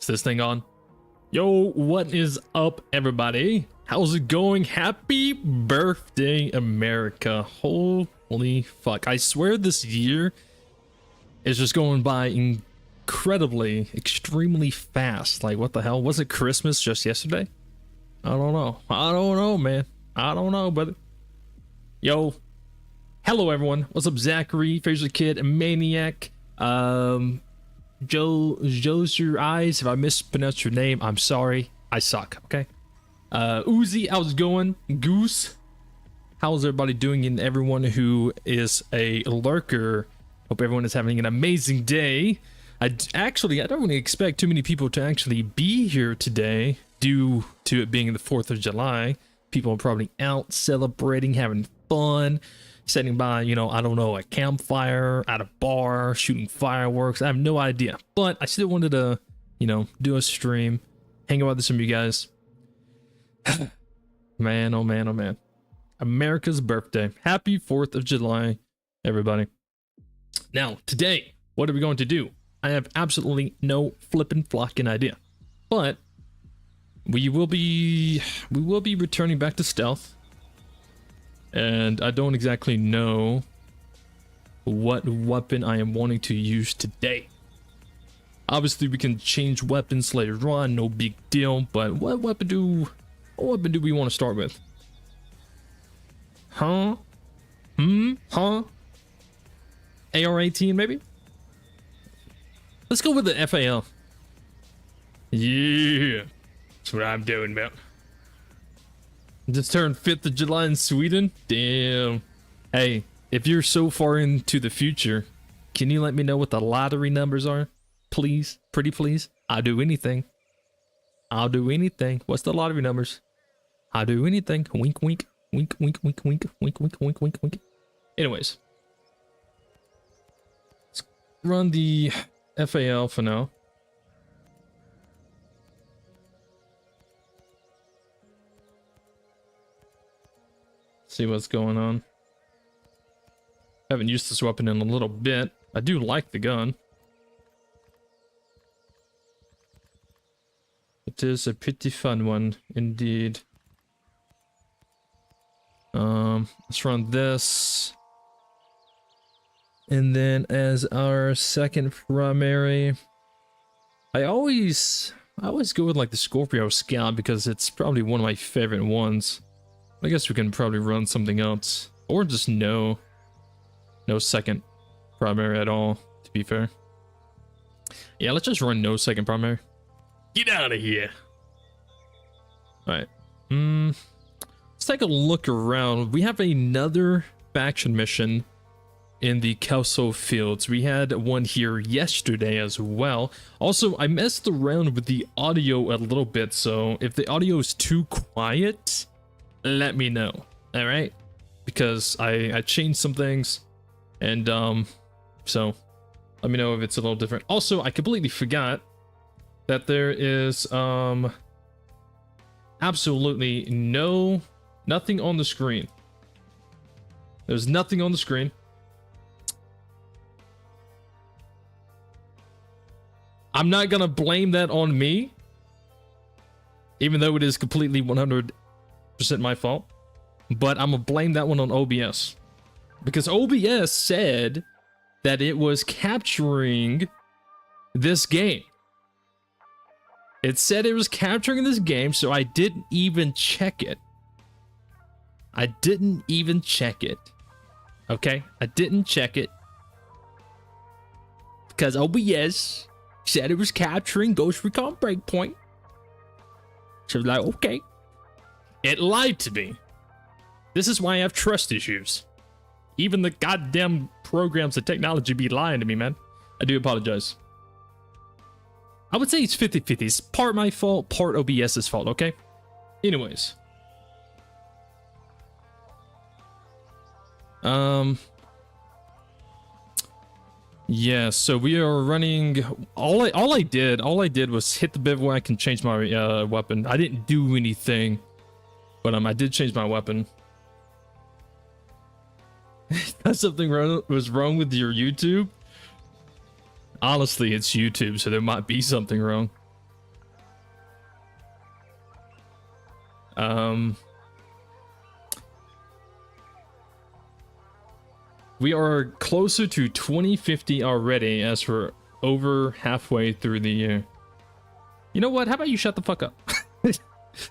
this thing on? Yo, what is up, everybody? How's it going? Happy birthday, America. Holy fuck. I swear this year is just going by incredibly, extremely fast. Like, what the hell? Was it Christmas just yesterday? I don't know, man. I don't know, but yo, hello, everyone. What's up, Zachary, Fraser Kid, Maniac, Joe's your eyes. If I mispronounced your name, I'm sorry. I suck. Okay. Uzi, how's it going? Goose, how's everybody doing? And everyone who is a lurker, hope everyone is having an amazing day. I don't really expect too many people to actually be here today due to it being the 4th of July. People are probably out celebrating, having fun, sitting by, you know, I don't know, a campfire, at a bar, shooting fireworks. I have no idea, but I still wanted to, you know, do a stream, hang out with some of you guys. Man, oh man, oh man. America's birthday. Happy 4th of July, everybody. Now, today, what are we going to do? I have absolutely no flippin' flockin' idea, but we will be returning back to stealth. And I don't exactly know what weapon I am wanting to use today. Obviously, we can change weapons later on, no big deal. But what weapon do we want to start with? Huh? AR-18 maybe? Let's go with the FAL. Yeah, that's what I'm doing, man. Just turned 5th of July in Sweden? Damn. Hey, if you're so far into the future, can you let me know what the lottery numbers are? Please, pretty please. I'll do anything. I'll do anything. What's the lottery numbers? I'll do anything. Wink, wink, wink, wink, wink, wink, wink, wink, wink, wink, wink. Anyways. Let's run the FAL for now. See what's going on. Haven't used this weapon in a little bit. I do like the gun. It is a pretty fun one indeed. Let's run this. And then as our second primary, I always go with like the Scorpio Scout because it's probably one of my favorite ones. I guess we can probably run something else, or just no second primary at all, to be fair. Yeah, let's just run no second primary. Get out of here. All right. Let's take a look around. We have another faction mission in the Kelso Fields. We had one here yesterday as well. Also, I messed around with the audio a little bit, so if the audio is too quiet, let me know. All right, because I changed some things, and so let me know if it's a little different. Also, I completely forgot that there is absolutely nothing on the screen. There's nothing on the screen. I'm not gonna blame that on me, even though it is completely 100% my fault, but I'm gonna blame that one on OBS, because OBS said that it was capturing this game. It said it was capturing this game, so I didn't even check it. I didn't even check it. Okay, I didn't check it because OBS said it was capturing Ghost Recon Breakpoint. So I was like, okay. It lied to me. This is why I have trust issues. Even the goddamn programs and technology be lying to me, man. I do apologize. I would say it's 50-50. It's part my fault, part OBS's fault, okay? Anyways. Yeah, so we are running. All I did was hit the bivouac and change my weapon. I didn't do anything. But I did change my weapon. Something was wrong with your YouTube? Honestly, it's YouTube, so there might be something wrong. We are closer to 2050 already as we're over halfway through the year. You know what? How about you shut the fuck up?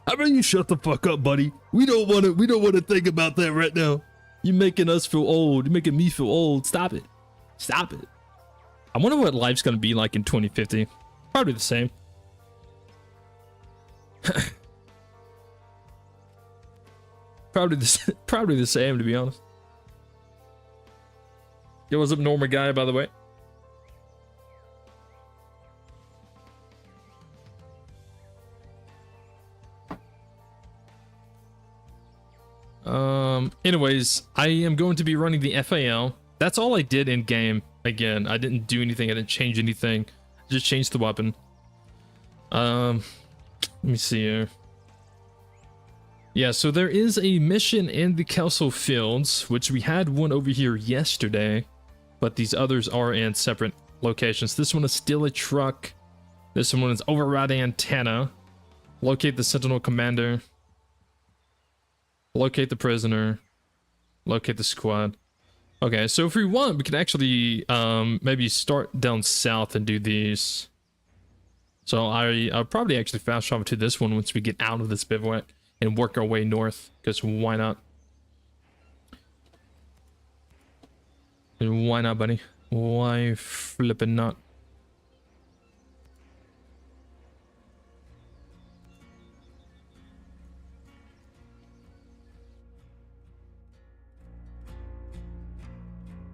How about you shut the fuck up, buddy? We don't want to think about that right now. You're making us feel old. You're making me feel old. Stop it. Stop it. I wonder what life's gonna be like in 2050. Probably the same. Probably the same, to be honest. Yo, what's up, Norma guy, by the way? Anyways, I am going to be running the FAL. That's all I did in game. Again, I didn't do anything. I didn't change anything. I just changed the weapon. Let me see here. Yeah, so there is a mission in the Kelso Fields, which we had one over here yesterday, but these others are in separate locations. This one is still a truck. This one is override antenna. Locate the Sentinel Commander. Locate the prisoner. Locate the squad. Okay, so if we want, we can actually maybe start down south and do these. So I'll probably actually fast travel to this one once we get out of this bivouac and work our way north, because why not? Why not, buddy? Why flippin' not?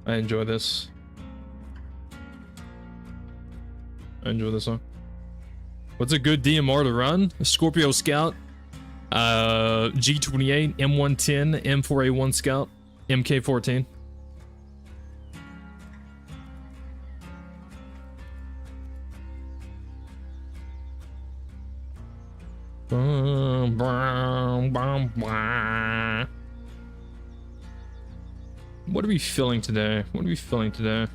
I enjoy this. I enjoy this one. What's a good DMR to run? A Scorpio Scout, G28, M110, M4A1 Scout, MK14. What are we feeling today? What are we feeling today?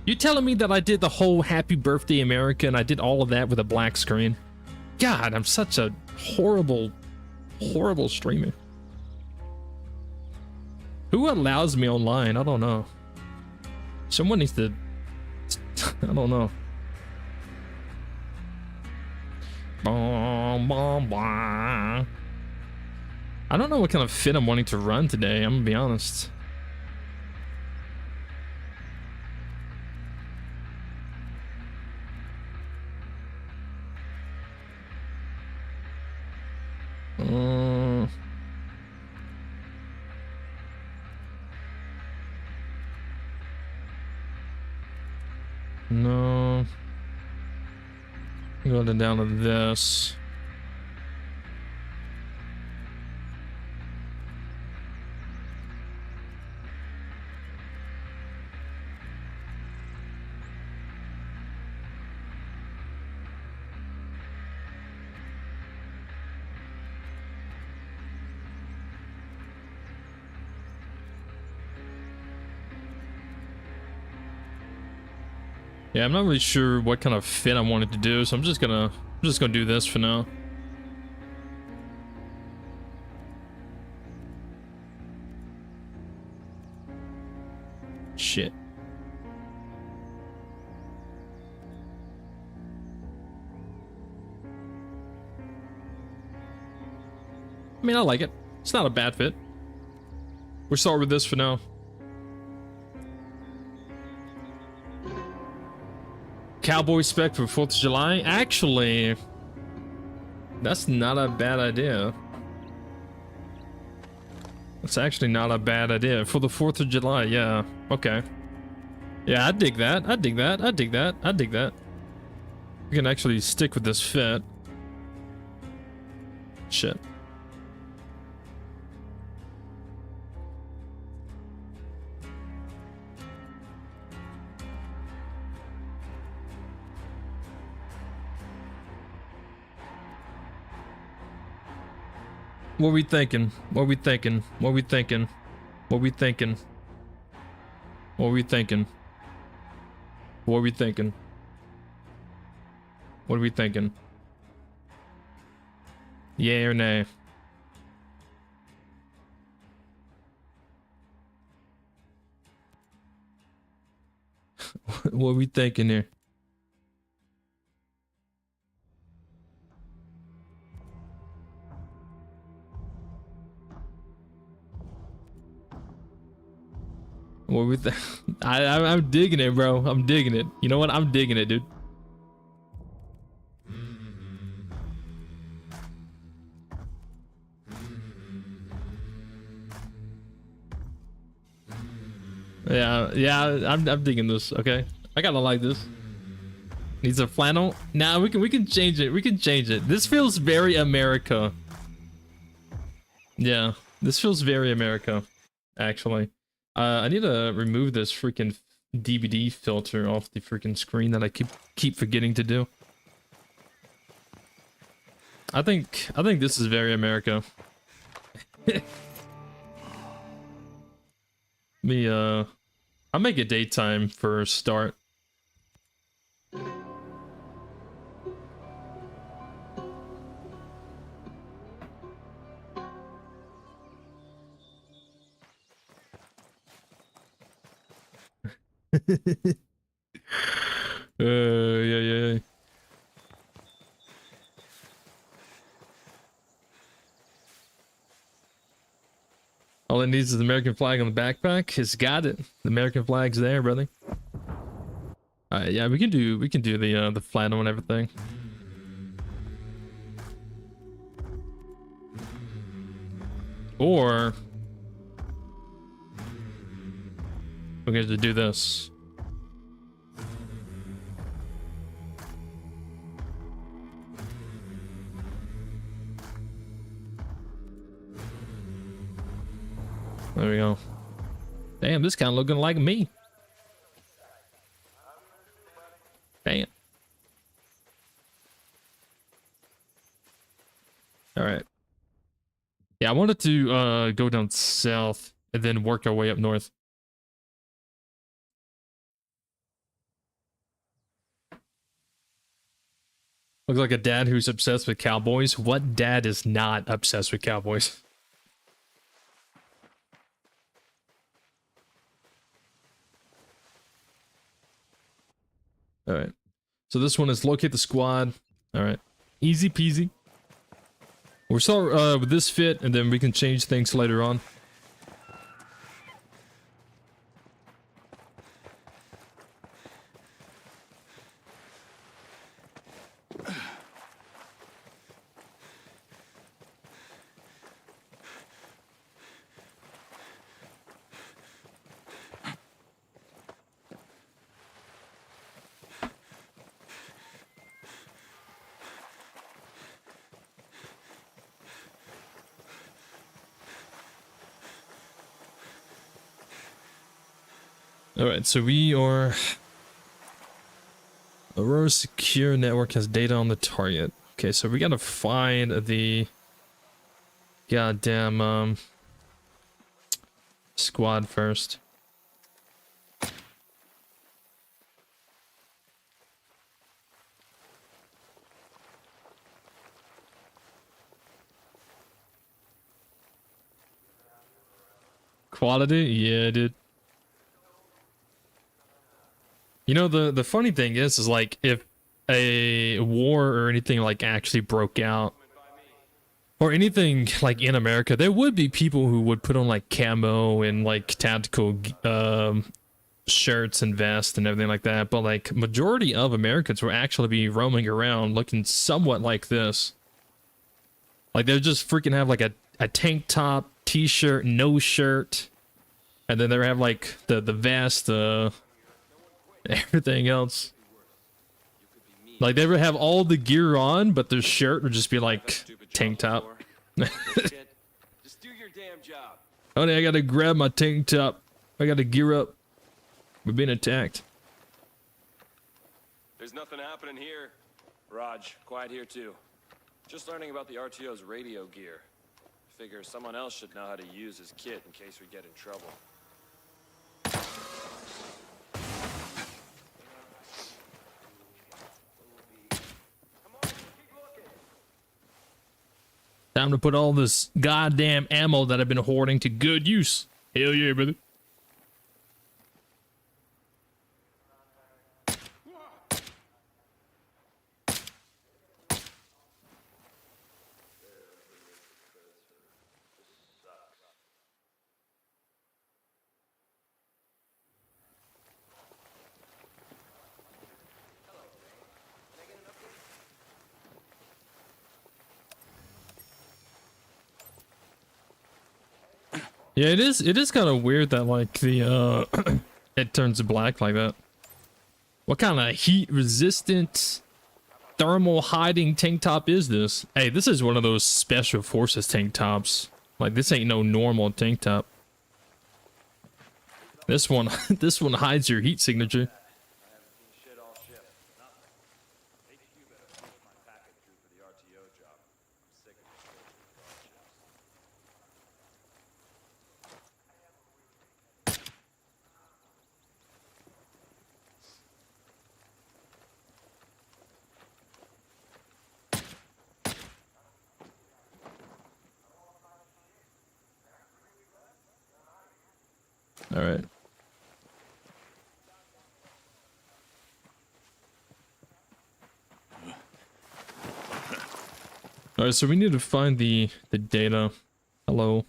You telling me that I did the whole Happy Birthday America and I did all of that with a black screen? God, I'm such a horrible, horrible streamer. Who allows me online? I don't know. Someone needs to... I don't know. I don't know what kind of fit I'm wanting to run today, I'm gonna be honest. No. Go down to this. Yeah, I'm not really sure what kind of fit I wanted to do, so I'm just gonna do this for now. Shit. I mean, I like it. It's not a bad fit. We'll start with this for now. Cowboy spec for 4th of July? Actually, that's not a bad idea. That's actually not a bad idea. For the 4th of July, yeah. Okay. Yeah, I dig that. I dig that. I dig that. I dig that. We can actually stick with this fit. Shit. What we thinking? What we thinking? What we thinking? What we thinking? What we thinking? What we thinking? What are we thinking? Yay or nay? What are we thinking here? What we I'm digging it, bro. I'm digging it. You know what? I'm digging it, dude. Yeah, I'm digging this. Okay, I kind of like this. Needs a flannel. Nah, we can change it. We can change it. This feels very America. Yeah, this feels very America, actually. I need to remove this freaking DVD filter off the freaking screen that I keep forgetting to do. I think this is very America. I'll make it daytime for a start. Yeah. All it needs is the American flag on the backpack. It's got it. The American flag's there, brother. Alright, yeah, we can do the flannel and everything. Or we're going to do this. There we go. Damn, this kind of looking like me. Damn. All right. Yeah, I wanted to go down south and then work our way up north. Looks like a dad who's obsessed with cowboys. What dad is not obsessed with cowboys? All right. So this one is locate the squad. All right. Easy peasy. We're still with this fit, and then we can change things later on. Alright, so we are... Aurora Secure Network has data on the target. Okay, so we gotta find the... goddamn, squad first. Quality? Yeah, dude. You know, the funny thing is like, if a war or anything like actually broke out, or anything like in America, there would be people who would put on like camo and like tactical shirts and vests and everything like that, but like majority of Americans will actually be roaming around looking somewhat like this. Like they'll just freaking have like a tank top, t-shirt, no shirt, and then they have like the vest, everything else. Like they would have all the gear on, but their shirt would just be like tank top. Just do your damn job. Honey, I gotta grab my tank top. I gotta gear up. We're being attacked. There's nothing happening here. Raj, quiet here too. Just learning about the RTO's radio gear. Figure someone else should know how to use his kit in case we get in trouble. Time to put all this goddamn ammo that I've been hoarding to good use. Hell yeah, brother. Yeah, it is kind of weird that like the it turns black like that. What kind of heat resistant thermal hiding tank top is this? Hey, this is one of those special forces tank tops. Like this ain't no normal tank top. This one this one hides your heat signature. Shit all ship. Nothing. HQ better push my packet through for the RTO job. I'm sick of this bullshit with guard ships. All right. All right, so we need to find the data. Hello.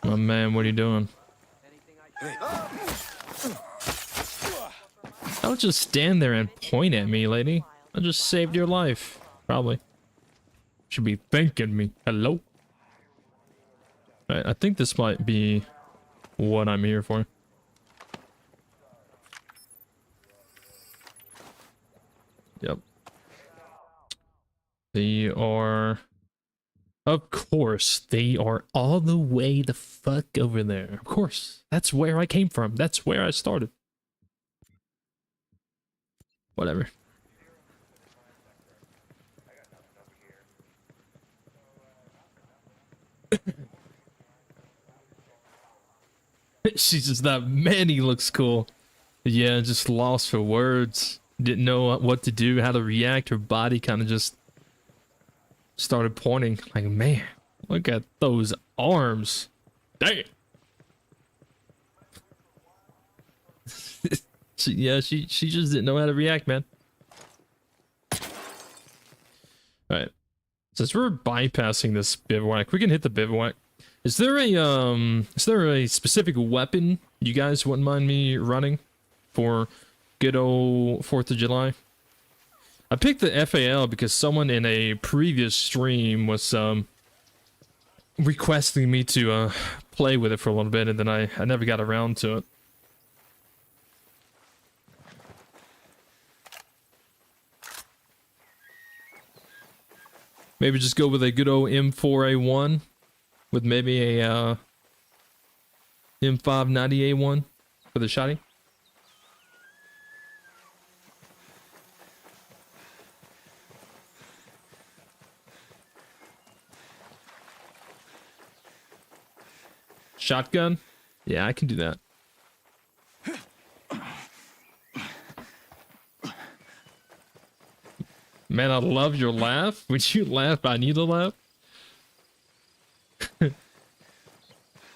Oh man, what are you doing? Don't just stand there and point at me, lady. I just saved your life. Probably. Should be thanking me. Hello? Alright, I think this might be what I'm here for. Yep. They are... Of course, they are all the way the fuck over there. Of course. That's where I came from. That's where I started. Whatever. She's just that man, he looks cool. Yeah, just lost for words. Didn't know what to do, how to react. Her body kind of just started pointing. Like, man, look at those arms. Damn. she just didn't know how to react, man. Alright. Since we're bypassing this bivouac, we can hit the bivouac. Is there a specific weapon you guys wouldn't mind me running for good old 4th of July? I picked the FAL because someone in a previous stream was requesting me to play with it for a little bit, and then I never got around to it. Maybe just go with a good old M4A1 with maybe a M590A1 for the shotty. Shotgun? Yeah, I can do that. Man, I love your laugh. Would you laugh? I need to laugh.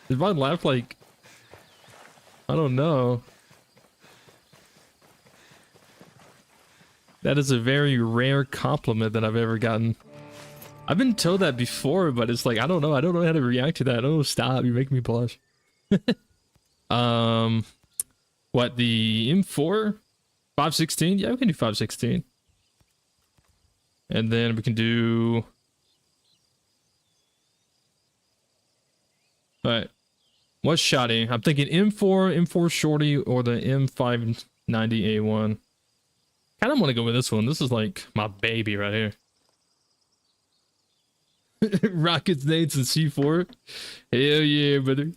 If I laugh like... I don't know. That is a very rare compliment that I've ever gotten. I've been told that before, but it's like, I don't know. I don't know how to react to that. Oh, stop. You make me blush. What, the M4? 516? Yeah, we can do 516. And then we can do... Alright. What's shotty? I'm thinking M4 shorty, or the M590A1. Kind of want to go with this one. This is like my baby right here. Rockets, nades, and C4. Hell yeah, brother.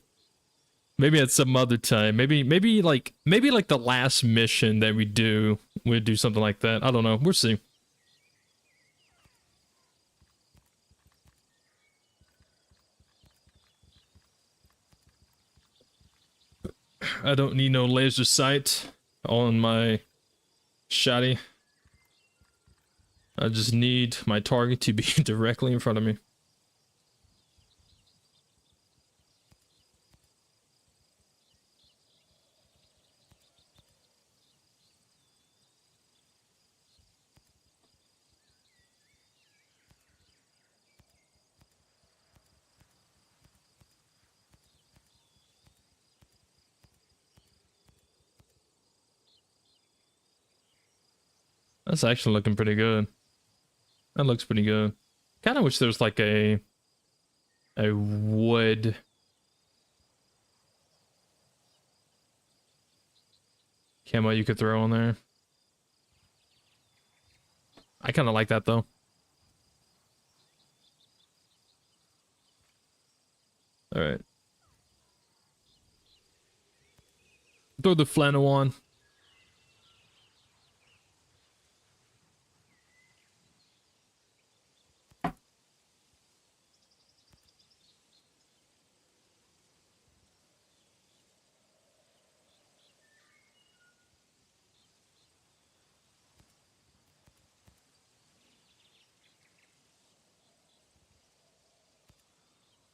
Maybe at some other time. Maybe like the last mission that we do, we'll do something like that. I don't know. We'll see. I don't need no laser sight on my shotty. I just need my target to be directly in front of me. That's actually looking pretty good. That looks pretty good. Kind of wish there was like a wood camo you could throw on there. I kind of like that though. All right. Throw the flannel on.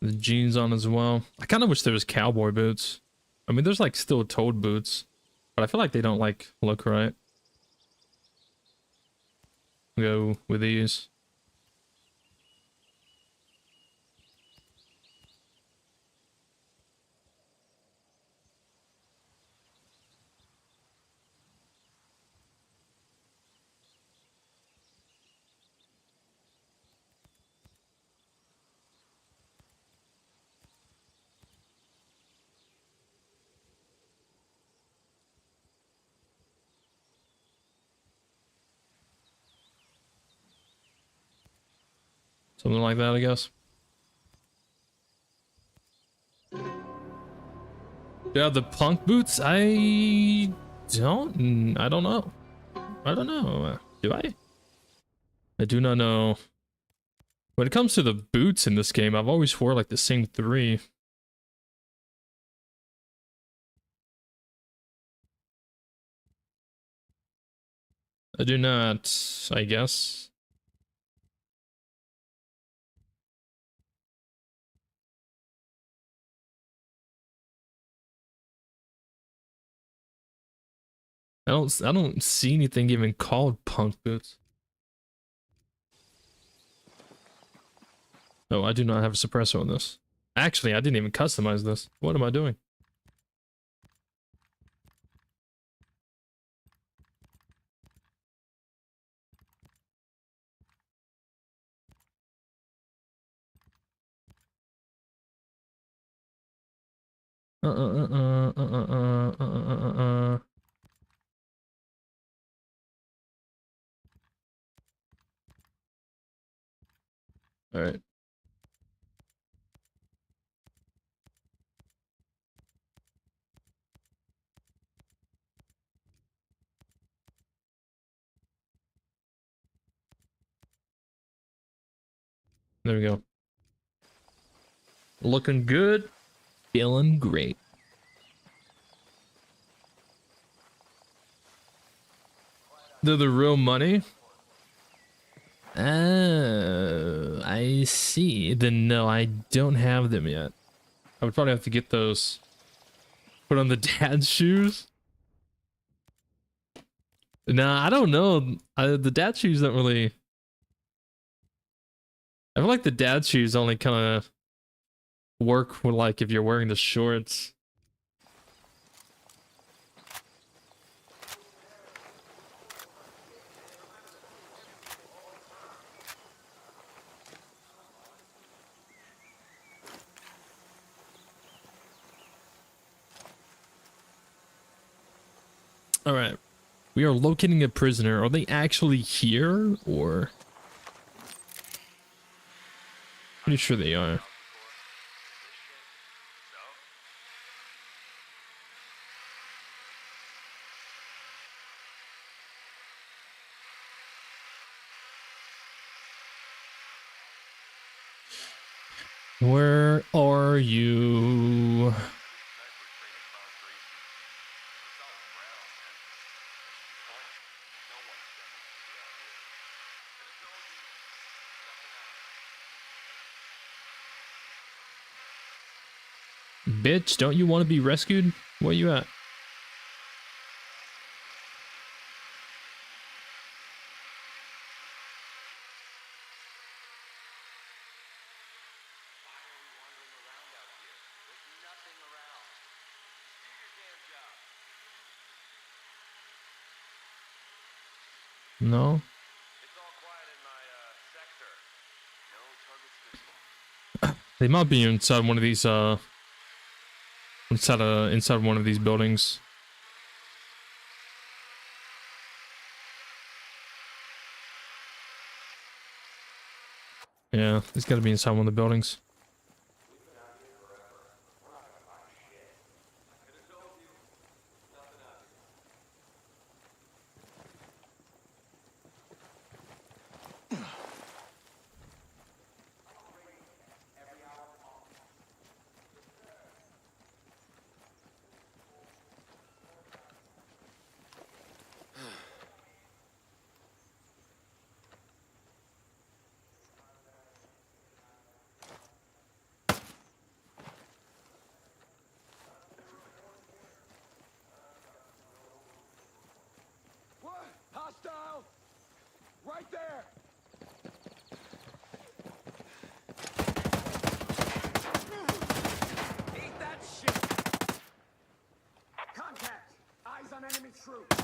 The jeans on as well. I kind of wish there was cowboy boots. I mean, there's like still toad boots, but I feel like they don't like look right. Go with these. Something like that, I guess. Yeah, the punk boots, I don't know. I don't know. Do I? I do not know. When it comes to the boots in this game, I've always wore like the same 3. I do not, I guess. I don't see anything even called punk boots. Oh, I do not have a suppressor on this. Actually, I didn't even customize this. What am I doing? All right. There we go. Looking good. Feeling great. They're the real money? Oh, I see. Then no, I don't have them yet. I would probably have to get those. Put on the dad's shoes? Nah, I don't know. The dad shoes don't really... I feel like the dad shoes only kind of work with, like, if you're wearing the shorts. All right. We are locating a prisoner. Are they actually here, or? Pretty sure they are. Where are you? Bitch, don't you want to be rescued? Where you at? No? It's all quiet in my sector. No targets visible. They might be inside one of these inside one of these buildings. Yeah, it's gotta be inside one of the buildings. What? Hostile! Right there! Eat that shit! Contact! Eyes on enemy troops!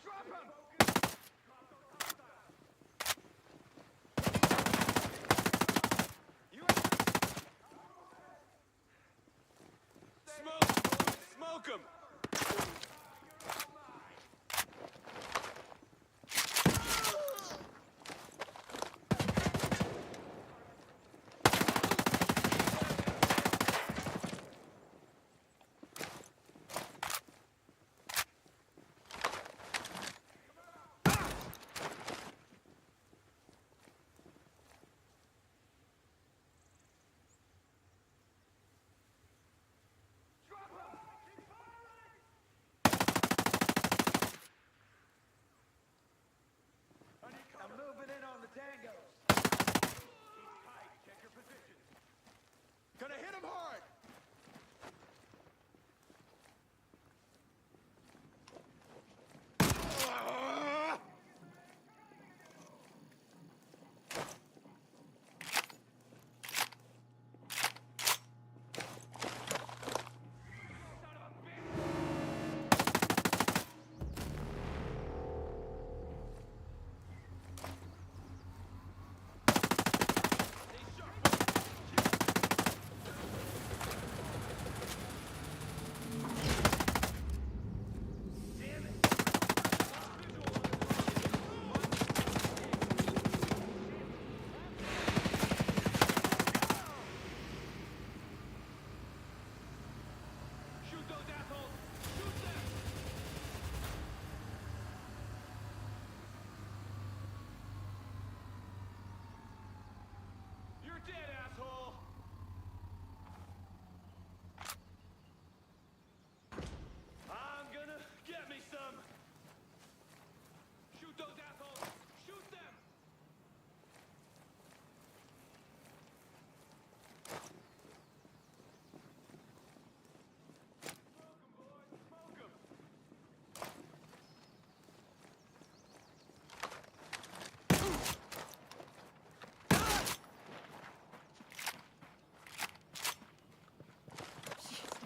Drop him! Smoke him! I'm moving in on the tangos. He's tight. Check your position. Gonna hit him hard.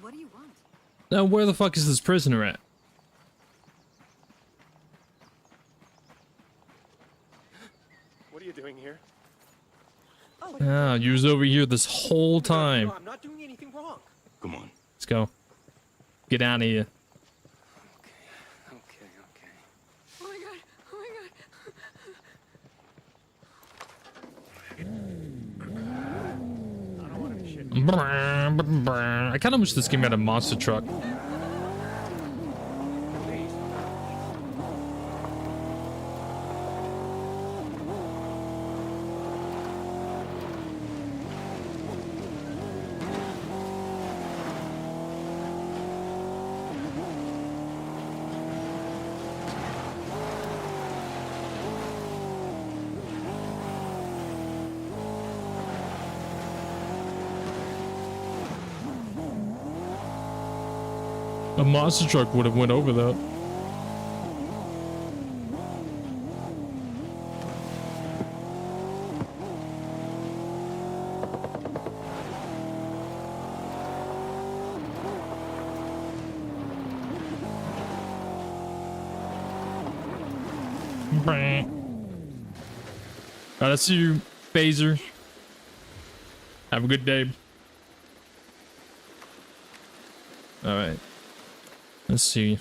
What do you want? Now, where the fuck is this prisoner at? What are you doing here? Oh, Ah, you was over here this whole time. No, I'm not doing anything wrong. Come on. Let's go. Get out of here. Okay. oh my god, oh my god. I kind of wish this game had a monster truck. A monster truck would have went over that. Alright, that's you, Phaser. Have a good day. Alright. Let's see.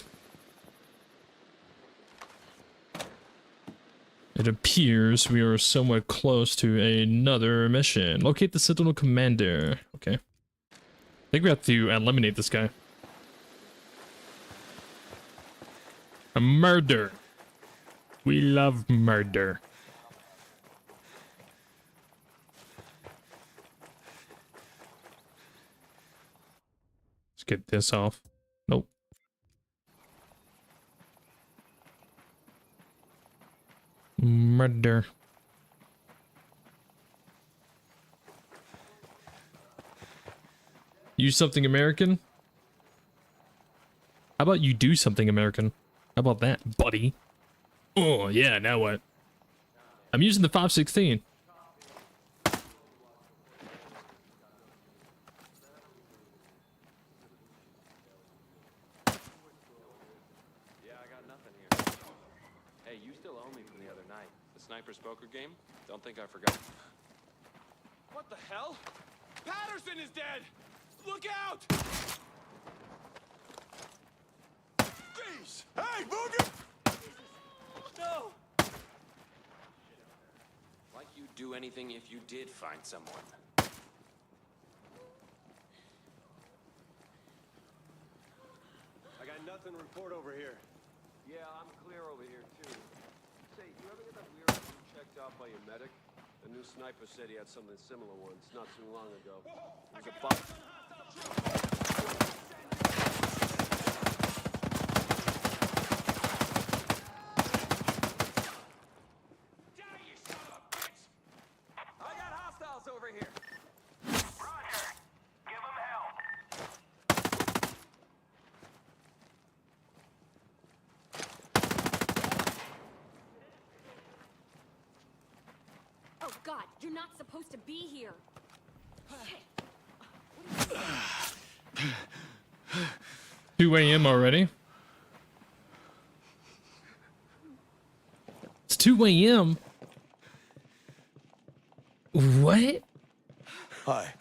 It appears we are somewhat close to another mission. Locate the Sentinel Commander. Okay. I think we have to eliminate this guy. A murder. We love murder. Let's get this off. Nope. Murder. Use something American? How about you do something American? How about that, buddy? Oh, yeah, now what? I'm using the 516. Yeah, I got nothing here. Hey, you still owe me from the other night. The sniper's poker game? Don't think I forgot. What the hell? Patterson is dead! Look out! Jeez! Hey, Booger! No! Like you'd do anything if you did find someone. I got nothing to report over here. Yeah, I'm clear over here, too. Say, you ever get that weird dude checked out by your medic? The new sniper said he had something similar once, not too long ago. It was a bug. I got hostiles over here! Roger. Give them hell. Oh God, you're not supposed to be here. 2 a.m. already. It's 2 a.m. What? Hi.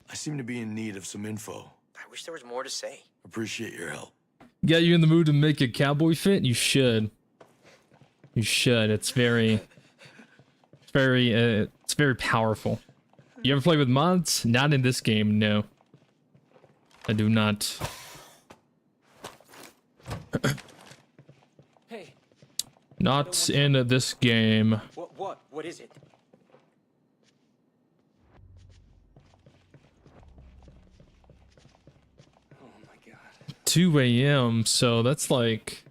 I seem to be in need of some info. I wish there was more to say. Appreciate your help. Got you in the mood to make a cowboy fit? You should. You should. It's very powerful. You ever play with mods? Not in this game, no. I do not. Hey. Not in this game. What is it? Oh my God. 2 a.m. So that's like.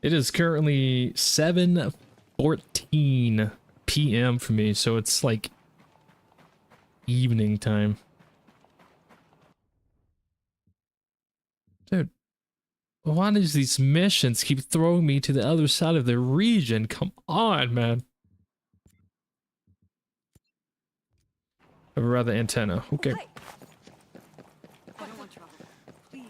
It is currently 7:14 p.m. for me. So it's like evening time. Dude, why does these missions keep throwing me to the other side of the region? Come on, man. Or rather, antenna. Okay. Hey. I don't want trouble. Please.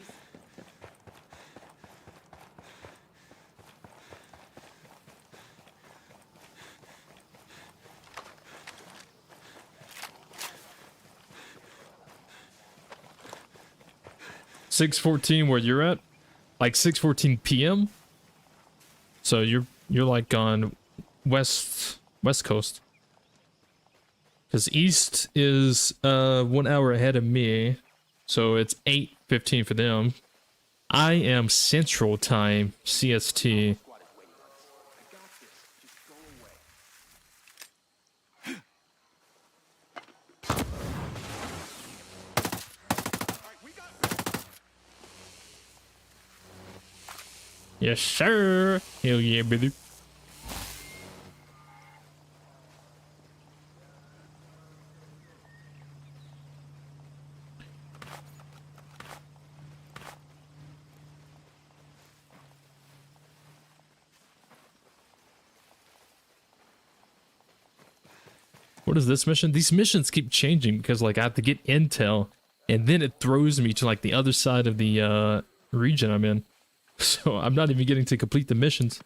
.614 where you're at, like 6:14 p.m. So you're like on west coast, because east is 1 hour ahead of me, so it's 8:15 for them. I am Central Time, CST. Yes, sir. Hell yeah, brother. What is this mission? These missions keep changing because like I have to get intel and then it throws me to like the other side of the region I'm in. So I'm not even getting to complete the missions.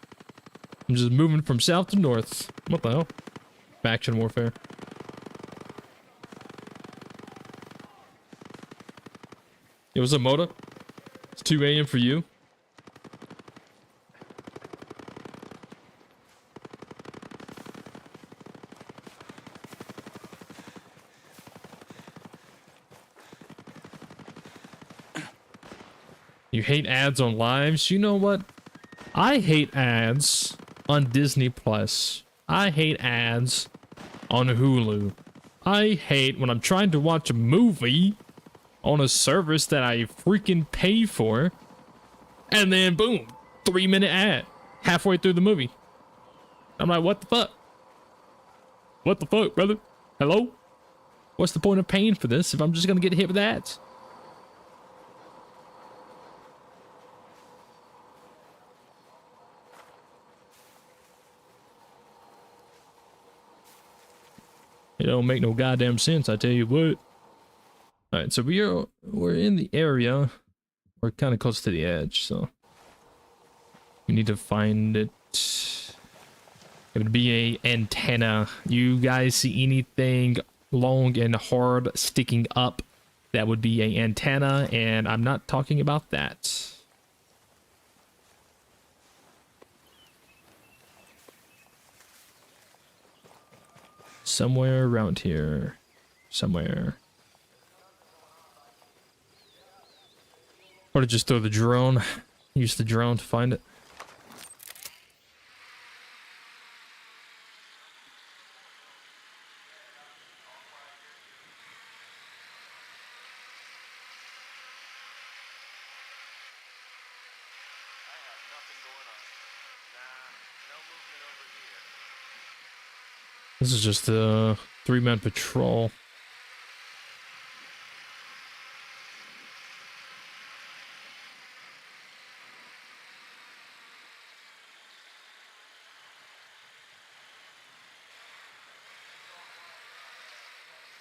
I'm just moving from south to north. What the hell? Faction warfare. It was a Moda. It's 2 a.m. for you. You hate ads on lives? You know what? I hate ads on Disney Plus. I hate ads on Hulu. I hate when I'm trying to watch a movie on a service that I freaking pay for, and then boom, 3-minute ad halfway through the movie. I'm like, what the fuck? What the fuck, brother? Hello? What's the point of paying for this if I'm just gonna get hit with ads? It don't make no goddamn sense, I tell you what. Alright, so we're in the area. We're kind of close to the edge, so we need to find it. It would be a antenna. You guys see anything long and hard sticking up, that would be a antenna, and I'm not talking about that. Somewhere around here. Somewhere. Or to just throw the drone. Use the drone to find it. This is just a 3-man patrol.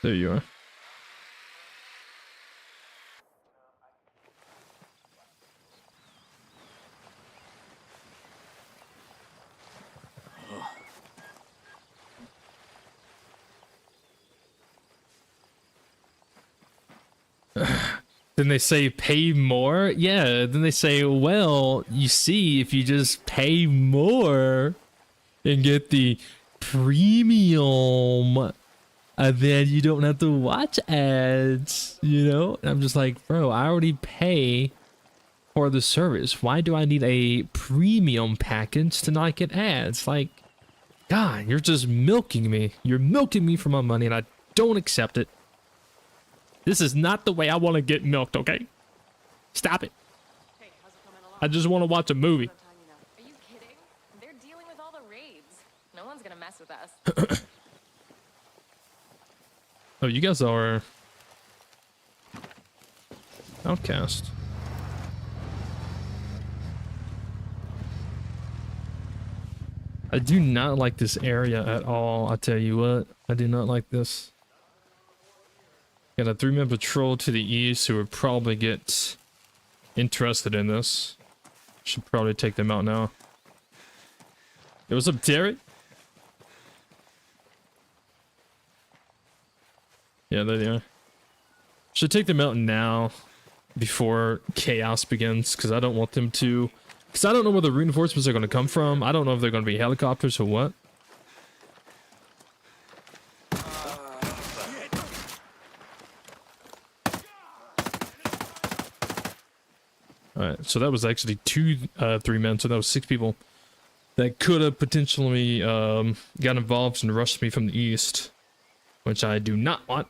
There you are. Then they say pay more? Yeah, then they say, well, you see, if you just pay more and get the premium, then you don't have to watch ads, you know? And I'm just like, bro, I already pay for the service. Why do I need a premium package to not get ads? Like, God, you're just milking me. You're milking me for my money, and I don't accept it. This is not the way I want to get milked, okay? Stop it. Hey, how's it coming along? I just want to watch a movie. Are you kidding? They're dealing with all the raids. No one's gonna mess with us. Oh, you guys are outcast. I do not like this area at all. I tell you what, I do not like this. Got a 3-man patrol to the east who would probably get interested in this. Should probably take them out now. Hey, what's up, Terry? Yeah, there they are. Should take them out now before chaos begins, because I don't want them to... Because I don't know where the reinforcements are going to come from. I don't know if they're going to be helicopters or what. Alright, so that was actually 3 men, so that was 6 people that could have potentially got involved and rushed me from the east, which I do not want.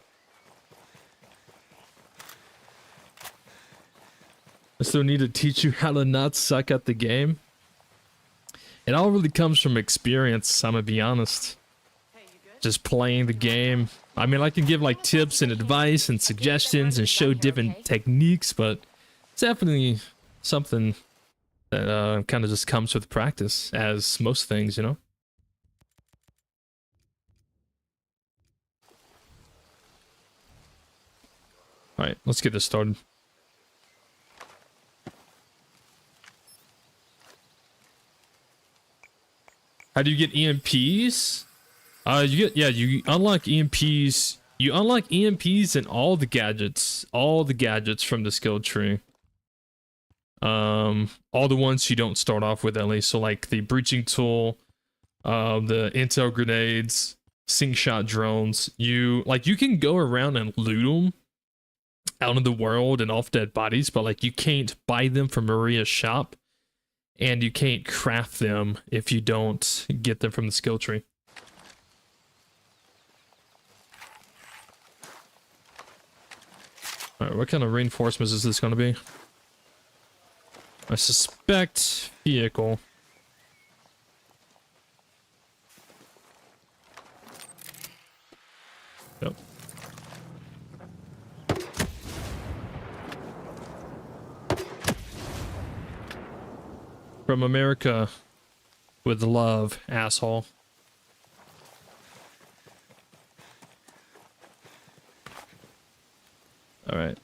I still need to teach you how to not suck at the game. It all really comes from experience, I'm gonna be honest. Just playing the game. I mean, I can give like tips and advice and suggestions and show different techniques, but it's definitely something that kind of just comes with practice, as most things, you know? Alright, let's get this started. How do you get EMPs? You unlock EMPs. You unlock EMPs and all the gadgets from the skill tree. All the ones you don't start off with at least. So like the breaching tool, the intel grenades, sink shot drones. You can go around and loot them out in the world and off dead bodies, but like you can't buy them from Maria's shop, and you can't craft them if you don't get them from the skill tree. Alright, what kind of reinforcements is this going to be? I suspect vehicle. Yep. From America with love, asshole. All right.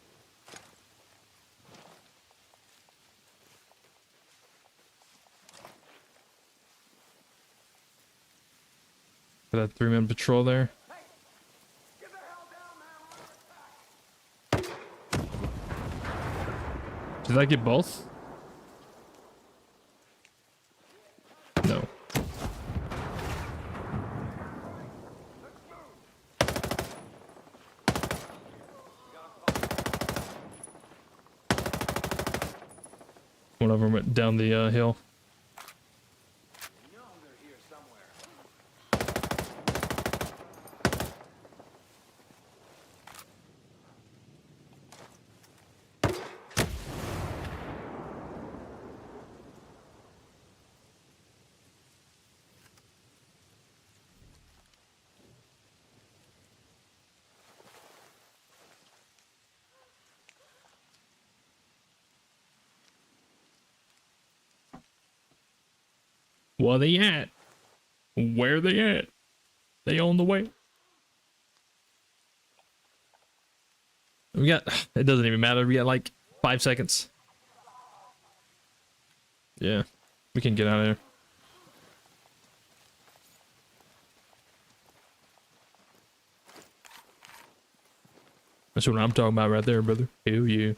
Got that 3-man patrol there. Did I get both? No. One of them went down the hill. Where they at? Where they at? They on the way. We got, it doesn't even matter. We got like 5 seconds. Yeah, we can get out of here. That's what I'm talking about right there, brother. Hell yeah.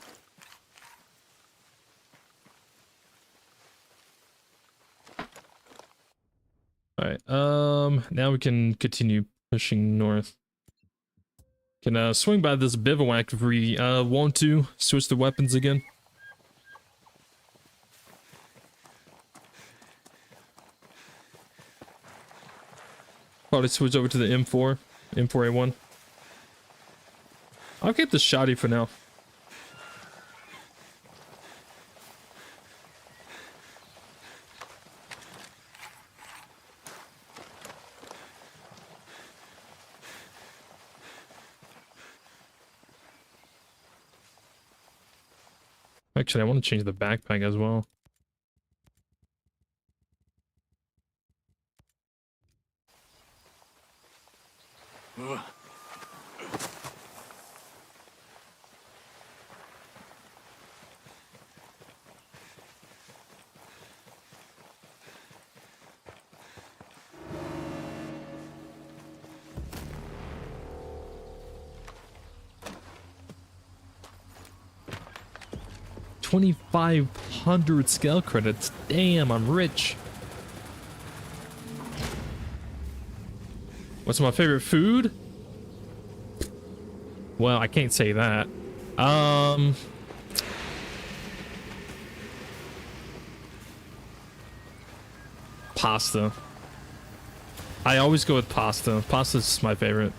Alright, now we can continue pushing north. Can swing by this bivouac if we want to switch the weapons again. Probably switch over to the M4A1. I'll keep the shotty for now. Actually, I want to change the backpack as well. Ugh. $2,500 scale credits. Damn, I'm rich. What's my favorite food? Well, I can't say that. Pasta. I always go with pasta. Pasta's my favorite.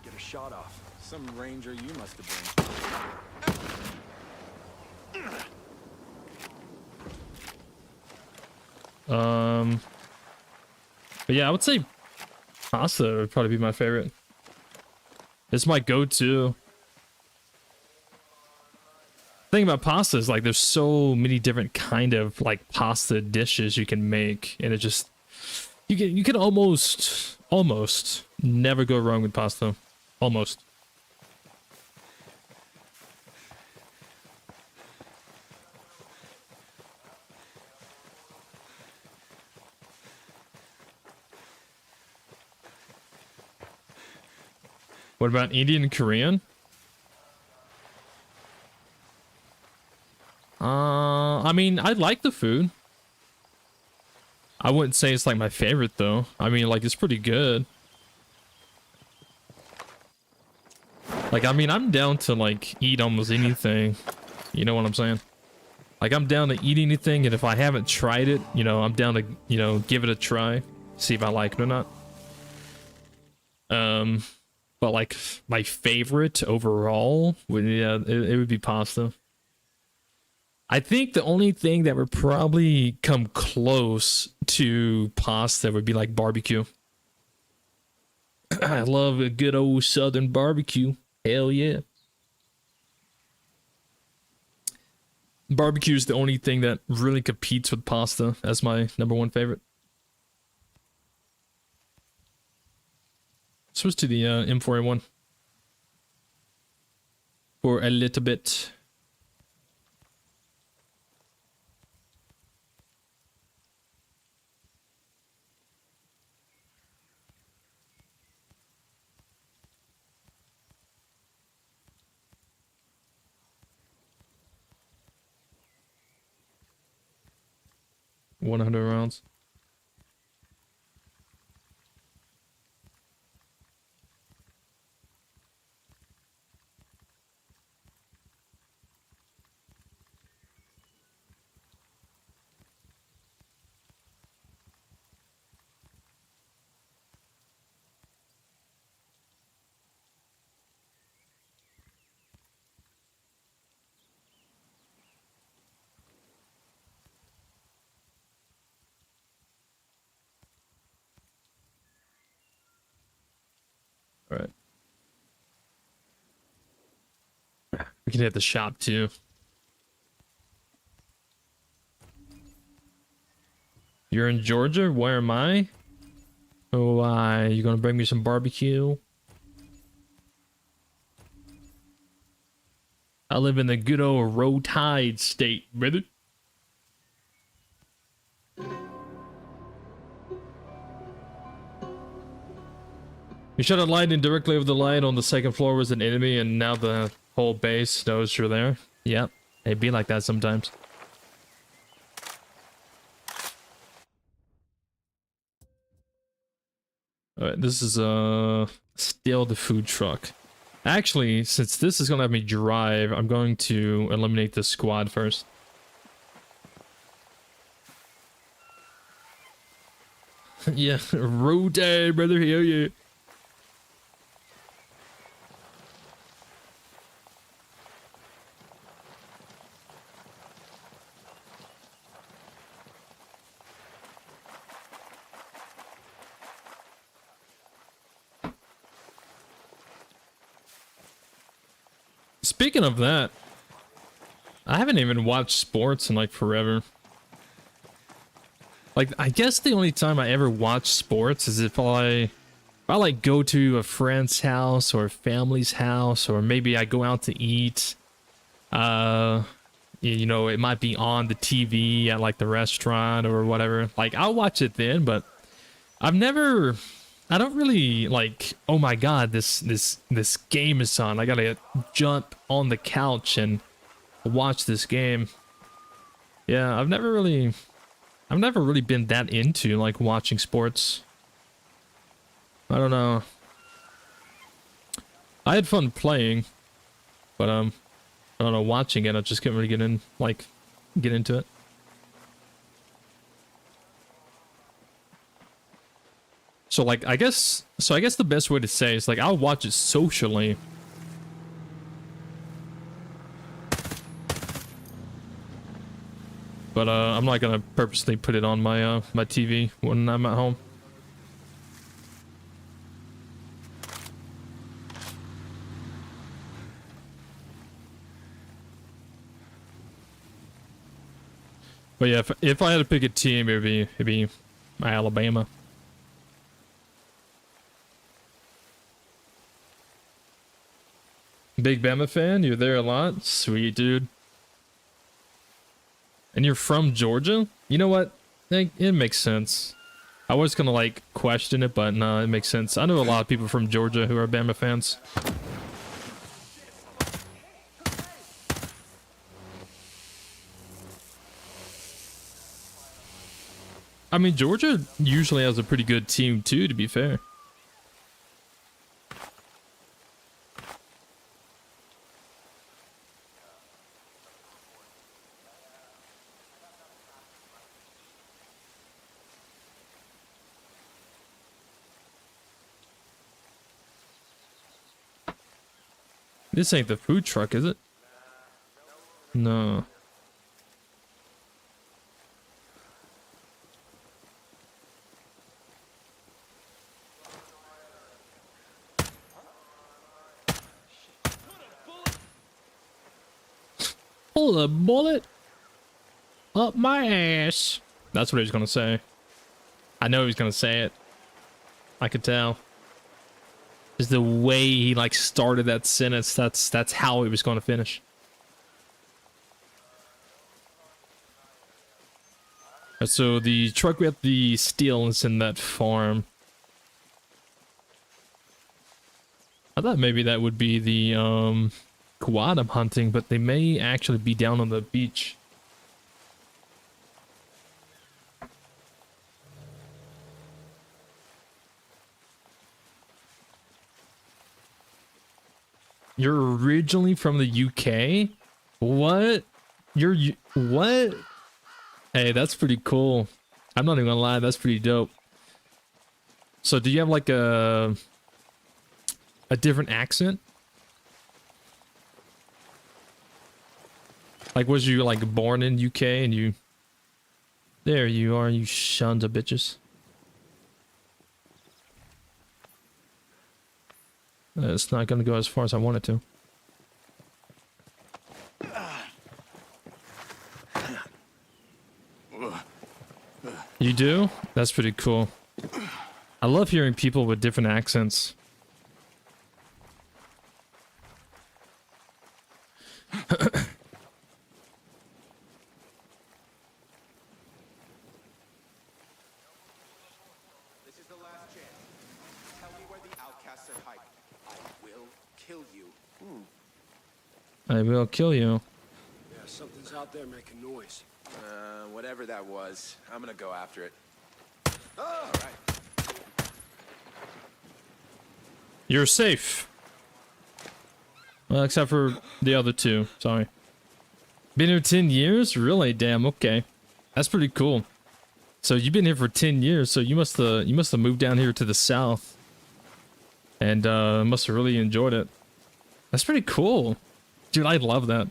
Get a shot off. Some ranger you must have been. But yeah, I would say pasta would probably be my favorite. It's my go-to. Thing about pasta is like there's so many different kind of like pasta dishes you can make, and it just you can almost almost never go wrong with pasta. Almost. What about Indian and Korean? I mean, I like the food. I wouldn't say it's like my favorite though. I mean, like it's pretty good. Like, I mean, I'm down to like eat almost anything. You know what I'm saying? Like, I'm down to eat anything, and if I haven't tried it, you know, I'm down to, you know, give it a try, see if I like it or not. But like my favorite overall would, yeah, it would be pasta. I think the only thing that would probably come close to pasta would be like barbecue. I love a good old southern barbecue. Hell yeah. Barbecue is the only thing that really competes with pasta as my #1 favorite. Switch to the M4A1 for a little bit. $100 rounds. All right. We can hit the shop too. You're in Georgia? Where am I? Oh, why? You gonna bring me some barbecue? I live in the good old Roll Tide state, brother. You shot a light and directly over the light on the second floor was an enemy, and now the whole base knows you're there. Yep, it'd be like that sometimes. Alright, this is still the food truck. Actually, since this is gonna have me drive, I'm going to eliminate the squad first. Yeah, road day, brother. Hell yeah. Speaking of that, I haven't even watched sports in like forever. Like, I guess the only time I ever watch sports is if I like go to a friend's house or a family's house, or maybe I go out to eat. You know, it might be on the TV at like the restaurant or whatever. Like, I'll watch it then, but I don't really like, oh my god, this game is on, I gotta jump on the couch and watch this game. Yeah, I've never really been that into like watching sports. I don't know. I had fun playing, but I don't know, watching it, I just can't really get into it. So like, I guess the best way to say is like, I'll watch it socially. But I'm not gonna purposely put it on my my TV when I'm at home. But yeah, if I had to pick a team, it'd be Alabama. Big Bama fan? You're there a lot? Sweet, dude. And you're from Georgia? You know what? It makes sense. I was gonna like question it, but no, it makes sense. I know a lot of people from Georgia who are Bama fans. I mean, Georgia usually has a pretty good team too, to be fair. This ain't the food truck, is it? No. Pull a bullet up my ass. That's what he was gonna say. I know he was gonna say it. I could tell. Just the way he like started that sentence, that's how he was gonna finish. So the truck we have to steal is in that farm. I thought maybe that would be the quad I'm hunting, but they may actually be down on the beach. You're originally from the UK? What? What? Hey, that's pretty cool. I'm not even gonna lie, that's pretty dope. So do you have like a different accent? Like, was you like born in UK and you... There you are, you sons of bitches. It's not gonna go as far as I want it to. You do? That's pretty cool. I love hearing people with different accents. This is the last chance. Tell me where the outcasts are hiding. I will kill you. I will kill you. Yeah, something's out there making noise. Whatever that was, I'm gonna go after it. Oh! All right. You're safe. Well, except for the other two. Sorry. Been here 10 years? Really? Damn, okay. That's pretty cool. So you've been here for 10 years, so you must have moved down here to the south. And must have really enjoyed it. That's pretty cool. Dude, I love that.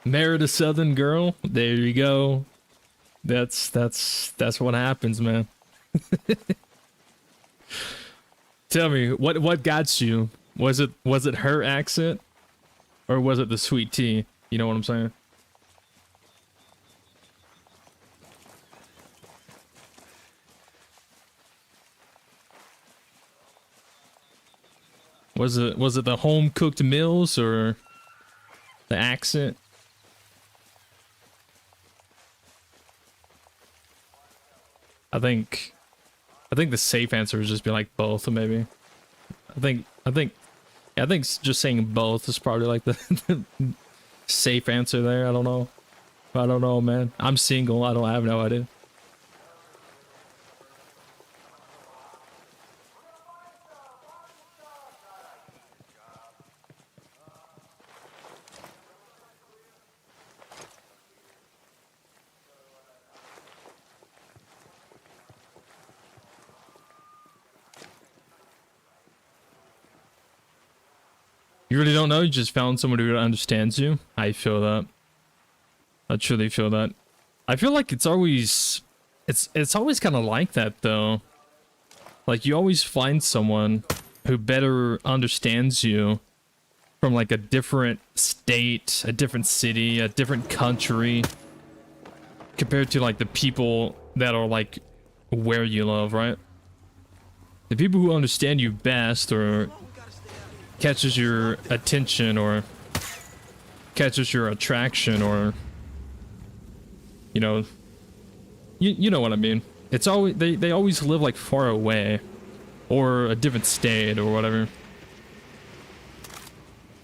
Married a southern girl? There you go. That's what happens, man. Tell me, what got you? Was it her accent? Or was it the sweet tea? You know what I'm saying? Was it the home cooked meals or the accent? I think the safe answer is just be like both, maybe. I think just saying both is probably like the safe answer there. I don't know, man. I'm single. I have no idea. You really don't know? You just found someone who understands you? I feel that. I truly feel that. I feel like it's always kind of like that, though. Like, you always find someone who better understands you from like a different state, a different city, a different country, compared to like the people that are like where you live, right? The people who understand you best, or catches your attention, or catches your attraction, or you know, you know what I mean. It's always they always live like far away, or a different state, or whatever.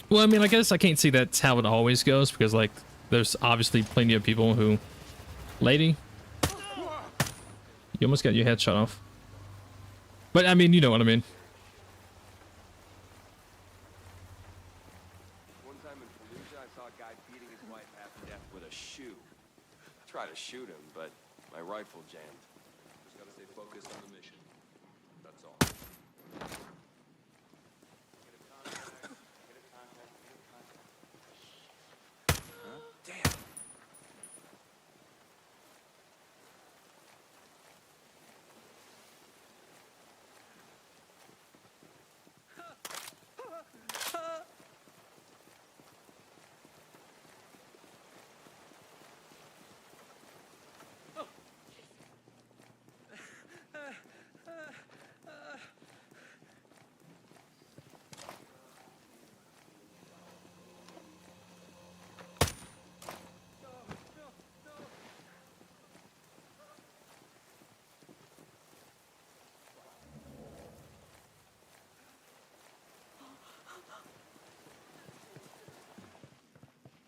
Well, I mean, I guess I can't say that's how it always goes, because like there's obviously plenty of people who, lady, you almost got your head shot off. But I mean, you know what I mean. One time in Fallujah, I saw a guy beating his wife half to death with a shoe. I tried to shoot him, but my rifle jammed. Just gotta stay focused on the mission. That's all. Damn.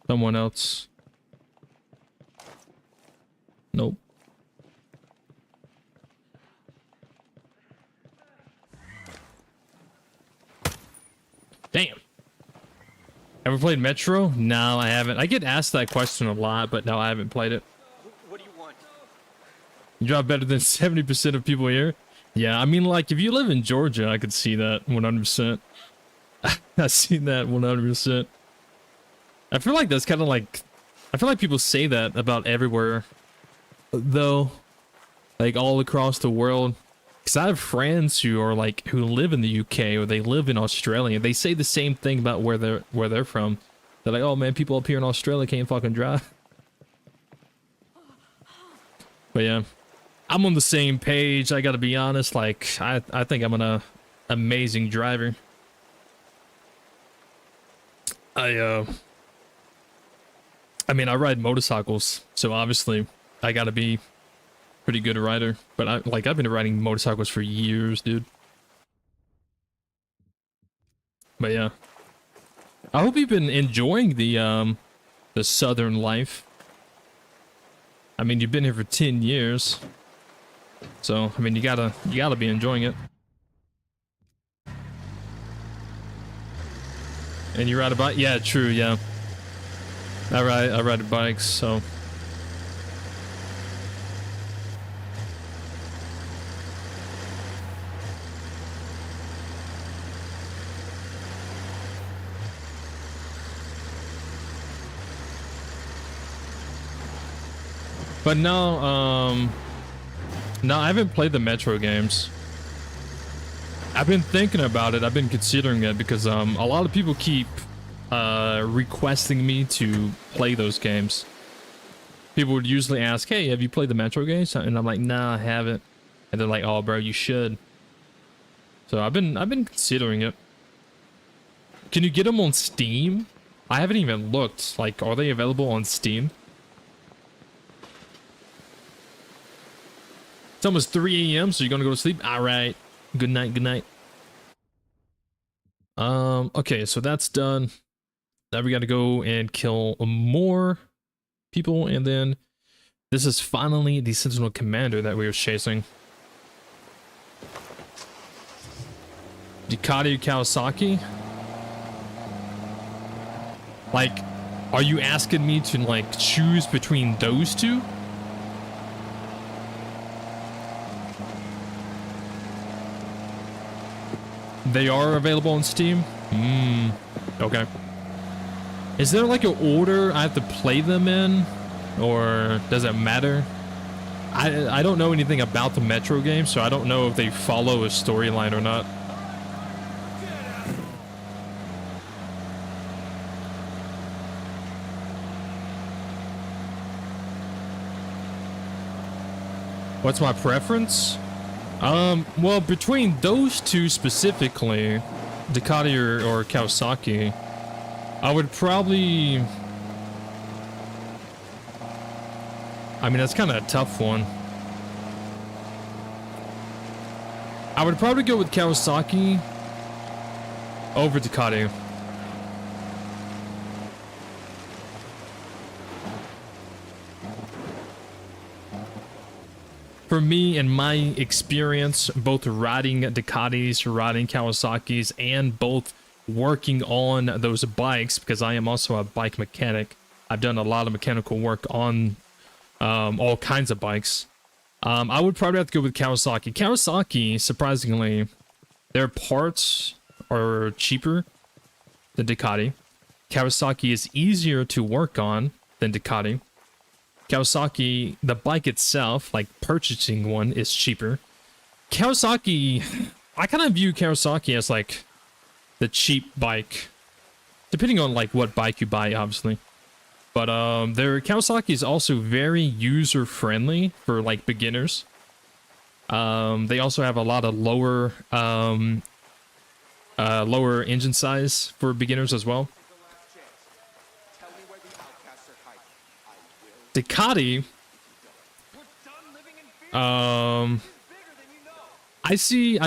Someone else. Nope. Damn. Ever played Metro? No, I haven't. I get asked that question a lot, but no, I haven't played it. What do you want? You drive better than 70% of people here? Yeah, I mean, like, if you live in Georgia, I could see that 100%. I've seen that 100%. I feel like that's kind of like... I feel like people say that about everywhere, though. Like, all across the world. Because I have friends who are, like, who live in the UK, or they live in Australia. They say the same thing about where they're from. They're like, oh, man, people up here in Australia can't fucking drive. But, yeah. I'm on the same page, I gotta be honest. Like, I think I'm an amazing driver. I mean, I ride motorcycles, so obviously I gotta be pretty good a rider. But I've been riding motorcycles for years, dude. But yeah, I hope you've been enjoying the southern life. I mean, you've been here for 10 years, so I mean, you gotta be enjoying it. And you ride a bike? Yeah, true. Yeah. I ride bikes, so. But no, I haven't played the Metro games. I've been thinking about it. I've been considering it because a lot of people keep requesting me to play those games. People would usually ask, hey, have you played the Metro games? And I'm like, nah, I haven't. And they're like, oh, bro, you should. So I've been considering it. Can you get them on Steam? I haven't even looked. Like, are they available on Steam? It's almost 3 a.m, so you're gonna go to sleep? All right. Good night, good night. Okay, so that's done. Now we gotta go and kill more people, and then this is finally the Sentinel Commander that we were chasing. Ducati Kawasaki? Like, are you asking me to, like, choose between those two? They are available on Steam? Okay. Is there like an order I have to play them in? Or does it matter? I don't know anything about the Metro game, so I don't know if they follow a storyline or not. What's my preference? Well, between those two specifically, Ducati or Kawasaki, I would probably... I mean, that's kind of a tough one. I would probably go with Kawasaki over Ducati. For me, in my experience, both riding Ducatis, riding Kawasaki's, and both working on those bikes, because I am also a bike mechanic. I've done a lot of mechanical work on all kinds of bikes. I would probably have to go with Kawasaki. Kawasaki, surprisingly, their parts are cheaper than Ducati. Kawasaki is easier to work on than Ducati. Kawasaki, the bike itself, like purchasing one, is cheaper. Kawasaki, I kind of view Kawasaki as like the cheap bike, depending on like what bike you buy, obviously. But their Kawasaki is also very user friendly for like beginners. They also have a lot of lower engine size for beginners as well. Ducati, I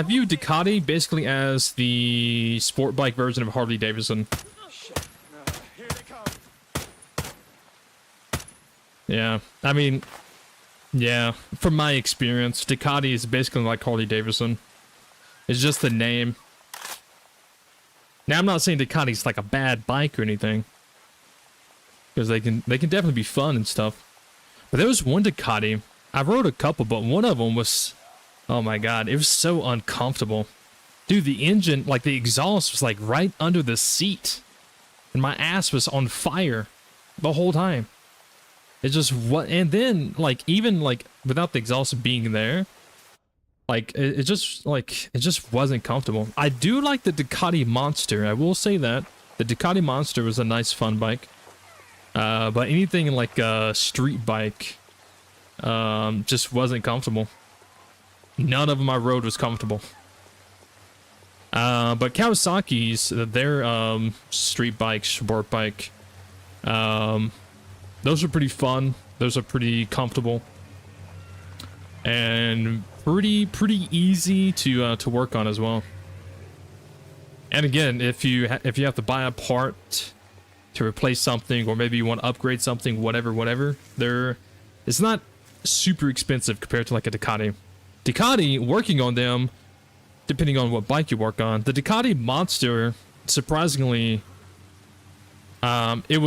view Ducati basically as the sport bike version of Harley Davidson. Yeah, I mean, yeah, from my experience, Ducati is basically like Harley Davidson. It's just the name. Now, I'm not saying Ducati's like a bad bike or anything, because they can definitely be fun and stuff. But there was one Ducati, I rode a couple, but one of them was, oh my god, it was so uncomfortable. Dude, the engine, like the exhaust was like right under the seat, and my ass was on fire the whole time. It just what, and then like even like without the exhaust being there, like it just wasn't comfortable. I do like the Ducati Monster. I will say that the Ducati Monster was a nice fun bike. But anything like a street bike, just wasn't comfortable. None of them I rode was comfortable. But Kawasaki's, their street bike, sport bike, those are pretty fun. Those are pretty comfortable, and pretty easy to work on as well. And again, if you have to buy a part to replace something, or maybe you want to upgrade something, whatever, it's not super expensive compared to like a Ducati. Ducati, working on them, depending on what bike you work on, the Ducati Monster, surprisingly, it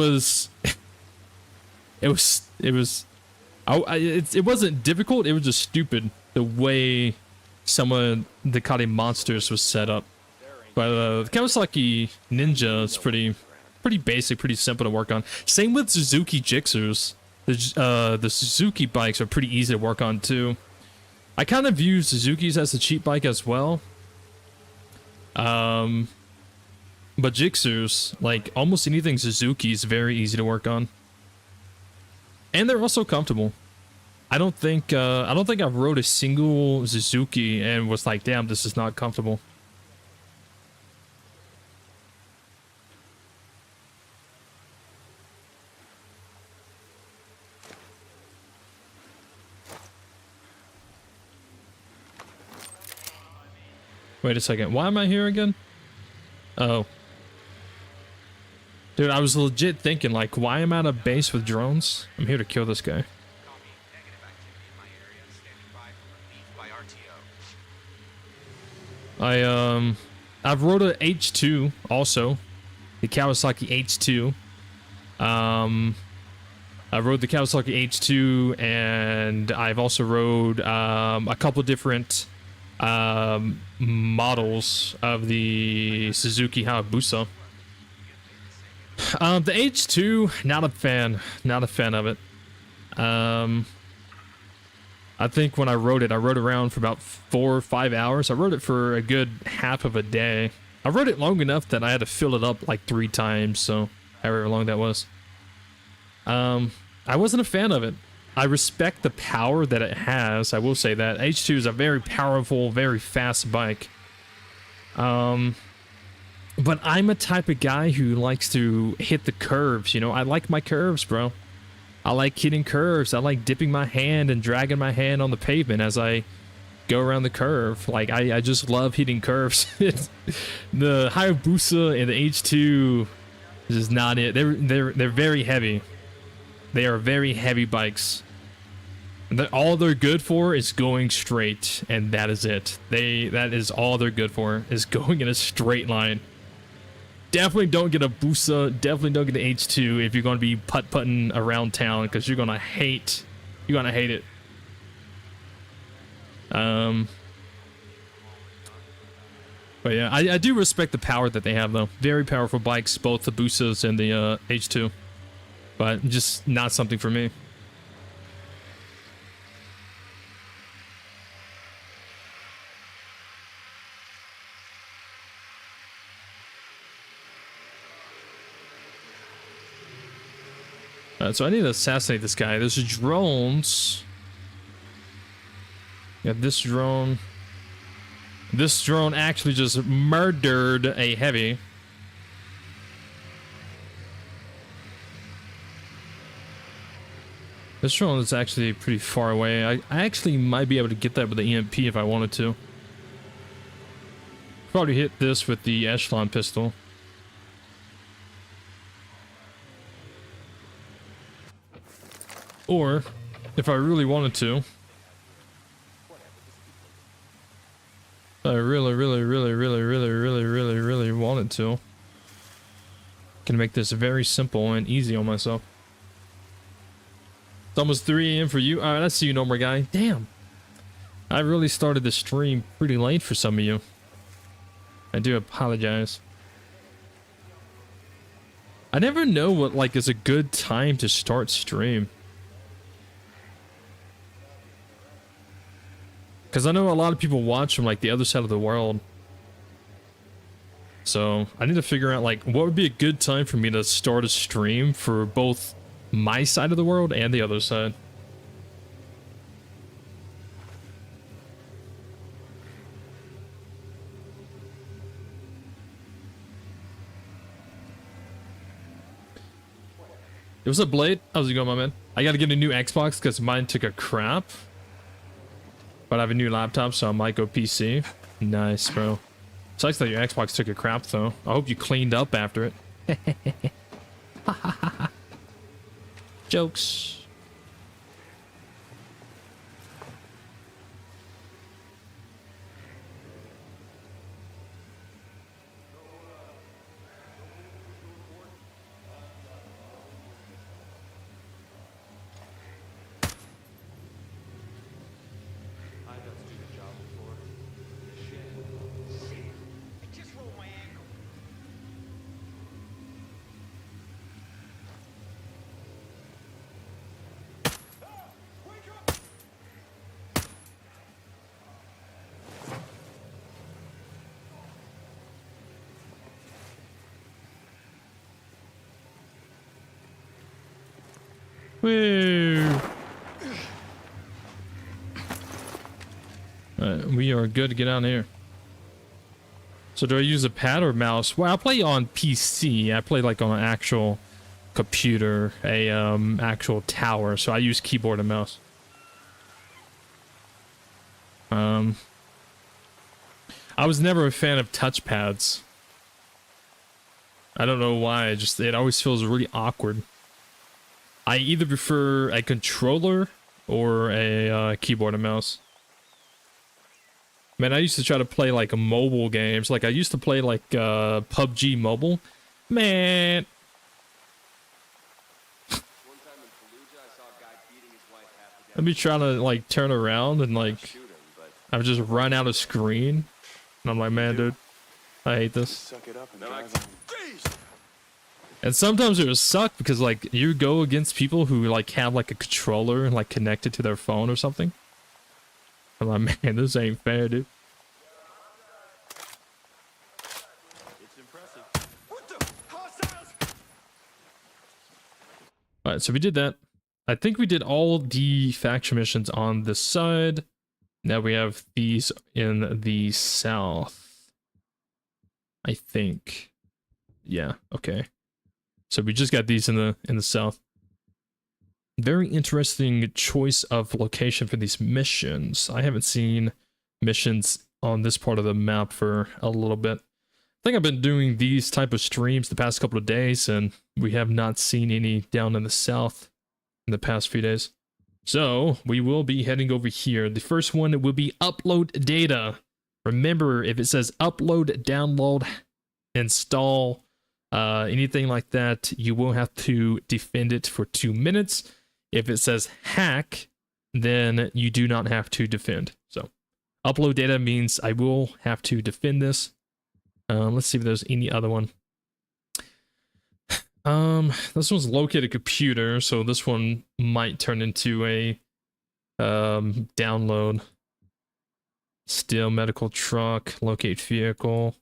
wasn't difficult. It was just stupid the way some of the Ducati Monsters was set up. But the Kawasaki Ninja is pretty basic, pretty simple to work on. Same with Suzuki Gixxers. The Suzuki bikes are pretty easy to work on too. I kind of view Suzuki's as a cheap bike as well. But Gixxers, like almost anything Suzuki, is very easy to work on. And they're also comfortable. I don't think I've rode a single Suzuki and was like, damn, this is not comfortable. Wait a second, why am I here again? Oh. Dude, I was legit thinking, like, why am I at a base with drones? I'm here to kill this guy. I've rode a H2 also, the Kawasaki H2. I rode the Kawasaki H2, and I've also rode a couple different models of the Suzuki Hayabusa. The H2, not a fan of it. I think when I rode around for about 4 or 5 hours. I rode it for a good half of a day. I rode it long enough that I had to fill it up like 3 times, so however long that was. I wasn't a fan of it. I respect the power that it has. I will say that H2 is a very powerful, very fast bike. But I'm a type of guy who likes to hit the curves, you know? I like my curves, bro. I like hitting curves. I like dipping my hand and dragging my hand on the pavement as I go around the curve. Like, I just love hitting curves. The Hayabusa and the H2 is just not it. They're very heavy. They are very heavy bikes. All they're good for is going straight, and that is it. That is all they're good for, is going in a straight line. Definitely don't get a Busa, definitely don't get an H2 if you're going to be putt-putting around town, because you're going to hate it. But yeah, I do respect the power that they have, though. Very powerful bikes, both the Busas and the H2. But just not something for me. So I need to assassinate this guy. There's drones. Yeah, this drone. This drone actually just murdered a heavy. This drone is actually pretty far away. I actually might be able to get that with the EMP if I wanted to. Probably hit this with the Echelon pistol. Or, if I really wanted to, I really wanted to, can make this very simple and easy on myself. It's almost 3 AM for you. Alright, I see you, no more guy. Damn. I really started the stream pretty late for some of you. I do apologize. I never know what, like, is a good time to start stream. Because I know a lot of people watch from, like, the other side of the world. So, I need to figure out, like, what would be a good time for me to start a stream for both my side of the world and the other side. It was a Blade. How's it going, my man? I gotta get a new Xbox because mine took a crap. But I have a new laptop, so I might go PC. Nice, bro. Sucks that your Xbox took a crap, though. I hope you cleaned up after it. Jokes. Woo! Alright, we are good to get out here. So do I use a pad or mouse? Well, I play on PC. I play like on an actual computer, a actual tower. So I use keyboard and mouse. I was never a fan of touchpads. I don't know why. It always feels really awkward. I either prefer a controller or a keyboard and mouse. Man, I used to try to play like mobile games. Like I used to play like PUBG Mobile. Man. I'd be trying to like turn around and like I would just run out of screen. And I'm like, man, dude, I hate this. Suck it up and drive on. And sometimes it would suck because like you go against people who like have like a controller like connected to their phone or something. I'm like, man, this ain't fair, dude. It's impressive. What the hostiles? Alright, so we did that. I think we did all the faction missions on this side. Now we have these in the south. I think. Yeah, okay. So we just got these in the south. Very interesting choice of location for these missions. I haven't seen missions on this part of the map for a little bit. I think I've been doing these type of streams the past couple of days, and we have not seen any down in the south in the past few days. So we will be heading over here. The first one will be upload data. Remember, if it says upload, download, install, anything like that, you will have to defend it for 2 minutes. If it says hack, then you do not have to defend. So upload data means I will have to defend this. Let's see if there's any other one. This one's locate a computer, so this one might turn into a download. Steal medical truck, locate vehicle.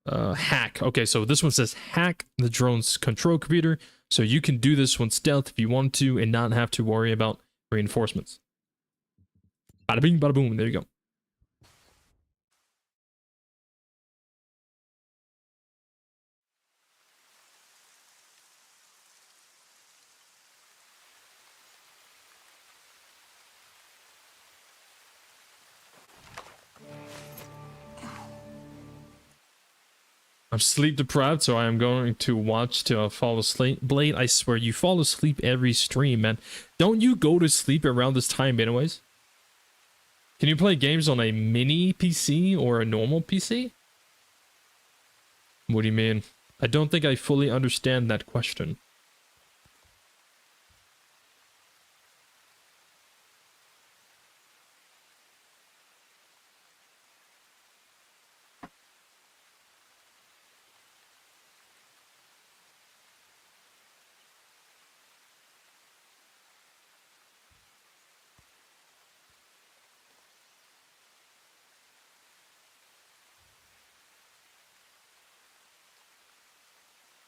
Hack. Okay, so this one says hack the drone's control computer, so you can do this one stealth if you want to and not have to worry about reinforcements. Bada bing, bada boom. There you go. I'm sleep deprived, so I am going to watch till I fall asleep. Blade, I swear, you fall asleep every stream, man. Don't you go to sleep around this time anyways? Can you play games on a mini PC or a normal PC? What do you mean? I don't think I fully understand that question.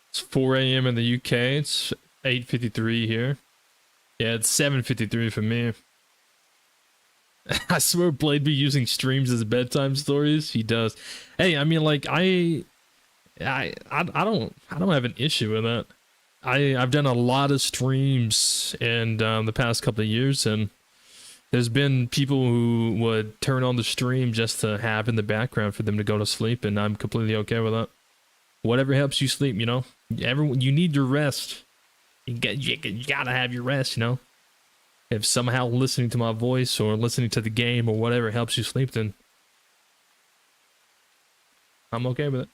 It's 4 a.m. in the UK. It's 8:53 here. Yeah, it's 7:53 for me. I swear Blade be using streams as bedtime stories. He does. Hey, I mean, like, I don't have an issue with that. I've done a lot of streams in the past couple of years, and there's been people who would turn on the stream just to have in the background for them to go to sleep, and I'm completely okay with that. Whatever helps you sleep, you know. Everyone, you need your rest. You gotta have your rest, you know. If somehow listening to my voice or listening to the game or whatever helps you sleep, then I'm okay with it.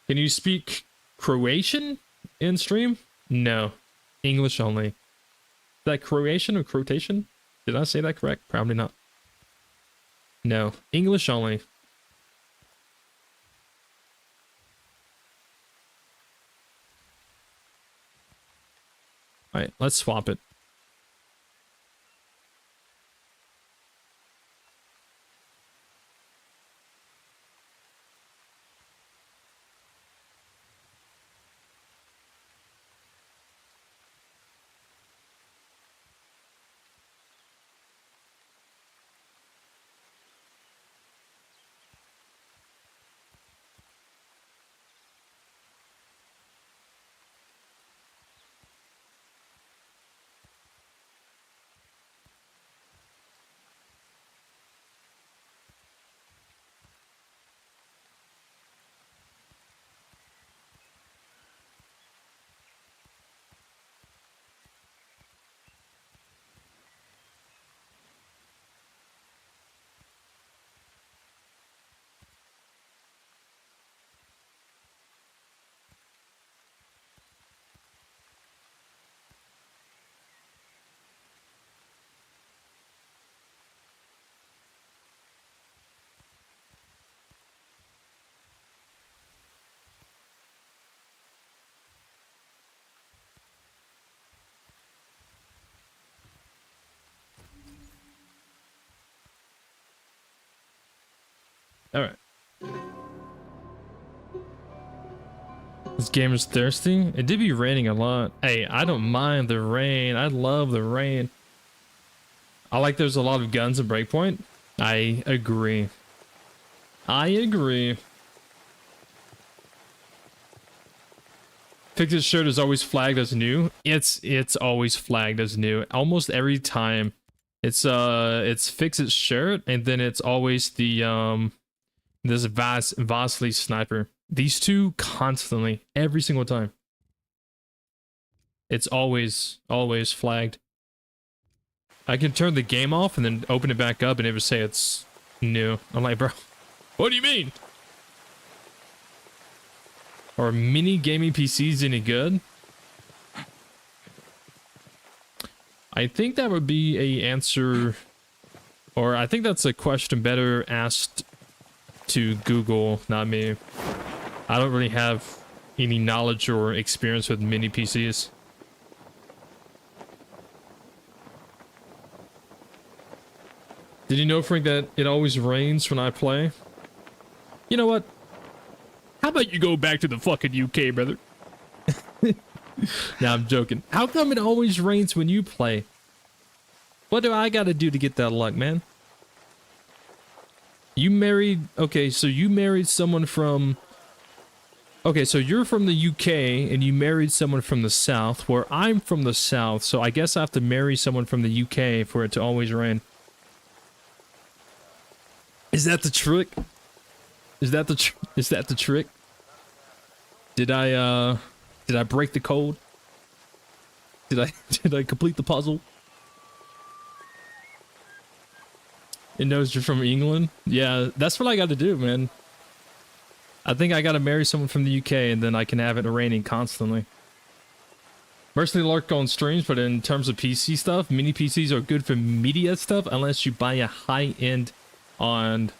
Can you speak Croatian in stream? No, English only. Is that Croatian or Croatian? Did I say that correct? Probably not. No, English only. All right, let's swap it. All right. This gamer's thirsty. It did be raining a lot. Hey, I don't mind the rain. I love the rain. I like there's a lot of guns in Breakpoint. I agree. I agree. Fix's shirt is always flagged as new. It's always flagged as new. Almost every time. It's Fix's shirt, and then it's always the this Vasily sniper. These two constantly, every single time. It's always flagged. I can turn the game off and then open it back up and it would say it's new. I'm like, bro, what do you mean? Are mini gaming PCs any good? I think that would be a answer, or I think that's a question better asked to Google, not me. I don't really have any knowledge or experience with mini PCs. Did you know, Frank, that it always rains when I play? You know what? How about you go back to the fucking UK, brother? Nah, I'm joking. How come it always rains when you play? What do I gotta do to get that luck, man? You married... Okay, so you married someone from... Okay, so you're from the UK and you married someone from the South, where I'm from the South, so I guess I have to marry someone from the UK for it to always rain. Is that the trick? Is that the trick? Did I break the code? Did I complete the puzzle? It knows you're from England? Yeah, that's what I got to do, man. I think I got to marry someone from the UK and then I can have it raining constantly. Mercenary Lark on streams, but in terms of PC stuff, mini PCs are good for media stuff unless you buy a high-end one.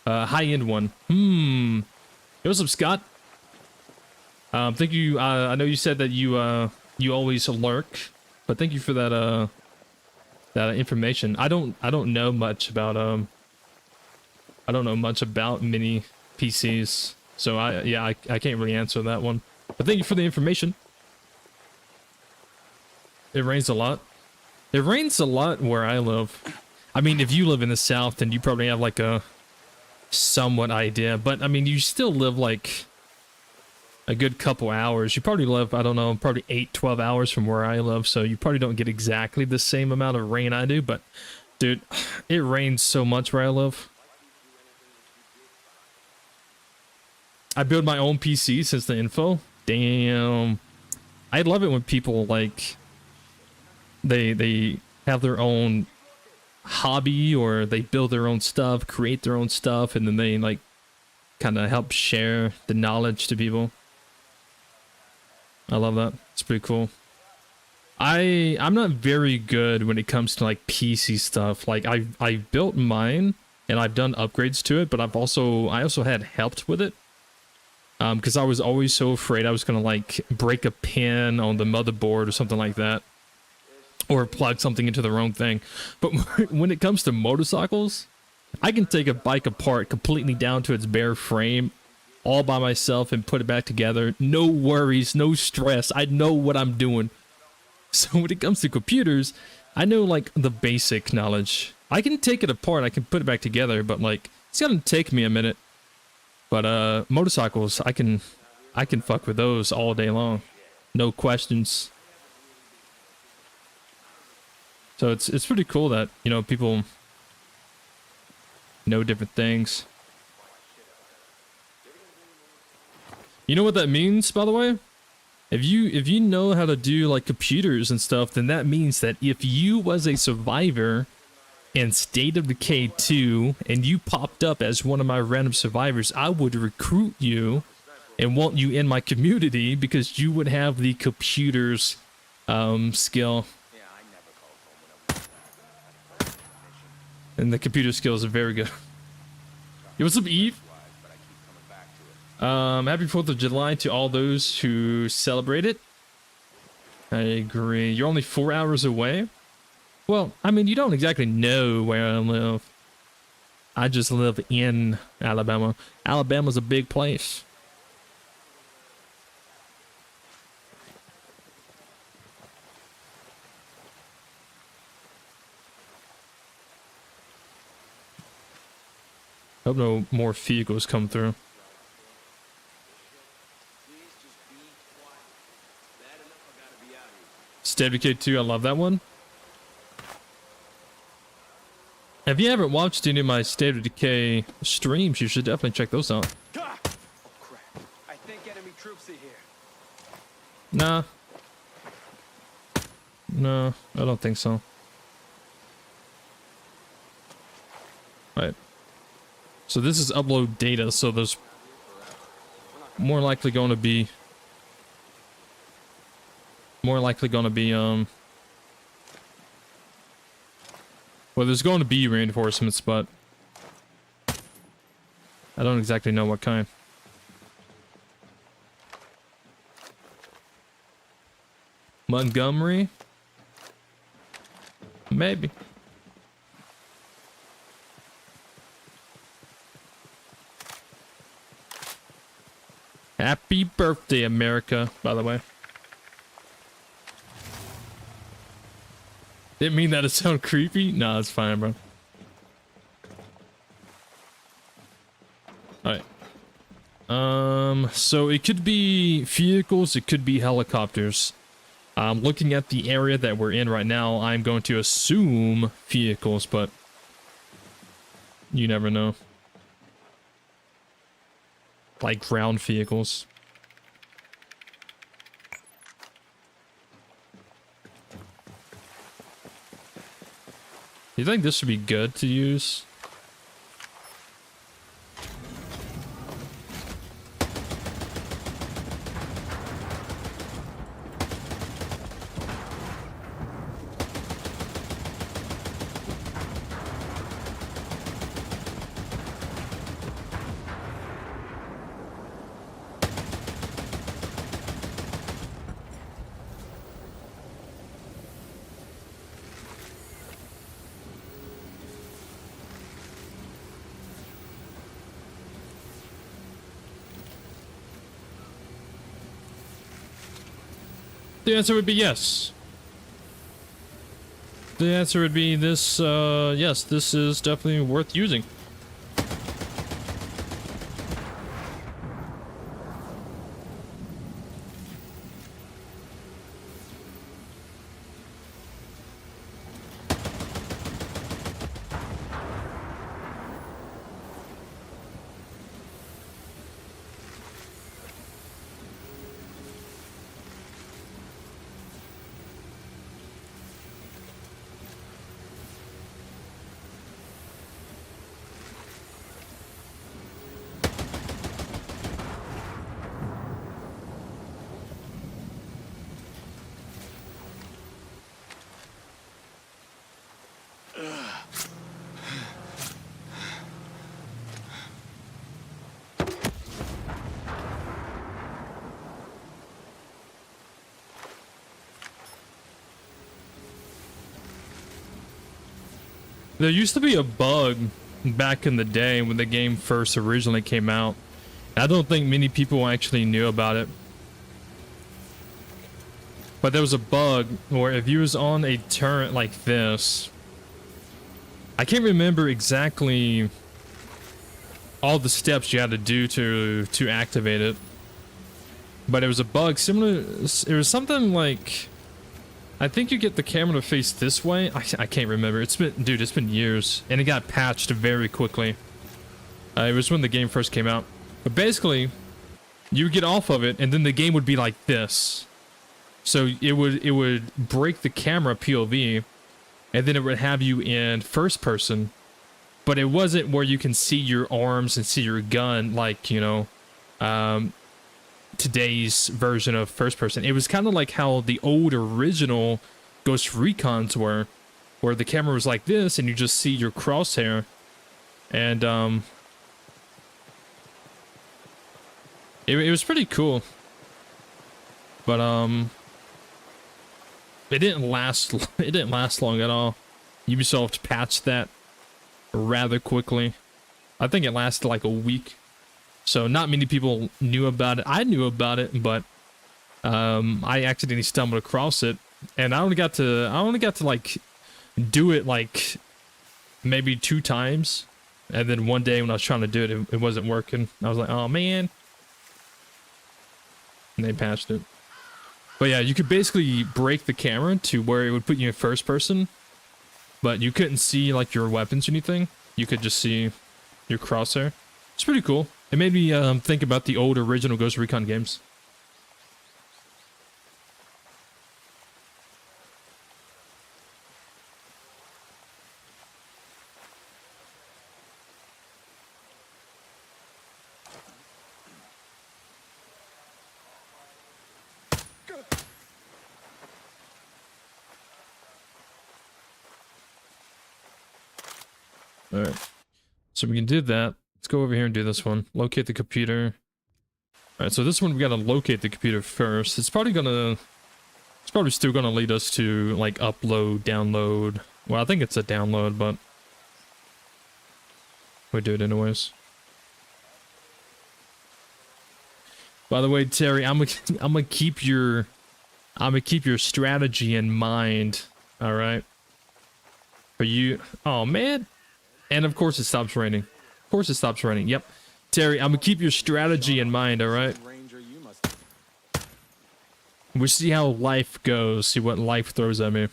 Hey, what's up, Scott? Thank you. I know you said that you always lurk, but thank you for that that information. I don't know much about mini PCs, so I can't really answer that one. But thank you for the information. It rains a lot. It rains a lot where I live. I mean, if you live in the South, then you probably have like a somewhat idea, but I mean, you still live like a good couple hours. You probably live, I don't know, probably 8-12 hours from where I live, so you probably don't get exactly the same amount of rain I do, but dude, it rains so much where I live. I build my own PC since the info. Damn. I love it when people like they have their own hobby, or they build their own stuff, create their own stuff, and then they like kind of help share the knowledge to people. I love that. It's pretty cool. I'm not very good when it comes to like PC stuff. Like I built mine and I've done upgrades to it, but I also had helped with it. Because I was always so afraid I was gonna like break a pin on the motherboard or something like that, or plug something into the wrong thing. But when it comes to motorcycles, I can take a bike apart completely down to its bare frame all by myself and put it back together. No worries, no stress. I know what I'm doing. So when it comes to computers, I know like the basic knowledge. I can take it apart, I can put it back together, but like it's gonna take me a minute. But motorcycles, I can fuck with those all day long. No questions. So it's pretty cool that, you know, people know different things. You know what that means, by the way? If you know how to do like computers and stuff, then that means that if you was a survivor in State of Decay 2 and you popped up as one of my random survivors, I would recruit you and want you in my community because you would have the computers skill. And the computer skills are very good. Yo, what's up, Eve? Happy 4th of July to all those who celebrate it. I agree. You're only 4 hours away? Well, I mean, you don't exactly know where I live. I just live in Alabama. Alabama's a big place. Hope no more vehicles come through. State of Decay 2, I love that one. If you haven't watched any of my State of Decay streams, you should definitely check those out. Oh crap! I think enemy troops are here. Nah. No, I don't think so. Right. So this is upload data, so there's more likely going to be well, there's going to be reinforcements, but I don't exactly know what kind. Montgomery? Maybe. Happy birthday, America, by the way. Didn't mean that to sound creepy. Nah, it's fine, bro. Alright. So it could be vehicles, it could be helicopters. Looking at the area that we're in right now, I'm going to assume vehicles, but you never know. Like ground vehicles. You think this would be good to use? The answer would be yes. The answer would be this, yes, this is definitely worth using. There used to be a bug back in the day when the game first originally came out. I don't think many people actually knew about it. But there was a bug where if you was on a turret like this, I can't remember exactly all the steps you had to do to activate it. But it was a bug similar, it was something like, I think you get the camera to face this way. I can't remember. It's been years, and it got patched very quickly. It was when the game first came out. But basically, you would get off of it, and then the game would be like this. So it would break the camera POV, and then it would have you in first person. But it wasn't where you can see your arms and see your gun, like, you know, today's version of first person. It was kind of like how the old original Ghost Recons were, where the camera was like this and you just see your crosshair. And it was pretty cool, but it didn't last long at all. Ubisoft patched that rather quickly. I think it lasted like a week. So not many people knew about it. I knew about it, but I accidentally stumbled across it, and I only got to like do it like maybe 2 times, And then one day when I was trying to do it, it wasn't working. I was like, oh man. And they patched it. But yeah, you could basically break the camera to where it would put you in first person, but you couldn't see like your weapons or anything. You could just see your crosshair. It's pretty cool. It made me think about the old original Ghost Recon games. Alright, so we can do that. Let's go over here and do this one. Locate the computer. Alright, so this one we gotta locate the computer first. It's probably still gonna lead us to like upload, download. Well, I think it's a download, but we do it anyways. By the way, Terry, I'm gonna keep your strategy in mind. All right. For you, oh man. And of course it stops raining. Of course it stops raining. Yep. Terry, I'm gonna keep your strategy in mind, alright? We'll see how life goes, see what life throws at me.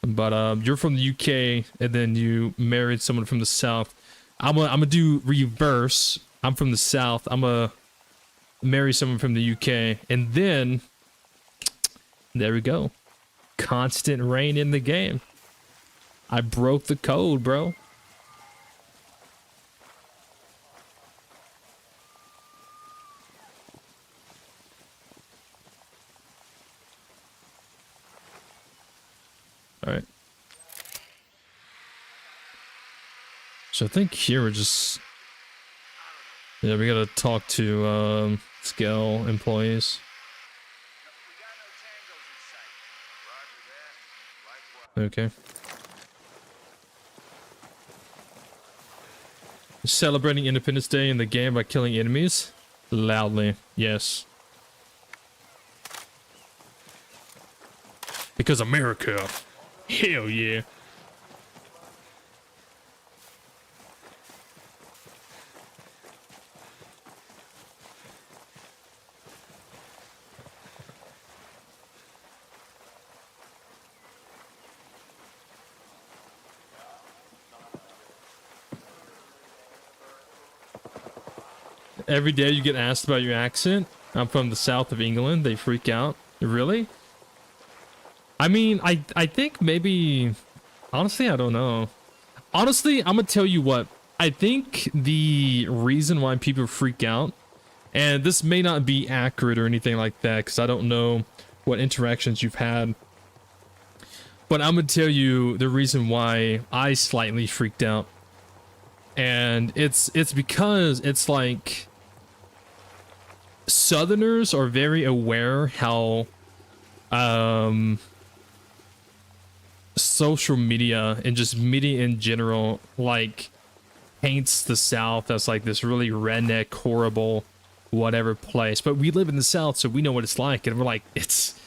But you're from the UK and then you married someone from the South. I'm gonna do reverse. I'm from the South. I'm gonna marry someone from the UK, and then there we go. Constant rain in the game. I broke the code, bro. Alright. So I think here we're just... Yeah, we gotta talk to, Scale employees. Okay. Celebrating Independence Day in the game by killing enemies? Loudly, yes. Because America. Hell yeah. Every day you get asked about your accent. I'm from the south of England. They freak out. Really? I mean, I think maybe... Honestly, I don't know. Honestly, I'm gonna tell you what. I think the reason why people freak out, and this may not be accurate or anything like that, because I don't know what interactions you've had, but I'm gonna tell you the reason why I slightly freaked out. And it's because it's like... Southerners are very aware how social media and just media in general like paints the South as like this really redneck, horrible, whatever place. But we live in the South, so we know what it's like, and we're like, it's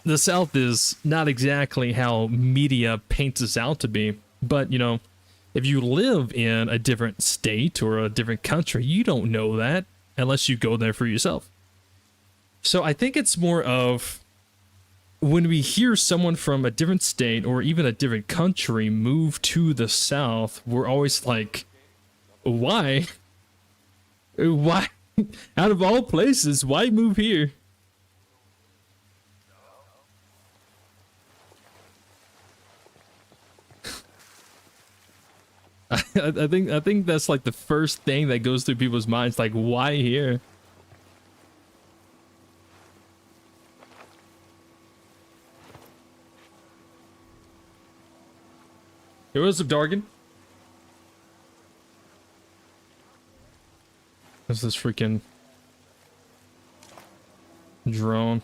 the South is not exactly how media paints us out to be. But you know, if you live in a different state or a different country, you don't know that unless you go there for yourself. So I think it's more of when we hear someone from a different state or even a different country move to the South, we're always like, why? Why? Out of all places, why move here? I think that's like the first thing that goes through people's minds, like, why here? Hey, what's up, Dargan? What's this freaking drone?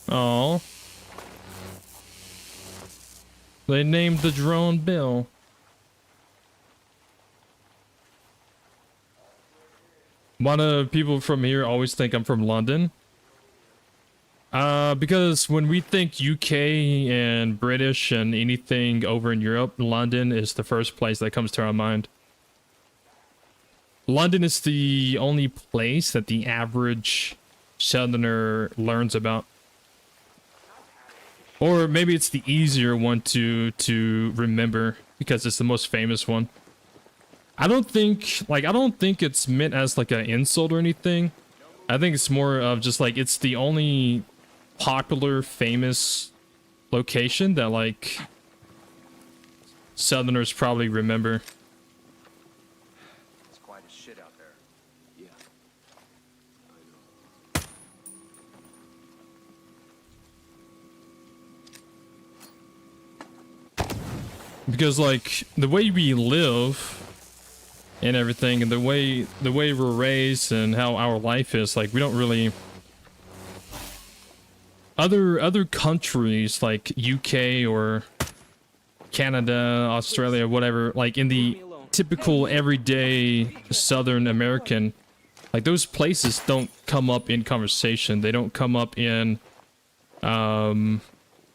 Oh. They named the drone Bill. Why do people from here always think I'm from London? Because when we think UK and British and anything over in Europe, London is the first place that comes to our mind. London is the only place that the average Southerner learns about. Or maybe it's the easier one to remember because it's the most famous one. I don't think it's meant as like an insult or anything. I think it's more of just like it's the only popular famous location that like Southerners probably remember. It's quite a shit out there. Yeah. Because like the way we live and everything and the way we're raised and how our life is, like we don't really other countries like UK or Canada, Australia, whatever, like in the typical everyday Southern American, like those places don't come up in conversation. They don't come up in the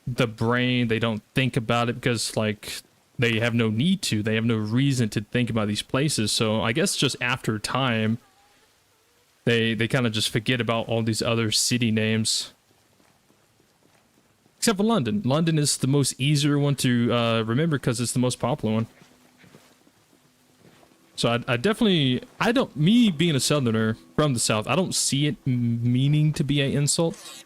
brain. They don't think about it because like they have no need to. They have no reason to think about these places. So I guess just after time, they kind of just forget about all these other city names. Except for London. London is the most easier one to remember because it's the most popular one. So I definitely, me being a Southerner from the South, I don't see it meaning to be an insult.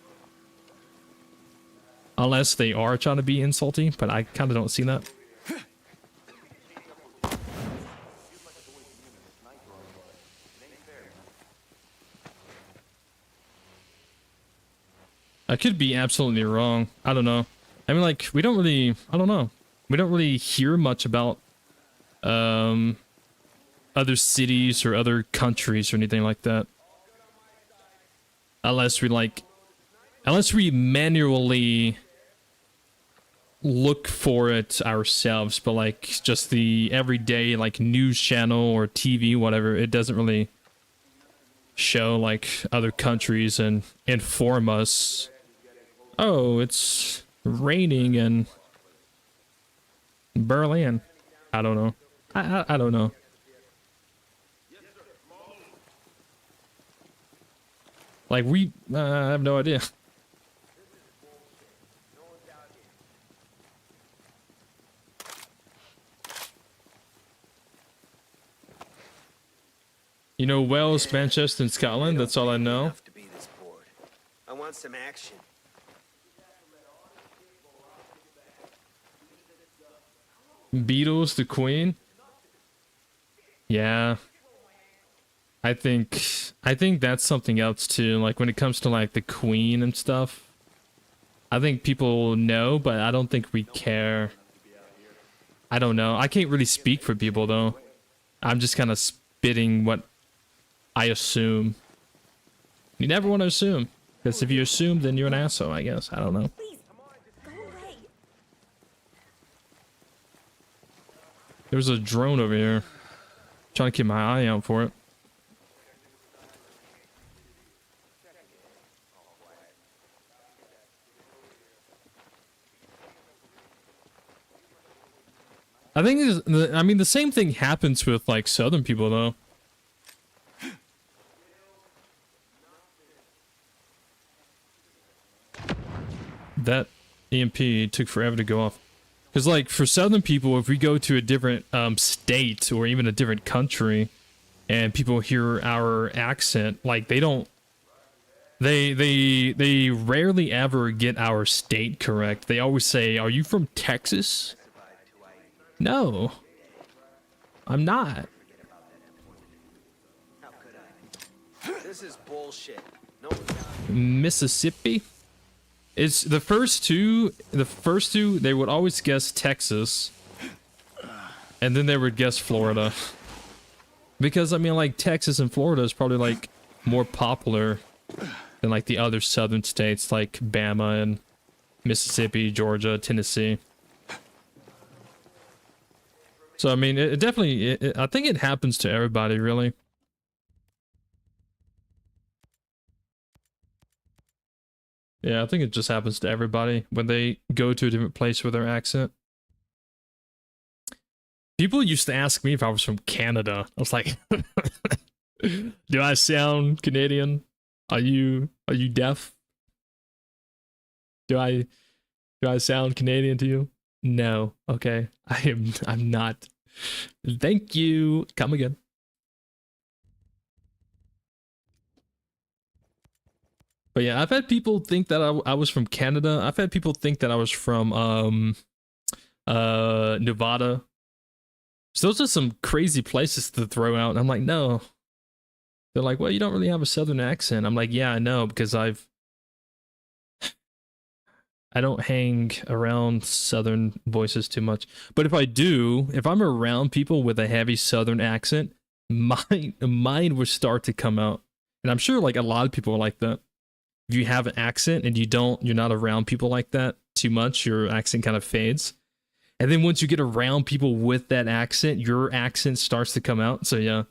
Unless they are trying to be insulting, but I kind of don't see that. I could be absolutely wrong. I don't know. I mean, like, we don't really, I don't know. We don't really hear much about other cities or other countries or anything like that. Unless we manually look for it ourselves, but like just the everyday like news channel or TV, whatever, it doesn't really show like other countries and inform us. Oh, it's raining in Berlin. I don't know. I don't know. Like I have no idea. You know, Wales, Manchester, and Scotland. That's all I know. Enough to be this bored. I want some action. Beatles, the Queen. Yeah. I think that's something else too. Like when it comes to like the Queen and stuff, I think people know, but I don't think we care. I don't know. I can't really speak for people though. I'm just kind of spitting what I assume. You never want to assume, because if you assume, then you're an asshole, I guess. I don't know. There's a drone over here. Trying to keep my eye out for it. I mean, the same thing happens with like Southern people though. That EMP took forever to go off. Because like for Southern people, if we go to a different state or even a different country and people hear our accent, like they rarely ever get our state correct. They always say, "Are you from Texas?" No, I'm not. This is bullshit. No. Mississippi? It's the first two, they would always guess Texas. And then they would guess Florida. Because, I mean, like, Texas and Florida is probably, like, more popular than, like, the other southern states, like Bama and Mississippi, Georgia, Tennessee. So I mean, it definitely. I think it happens to everybody, really. Yeah, I think it just happens to everybody when they go to a different place with their accent. People used to ask me if I was from Canada. I was like, do I sound Canadian? Are you deaf? Do I sound Canadian to you? No. Okay. I'm not. Thank you. Come again. But yeah, I've had people think that I was from Canada. I've had people think that I was from Nevada. So those are some crazy places to throw out. And I'm like, no. They're like, well, you don't really have a southern accent. I'm like, yeah, I know, because I don't hang around southern voices too much. But if I do, if I'm around people with a heavy southern accent, mine will start to come out. And I'm sure like a lot of people are like that. If you have an accent and you're not around people like that too much, your accent kind of fades. And then once you get around people with that accent, your accent starts to come out. So yeah,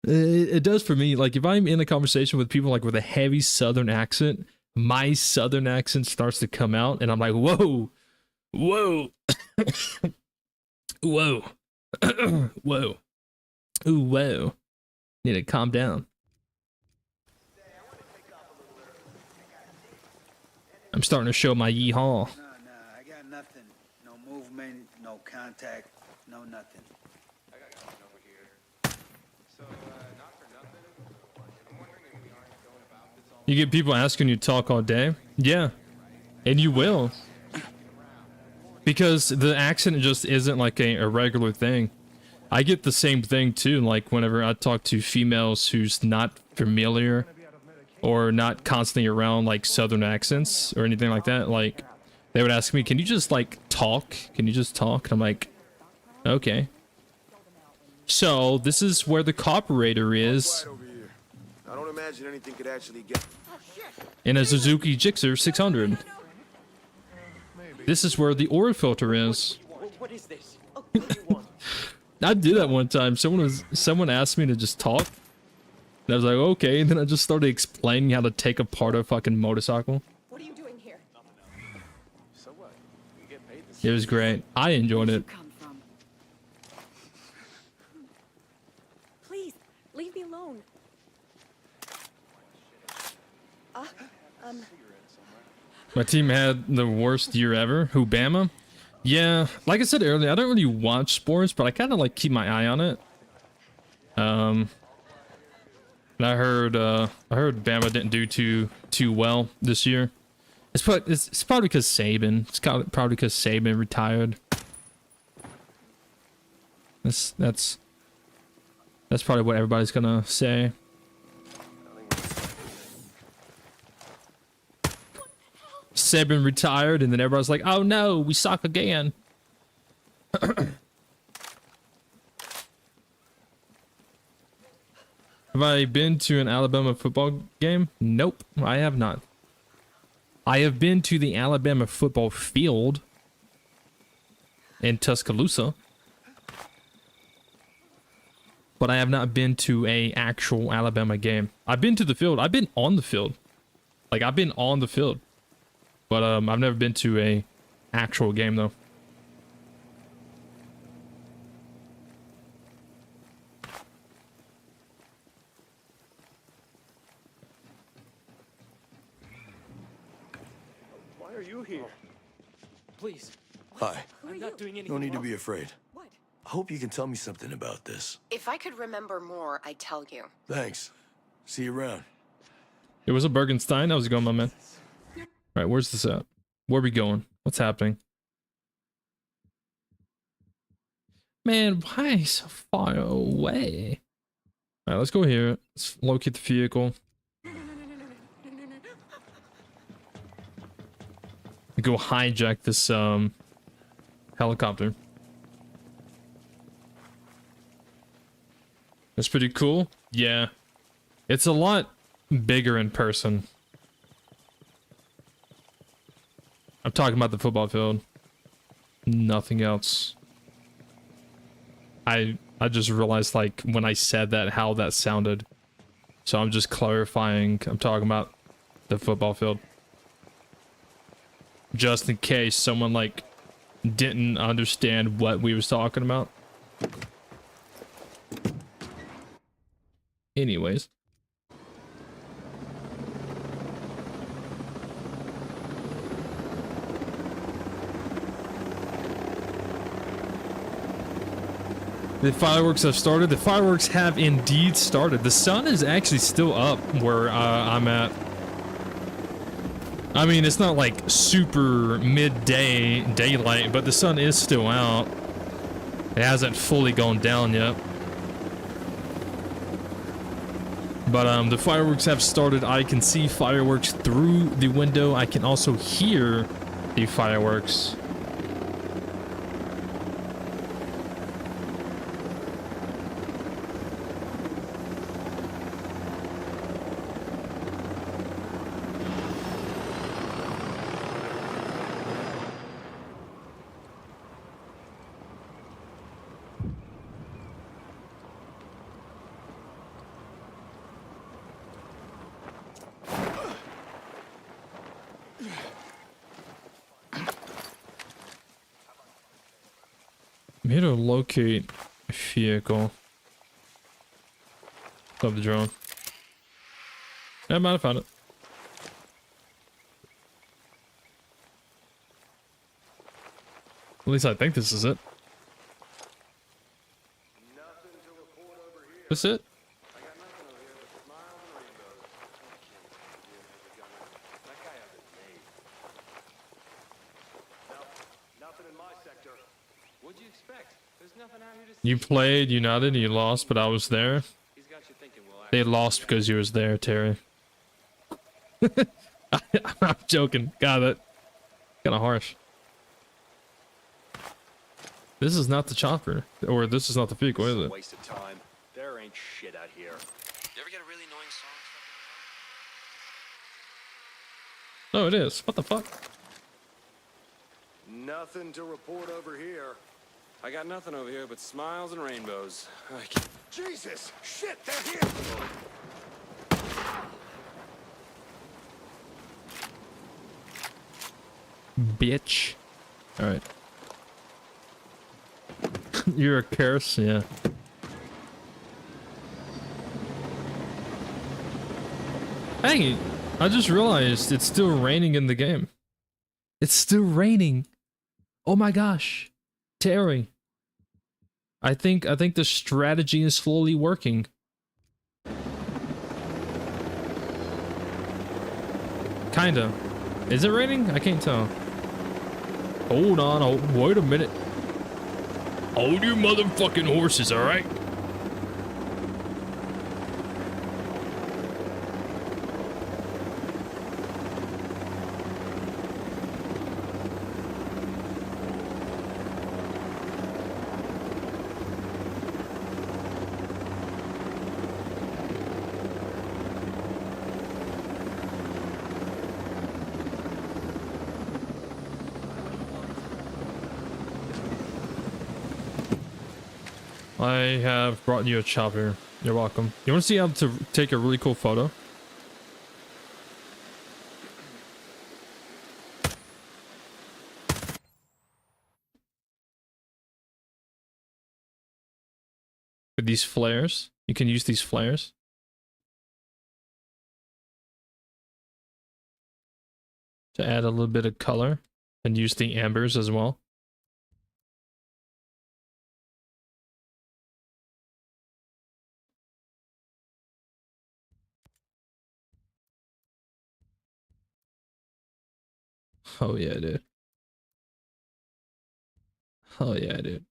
it does for me. Like if I'm in a conversation with people like with a heavy southern accent, my southern accent starts to come out and I'm like, whoa, whoa, whoa, whoa, ooh, whoa. Need to calm down. I'm starting to show my yeehaw. No, I got nothing. No movement, no contact, no nothing. I got nothing over here. So, not for nothing. I'm wondering if we aren't going about this all. You get people asking you to talk all day? Yeah. And you will. Because the accent just isn't like a regular thing. I get the same thing too, like whenever I talk to females who's not familiar or not constantly around like southern accents or anything like that, like they would ask me, can you just like talk? Can you just talk? And I'm like, okay. So this is where the carburetor is I don't imagine anything could actually get. in a Suzuki Gixxer 600. This is where the oil filter is. What is this? What do you want? I did that one time. Someone asked me to just talk. And I was like, okay. And then I just started explaining how to take apart a fucking motorcycle. What are you doing here? So what? We get paid this. It was great. I enjoyed it. Come from? Please, leave me alone. My team had the worst year ever. Who, Bama? Yeah, like I said earlier, I don't really watch sports, but I kind of like keep my eye on it. And I heard Bama didn't do too well this year. It's probably because Saban. It's probably because Saban retired. That's probably what everybody's gonna say. Saban retired, and then everybody's like, "Oh no, we suck again." Have I been to an Alabama football game? Nope, I have not. I have been to the Alabama football field in Tuscaloosa, but I have not been to a actual Alabama game. I've been to the field. I've been on the field. Like, I've been on the field. But I've never been to a actual game though. Why are you here? Please. Hi. I'm not doing anything No need to wrong. be afraid. What? I hope you can tell me something about this. If I could remember more, I'd tell you. Thanks. See you around. It was a Bergenstein. How's it going, my man? All right, where's this at? Where are we going? What's happening? Man, why so far away? All right, let's go here. Let's locate the vehicle. Go hijack this helicopter. That's pretty cool. Yeah, it's a lot bigger in person. I'm talking about the football field. Nothing else. I just realized like when I said that how that sounded. So I'm just clarifying. I'm talking about the football field. Just in case someone like didn't understand what we was talking about. Anyways. The fireworks have started. The fireworks have indeed started. The sun is actually still up where I'm at. I mean, it's not like super midday daylight, but the sun is still out. It hasn't fully gone down yet. But the fireworks have started. I can see fireworks through the window. I can also hear the fireworks. I'm here to locate a vehicle. Love the drone. Yeah, I might have found it. At least I think this is it. This it? What'd you expect? There's nothing out here to see. You played United, you lost, but I was there. He's got you thinking, well, They lost because you was there, Terry. I'm joking. Got it. Kind of harsh. This is not the chopper, or this is not the vehicle, is it? Waste of time. There ain't shit out here. You ever get a really annoying song? No, it is. What the fuck? Nothing to report over here. I got nothing over here but smiles and rainbows. Jesus! Shit, they're here! Bitch. Alright. You're a curse, yeah. Hey, I just realized it's still raining in the game. It's still raining. Oh my gosh. Terry. I think the strategy is slowly working. Kinda. Is it raining? I can't tell. Hold on, wait a minute. Hold your motherfucking horses, alright? I have brought you a chopper. You're welcome. You want to see how to take a really cool photo? With these flares, you can use these flares. To add a little bit of color and use the ambers as well. Oh yeah, dude. Oh yeah, dude.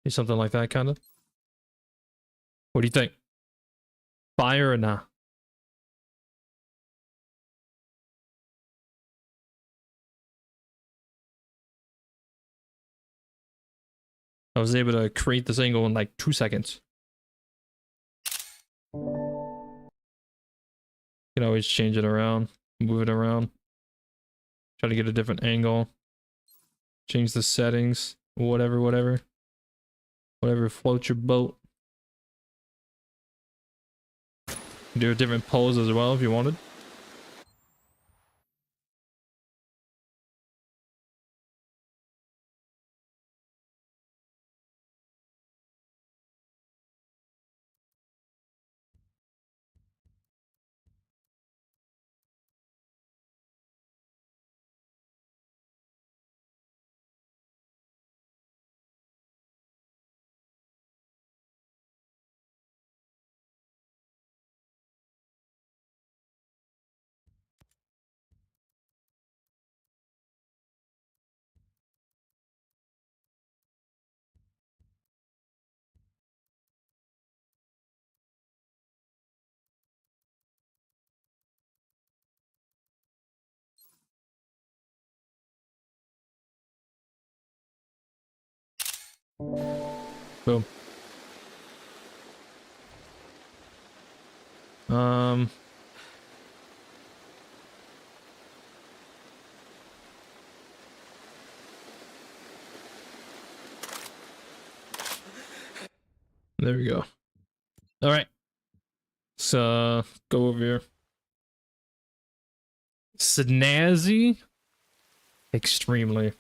Something like that, kind of. What do you think? Fire or nah? I was able to create this angle in like 2 seconds. You can always change it around, move it around. Try to get a different angle. Change the settings. Whatever floats your boat. Do a different pose as well if you wanted. Boom. There we go. All right. So go over here. Snazzy? Extremely.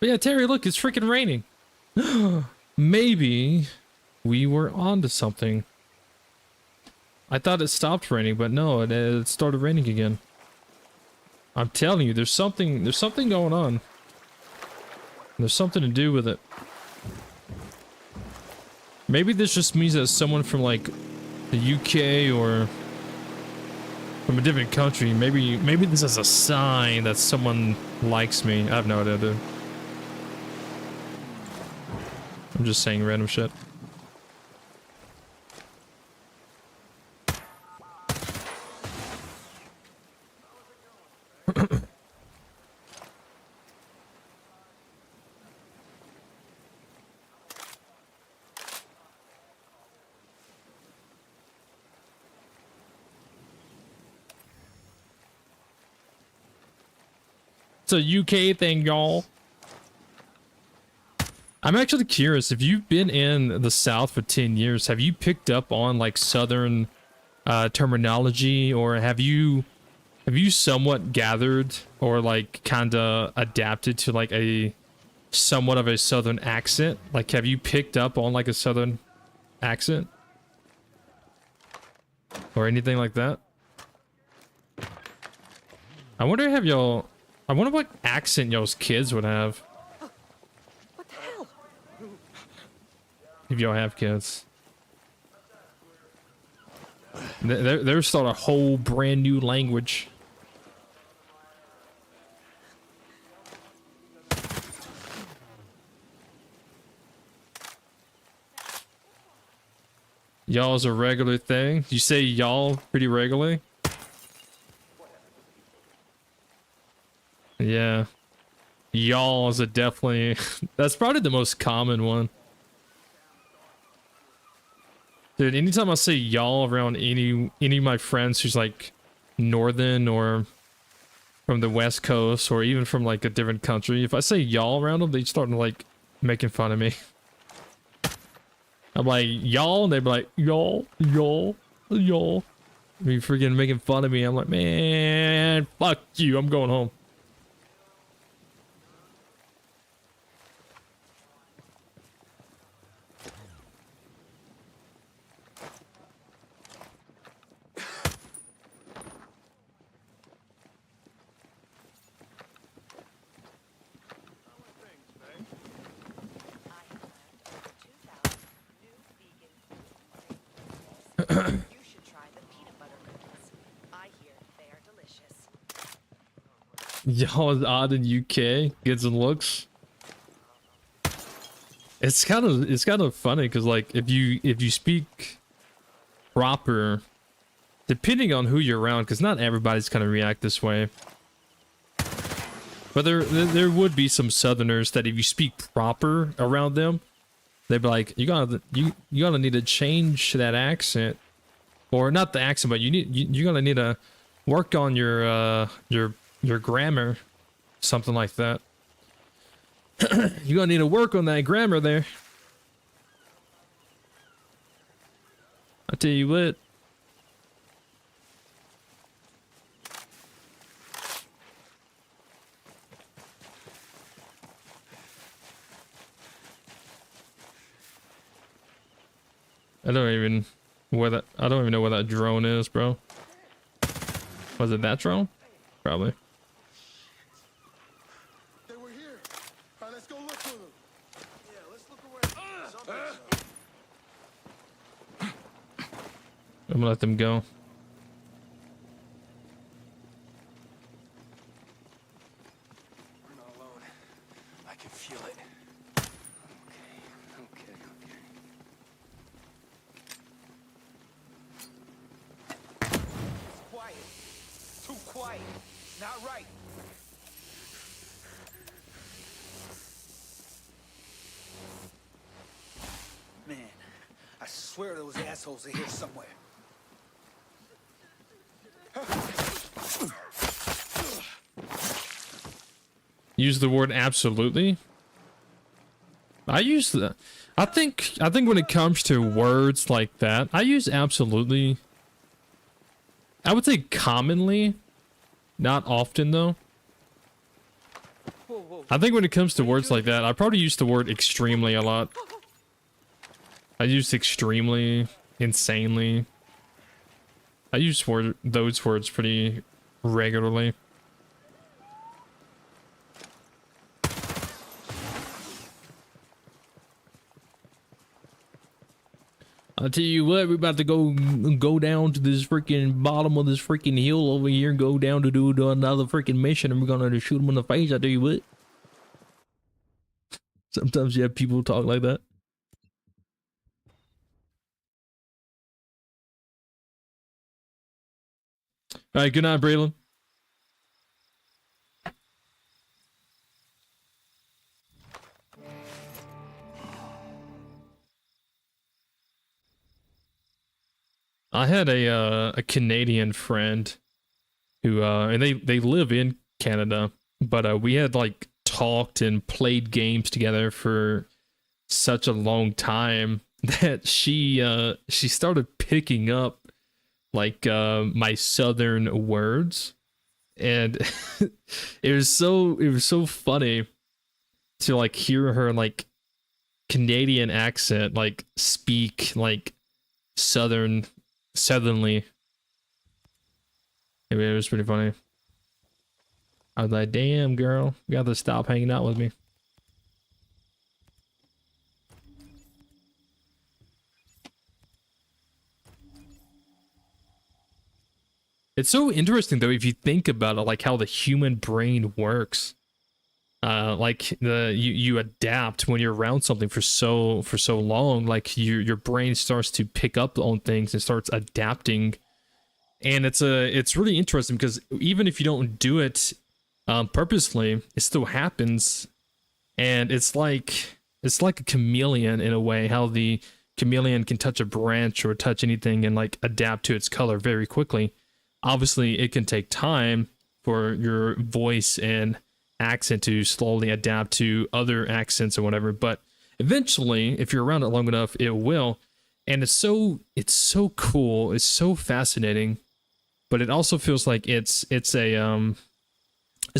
But yeah, Terry, look, it's freaking raining. Maybe we were onto something. I thought it stopped raining, but no, it started raining again. I'm telling you, there's something going on. There's something to do with it. Maybe this just means that someone from like the UK or from a different country, maybe this is a sign that someone likes me. I have no idea, dude. I'm just saying random shit. It's a UK thing, y'all. I'm actually curious, if you've been in the South for 10 years, have you picked up on like Southern terminology, or have you somewhat gathered or like kind of adapted to like a somewhat of a Southern accent? Like, have you picked up on like a Southern accent or anything like that? I wonder what accent y'all's kids would have. What the hell? If y'all have kids. They're starting a whole brand new language. Y'all's a regular thing? You say y'all pretty regularly? Yeah. Y'all is a definitely... That's probably the most common one. Dude, anytime I say y'all around any of my friends who's like northern or from the West Coast or even from like a different country, if I say y'all around them, they start like making fun of me. I'm like, y'all, and they'd be like, y'all. You freaking making fun of me. I'm like, man, fuck you. I'm going home. You should try the peanut butter cookies. I hear they are delicious. Y'all is odd in UK. Gets and looks. It's kind of funny because like if you speak proper, depending on who you're around, because not everybody's gonna react this way. But there would be some Southerners that if you speak proper around them, they'd be like, you gotta need to change that accent, or not the accent, but you're gonna need to work on your your grammar, something like that. You're gonna need to work on that grammar there. I tell you what. I don't even know where that drone is, bro. Was it that drone? Probably. They were here. All right, let's go look for them. Yeah, let's look around. I'm gonna let them go. We're not alone. I can feel it. Okay. Quiet. Too quiet. Not right. Man, I swear those assholes are here somewhere. Use the word absolutely. I use the. I think when it comes to words like that, I use absolutely. I would say commonly, not often though. I think when it comes to words like that, I probably use the word extremely a lot. I use extremely, insanely. I use those words pretty regularly. I'll tell you what, we're about to go down to this freaking bottom of this freaking hill over here and go down to do another freaking mission, and we're gonna shoot them in the face. I tell you what. Sometimes you have people talk like that. All right, good night, Braylon. I had a Canadian friend who and they live in Canada, but we had like talked and played games together for such a long time that she started picking up like my southern words, and it was so funny to like hear her like Canadian accent like speak like southernly. I mean, it was pretty funny. I was like, damn girl, you got to stop hanging out with me. It's so interesting though if you think about it, like how the human brain works. Like you adapt when you're around something for so long. Like your brain starts to pick up on things and starts adapting, and it's really interesting because even if you don't do it purposely, it still happens, and it's like a chameleon in a way. How the chameleon can touch a branch or touch anything and like adapt to its color very quickly. Obviously, it can take time for your voice and accent to slowly adapt to other accents or whatever, but eventually, if you're around it long enough, it will. And it's so cool, it's so fascinating, but it also feels like it's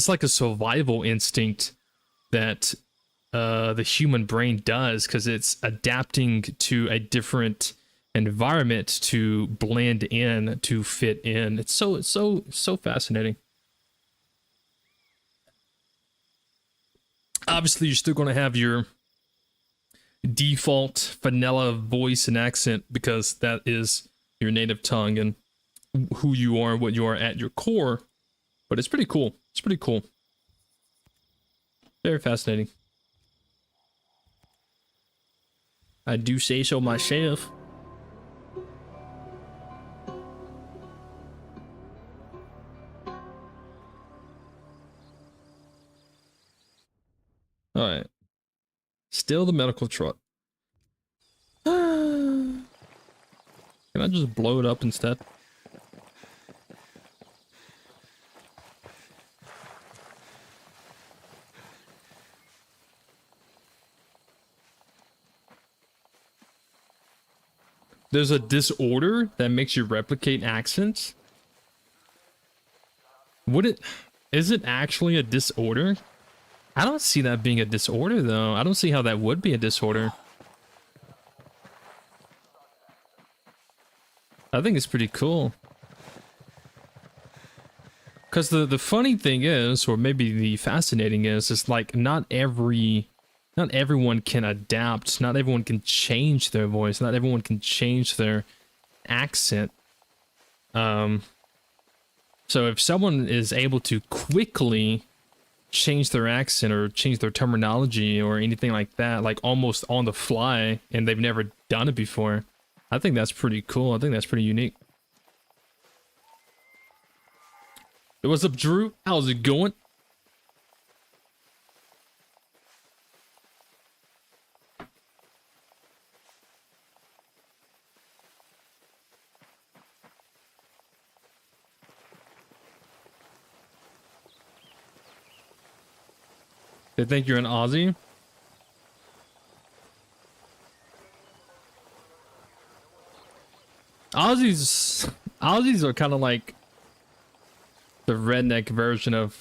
like a survival instinct that the human brain does, because it's adapting to a different environment to blend in, to fit in. It's so fascinating. Obviously, you're still going to have your default vanilla voice and accent because that is your native tongue and who you are, what you are at your core. But it's pretty cool. It's pretty cool. Very fascinating. I do say so myself. All right. Still the medical truck. Can I just blow it up instead? There's a disorder that makes you replicate accents? Is it actually a disorder? I don't see that being a disorder though. I don't see how that would be a disorder. I think it's pretty cool. Because the funny thing is, or maybe the fascinating is like not everyone can adapt. Not everyone can change their voice. Not everyone can change their accent. So if someone is able to quickly change their accent or change their terminology or anything like that, like almost on the fly, and they've never done it before, I think that's pretty cool. I think that's pretty unique. Hey, what's up, Drew? How's it going? They think you're an Aussie? Aussies are kind of like the redneck version of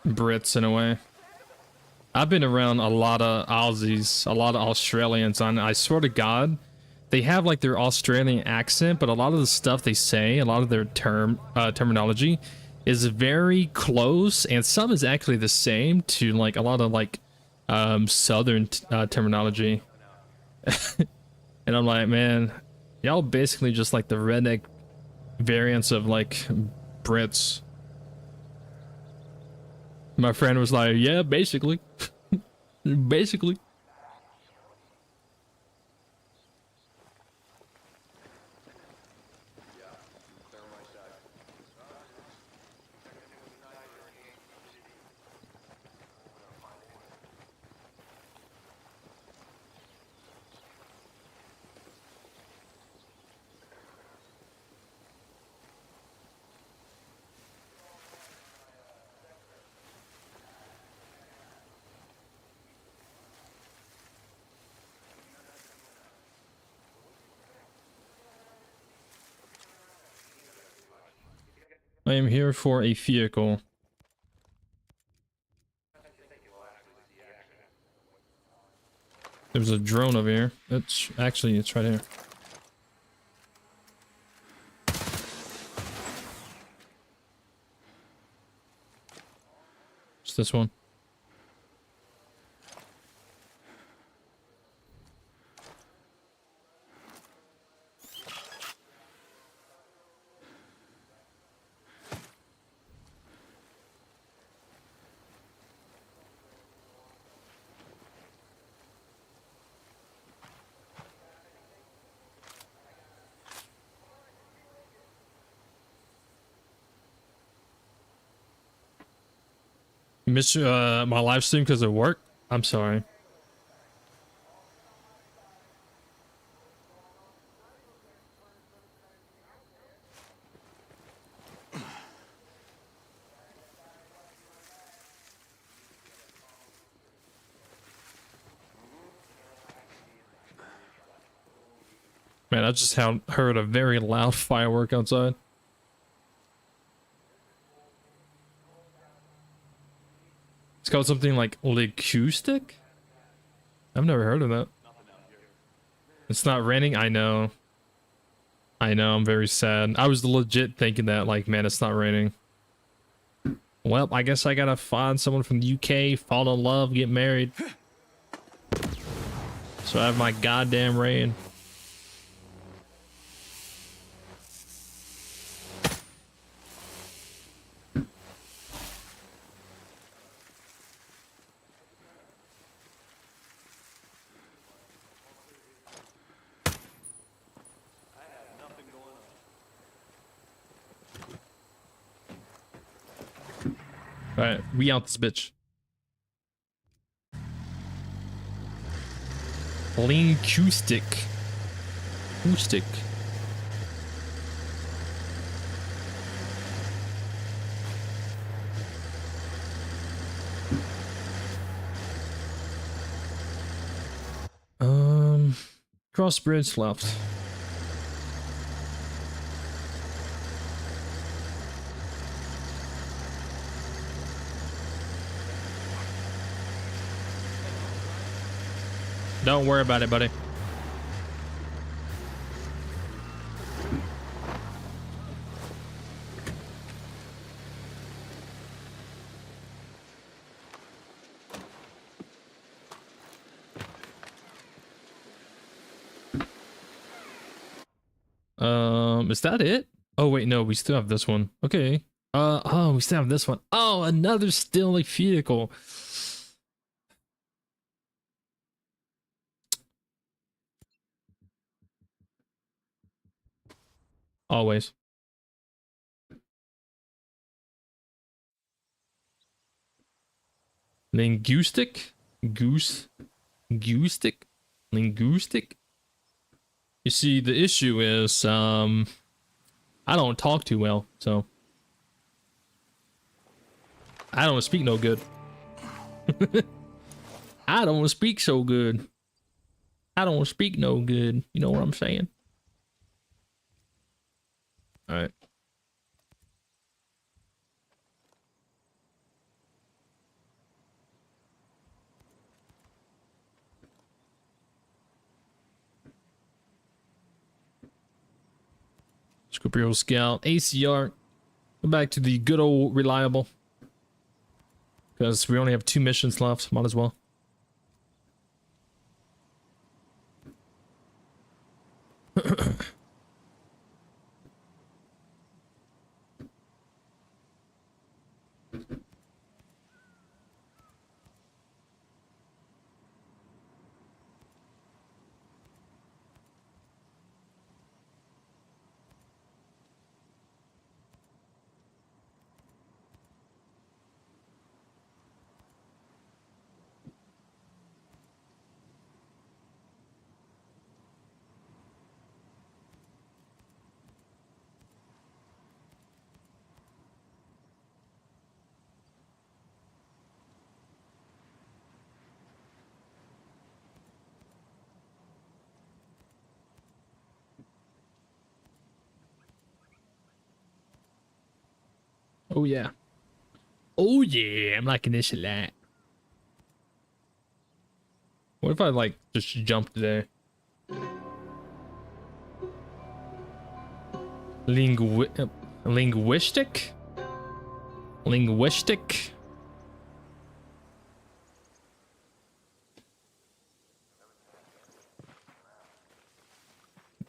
Brits in a way. I've been around a lot of Aussies, a lot of Australians, and I swear to God, they have like their Australian accent, but a lot of the stuff they say, a lot of their terminology is very close, and some is actually the same to like a lot of like southern terminology. And I'm like, man, y'all basically just like the redneck variants of like Brits. My friend was like, yeah, basically. Basically. I am here for a vehicle. There's a drone over here. It's right here. It's this one. You missed my live stream because of work? I'm sorry. Man, I just heard a very loud firework outside. It's called something like acoustic? I've never heard of that. It's not raining? I know. I'm very sad. I was legit thinking that, like, man, it's not raining. Well, I guess I gotta find someone from the UK, fall in love, get married. So I have my goddamn rain. Alright, we out this bitch. Lean Q-stick. Q-stick. Cross bridge left. Don't worry about it, buddy. Is that it? Oh wait, no, we still have this one. Okay. Oh, we still have this one. Oh, another stealthy vehicle. Always. Linguistic? Goostic? Linguistic? You see, the issue is, I don't talk too well, so I don't speak no good. I don't speak so good. I don't speak no good. You know what I'm saying? All right. Scorpio Scout, ACR. Go back to the good old reliable. Because we only have 2 missions left. Might as well. Oh yeah. Oh yeah, I'm liking this a lot. What if I like just jump today? Linguistic? Linguistic?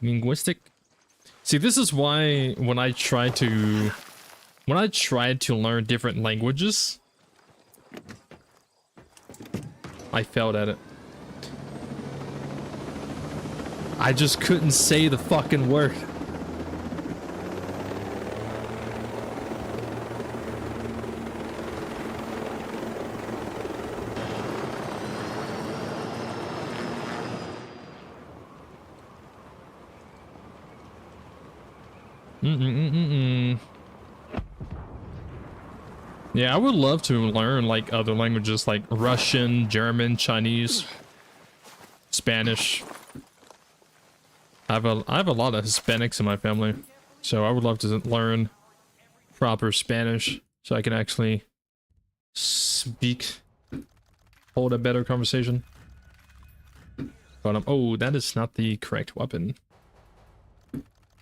Linguistic? See, this is why when I tried to learn different languages, I failed at it. I just couldn't say the fucking word. Yeah, I would love to learn like other languages like Russian, German, Chinese, Spanish. I have a lot of Hispanics in my family, so I would love to learn proper Spanish so I can actually speak, hold a better conversation. But oh, that is not the correct weapon.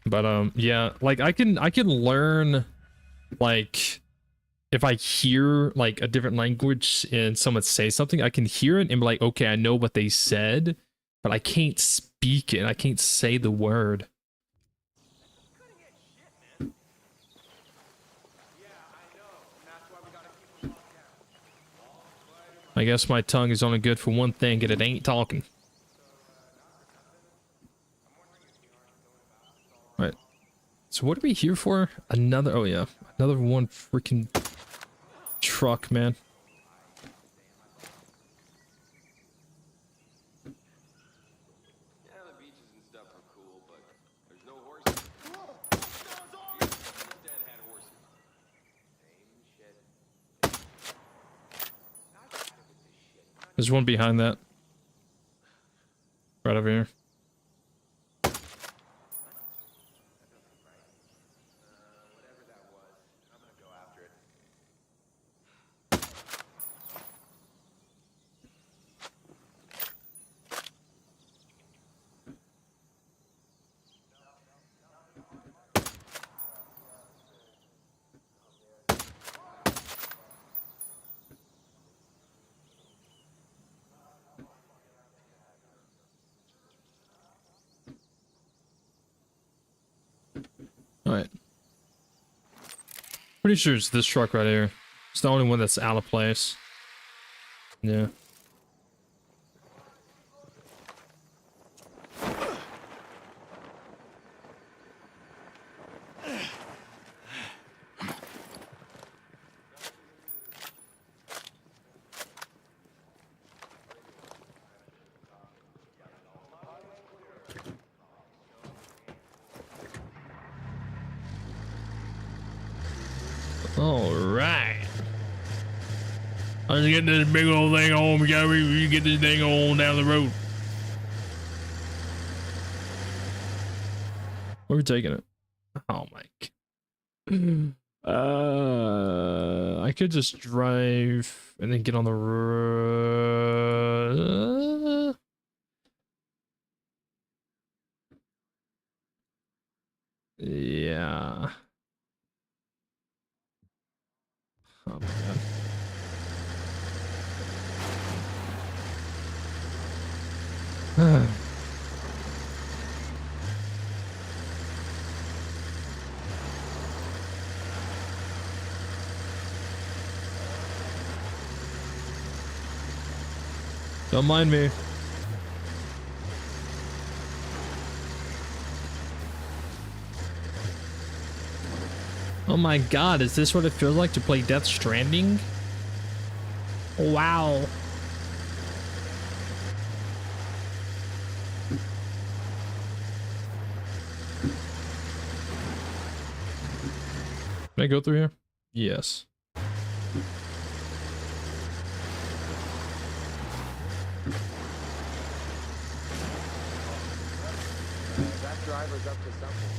But yeah, like I can learn, like if I hear like a different language and someone say something, I can hear it and be like, okay, I know what they said, but I can't speak it. I can't say the word. I guess my tongue is only good for one thing, and it ain't talking. Right. So what are we here for? Another, oh yeah, another one freaking truck, man. Yeah, the beaches and stuff are cool, but there's no horses. Dead had horses. Same shit. There's one behind that. Right over here. Alright. Pretty sure it's this truck right here. It's the only one that's out of place. Yeah. All right. Let's get this big old thing on. We gotta get this thing on down the road. Where are we taking it? Oh my. I could just drive and then get on the road. Yeah. Oh my god. Don't mind me. Oh my god, is this what it feels like to play Death Stranding? Wow. Can I go through here? Yes. That driver's up to something.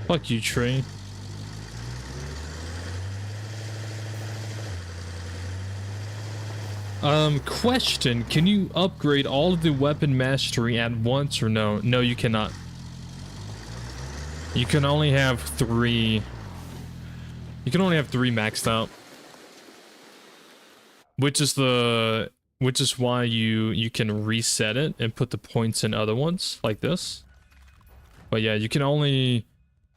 Fuck you, tree. Question, can you upgrade all of the weapon mastery at once or no? No, you cannot. You can only have 3. You can only have 3 maxed out. Which is why you can reset it and put the points in other ones like this. But yeah, you can only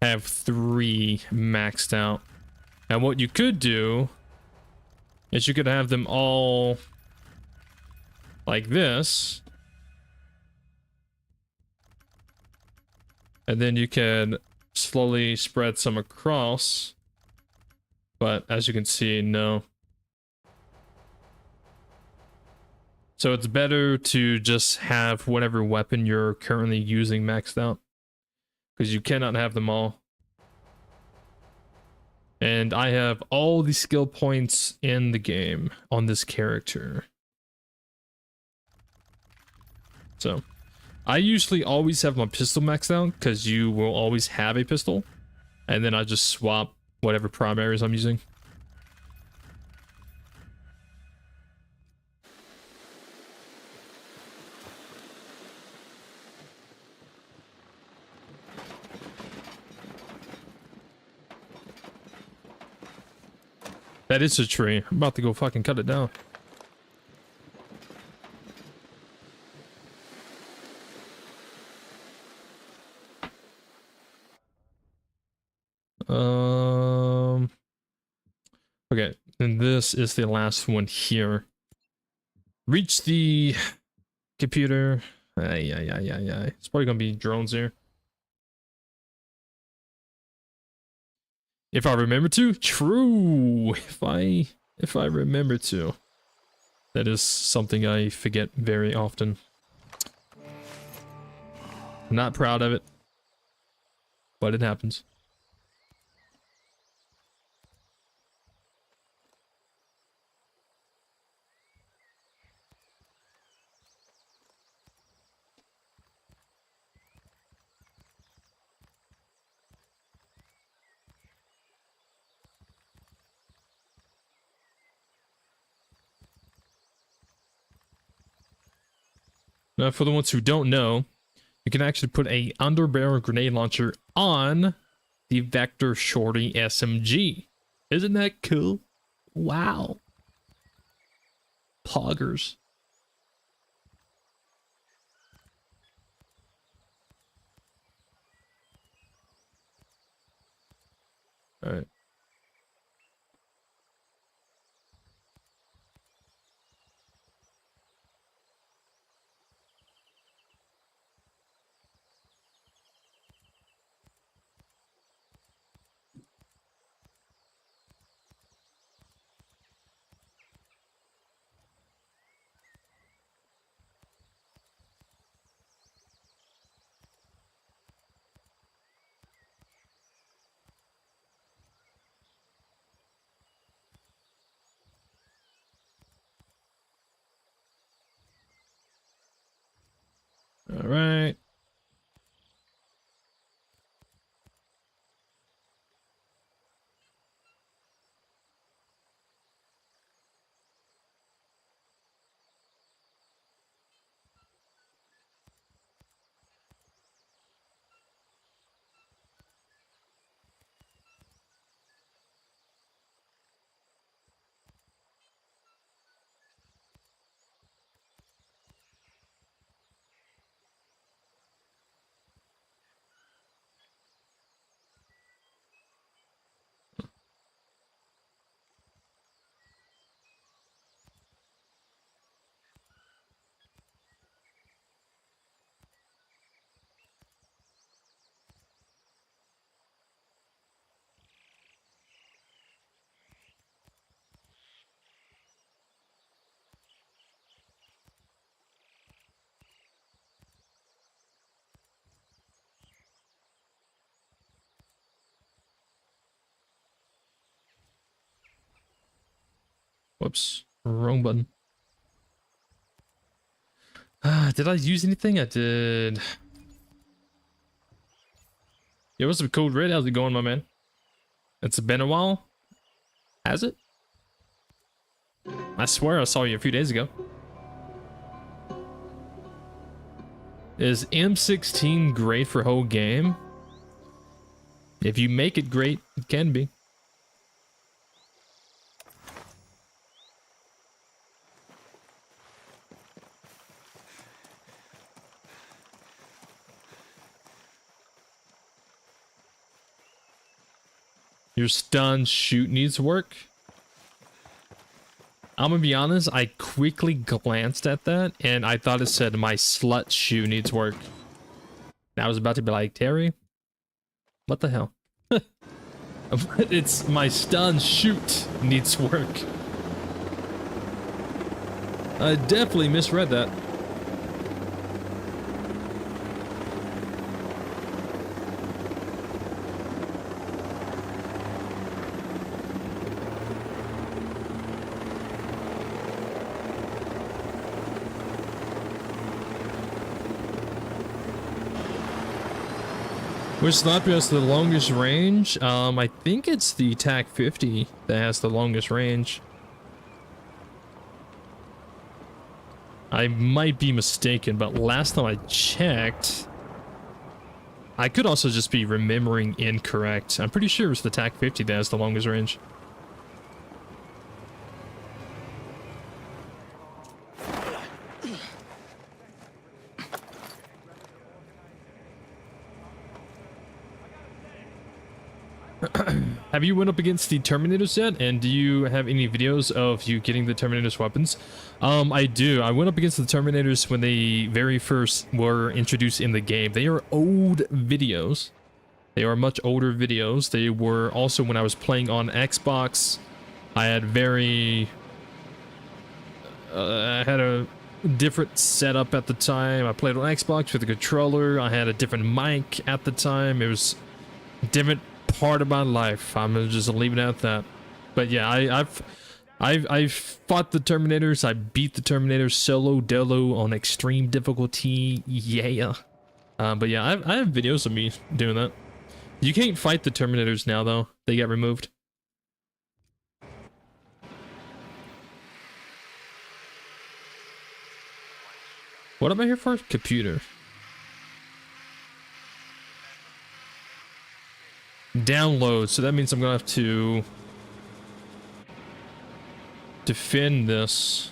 have 3 maxed out. And what you could do is you could have them all like this. And then you can slowly spread some across. But as you can see, no. So it's better to just have whatever weapon you're currently using maxed out. Because you cannot have them all. And I have all the skill points in the game on this character. So, I usually always have my pistol maxed out because you will always have a pistol. And then I just swap whatever primaries I'm using. That is a tree. I'm about to go fucking cut it down. Okay, and this is the last one here. Reach the computer. It's probably gonna be drones here. If I remember to, true. If I remember to, that is something I forget very often. I'm not proud of it, but it happens. Now, for the ones who don't know, you can actually put a underbarrel grenade launcher on the Vector Shorty SMG. Isn't that cool? Wow. Poggers. All right. All right. Whoops. Wrong button. Did I use anything? I did. Yo, what's up, Code Red? How's it going, my man? It's been a while. Has it? I swear I saw you a few days ago. Is M16 great for whole game? If you make it great, it can be. Your stun shoot needs work. I'm gonna be honest, I quickly glanced at that and I thought it said my slut shoe needs work. And I was about to be like, Terry, what the hell? It's my stun shoot needs work. I definitely misread that. Which sniper has the longest range? I think it's the TAC 50 that has the longest range. I might be mistaken, but last time I checked, I could also just be remembering incorrect. I'm pretty sure it's the TAC 50 that has the longest range. Have you went up against the Terminators yet? And do you have any videos of you getting the Terminators weapons? I do. I went up against the Terminators when they very first were introduced in the game. They are old videos. They are much older videos. They were also when I was playing on Xbox. I had I had a different setup at the time. I played on Xbox with a controller. I had a different mic at the time. It was different part of my life. I'm gonna just leave it at that. But yeah, I've fought the Terminators. I beat the Terminators solo dolo on extreme difficulty. Yeah. But yeah, I have videos of me doing that. You can't fight the Terminators now though. They get removed. What am I here for? Computer. Download. So that means I'm gonna have to defend this.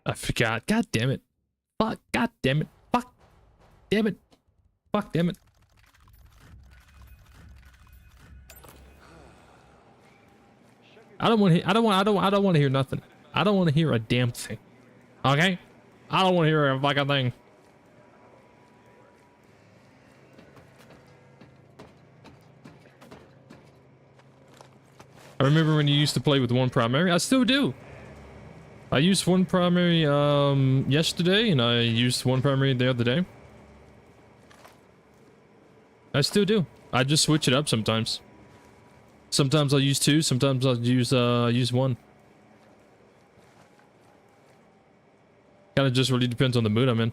I forgot. God damn it. Fuck. God damn it. Fuck. Damn it. Fuck. Damn it. I don't want to. I don't want to hear nothing. I don't want to hear a damn thing. Okay. I don't want to hear a fucking thing. I remember when you used to play with one primary. I still do. I used one primary yesterday, and I used one primary the other day. I still do. I just switch it up sometimes. Sometimes I'll use two, sometimes I'll use one. Kind of just really depends on the mood I'm in.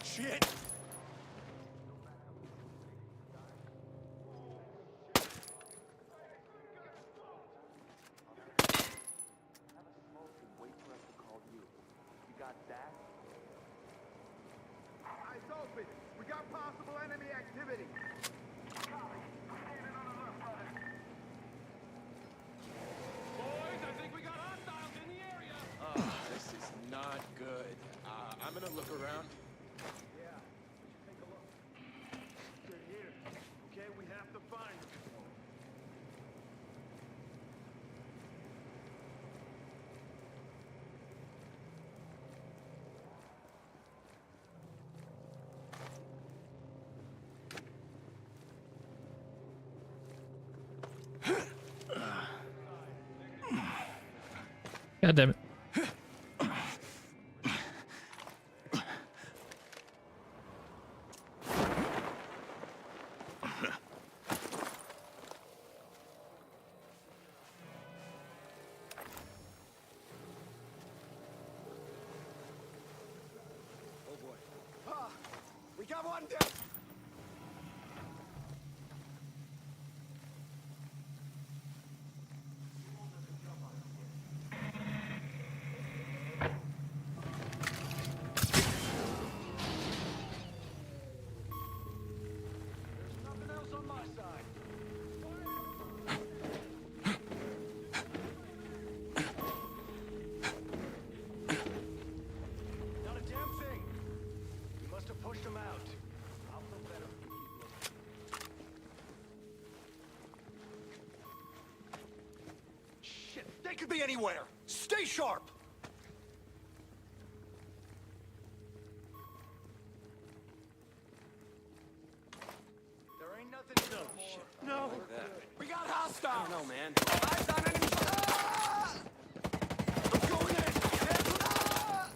Shit! Eyes open. We got possible enemy activity. Boys, I think we got hostiles in the area. This is not good. I'm gonna look around. Yeah, we should take a look. They're here. Okay, we have to find them. God damn it. We anywhere. Stay sharp. There ain't nothing no. We got hostiles. No, man. Eyes on enemy. Ah! I'm going in. Ah!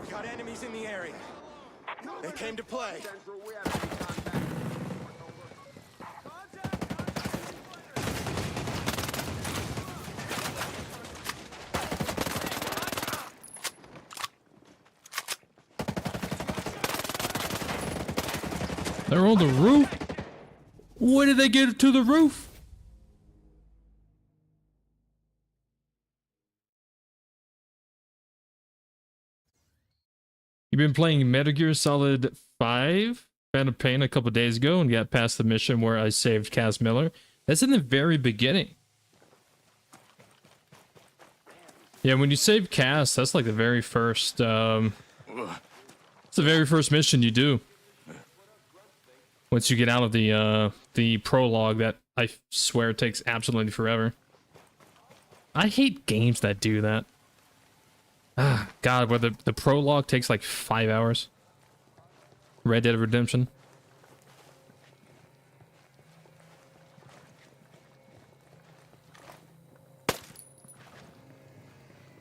We got enemies in the area. They came to play. They're on the roof. When did they get to the roof? You've been playing Metal Gear Solid 5, Phantom Pain, a couple days ago and got past the mission where I saved Cass Miller. That's in the very beginning. Yeah, when you save Cass, that's like the very first, it's the very first mission you do. Once you get out of the prologue that I swear takes absolutely forever. I hate games that do that. Ah, God, where the prologue takes like 5 hours. Red Dead Redemption.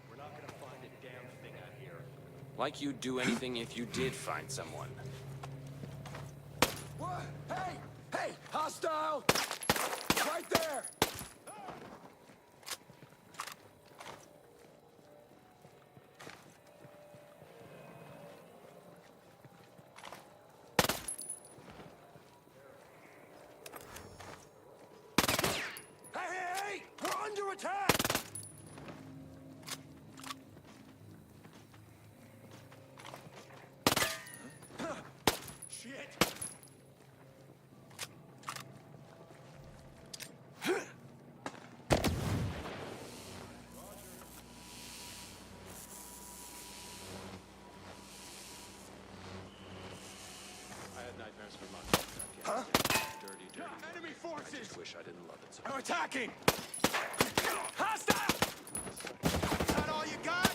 We're not gonna find a damn thing out here. Like you'd do anything if you did find someone. What? Hey! Hey! Hostile! Right there! Hey! We're under attack! Shit! I had nightmares for months. Huh? Dirty, dirty. Enemy I forces! just wish I didn't love it so They're much. attacking! Hostile! Is that all you got?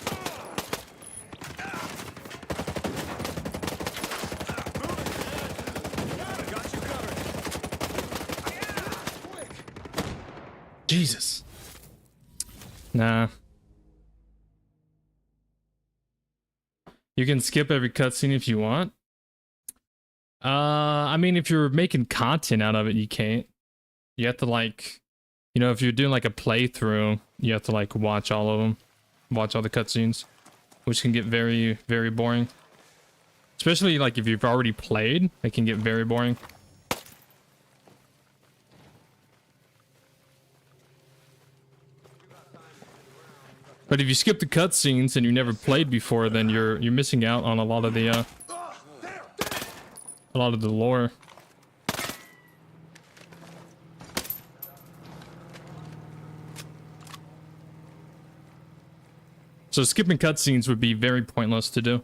Got you covered. Quick! Jesus. Nah. You can skip every cutscene if you want. I mean, if you're making content out of it, you can't. You have to like, you know, if you're doing like a playthrough, you have to like watch all of them, watch all the cutscenes, which can get very, very boring. Especially like if you've already played, it can get very boring. But if you skip the cutscenes and you never played before, then you're missing out on a lot of the lore. So skipping cutscenes would be very pointless to do.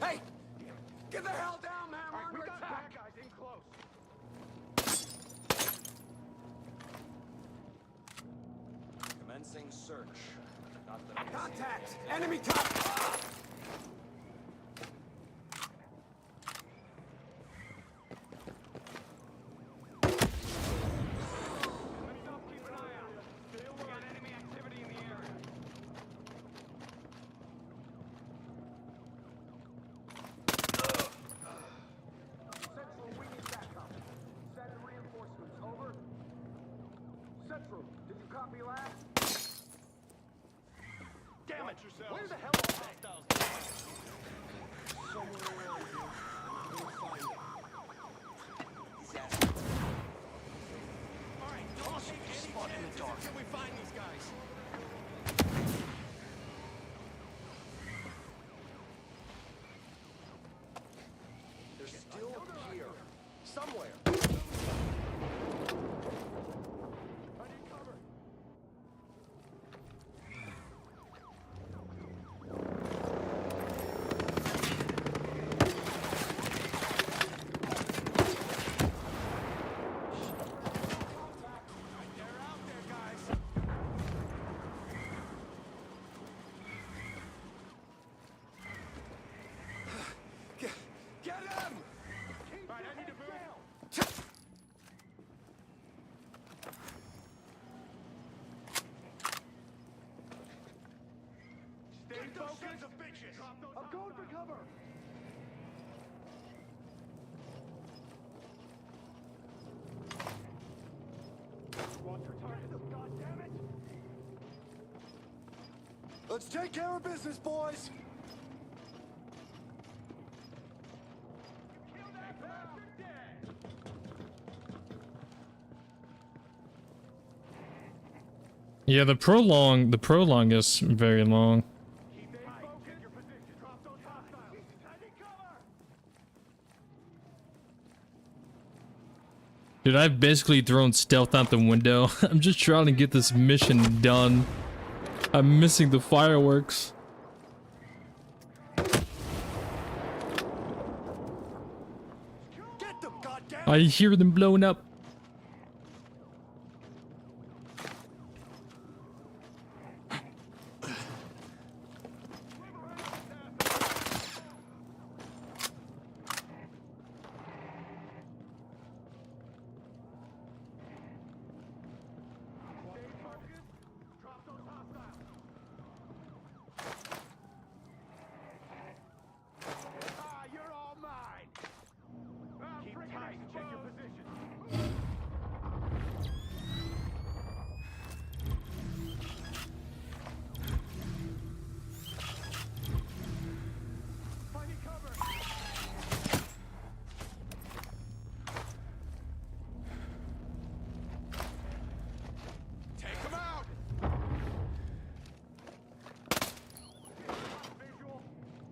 Hey! Get the hell down, man! We're under attack! guys in close. Commencing search. Not that I'm Contact! Enemy top! Keep an eye out. Still we got enemy activity in the area. Central, we need backup. Send reinforcements. Over. restroom. Did you copy last? Damn it! Where the hell are hostiles? Somewhere around here. We'll find them. All right, don't take any chances until we find these guys. They're still here. Somewhere. I need cover. They're out there, guys. Get him! Right, I need to move. Stay focused. I'm going for cover. Want to target them, goddammit! Let's take care of business, boys. Kill that bastard dead! Yeah, the prolong is very long. Stay focused. Your position. Drop those hostiles. I need cover. Dude, I've basically thrown stealth out the window. I'm just trying to get this mission done. I'm missing the fireworks. Get them, goddamn! I hear them blowing up. Stay focused. Drop those hostiles. Ah, you're all mine. Keep tight. Check your position. Finding cover. Take them out! Visual.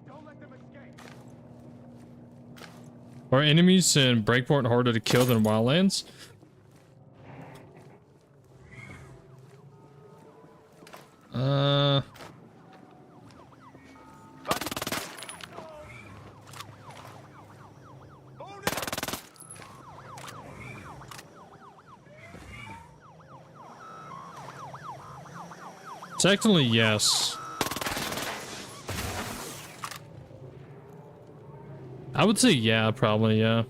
Don't let them escape. Are enemies in Breakpoint harder to kill than Wildlands? Technically, yes. I would say yeah, probably, yeah.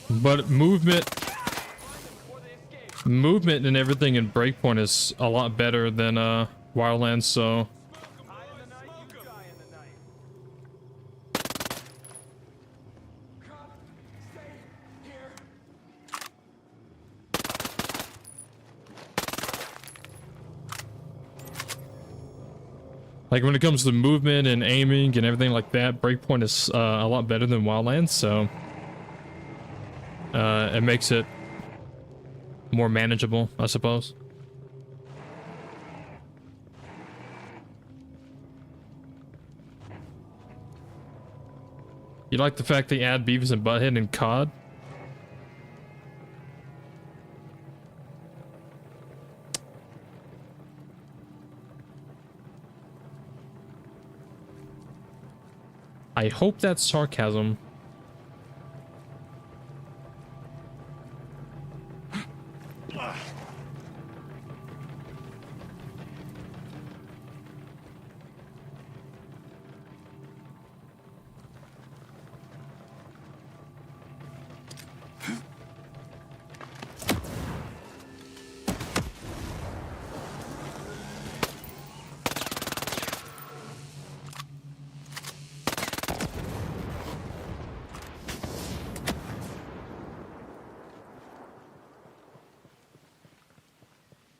But movement and everything in Breakpoint is a lot better than Wildlands, so Eye in the night, you die in the night. Come, stay here. like when it comes to movement and aiming and everything like that, Breakpoint is a lot better than Wildlands, so it makes it more manageable, I suppose. You like the fact they add Beavis and Butthead and COD? I hope that's sarcasm.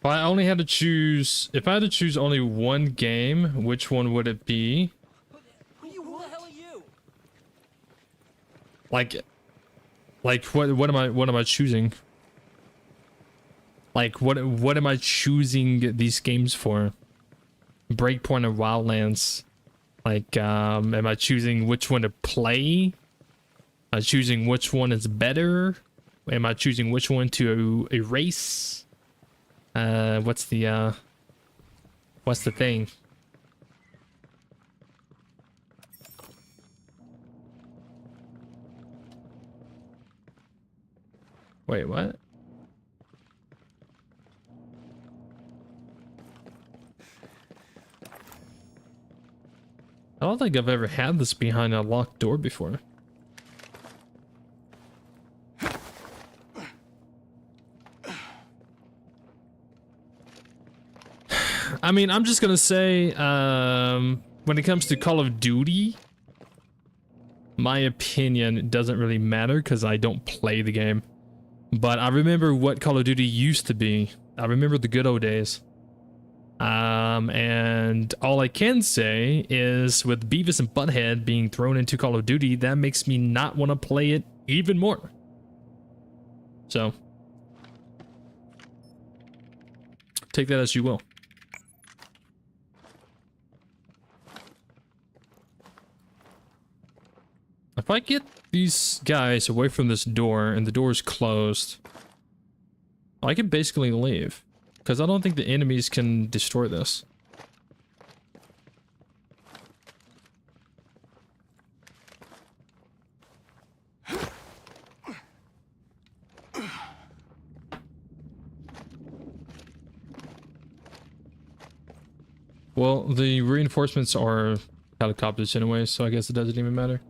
If I only had to choose, if I had to choose only one game, which one would it be? Who the hell are you? Like what am I choosing? Like what am I choosing these games for? Breakpoint and Wildlands. Like am I choosing which one to play? Am I choosing which one is better? Am I choosing which one to erase? What's the thing? Wait, what? I don't think I've ever had this behind a locked door before. I mean, I'm just gonna say, when it comes to Call of Duty, my opinion doesn't really matter because I don't play the game. But I remember what Call of Duty used to be. I remember the good old days. And all I can say is with Beavis and Butthead being thrown into Call of Duty, that makes me not want to play it even more. So, take that as you will. If I get these guys away from this door and the door is closed, I can basically leave. Because I don't think the enemies can destroy this. Well, the reinforcements are helicopters anyway, so I guess it doesn't even matter.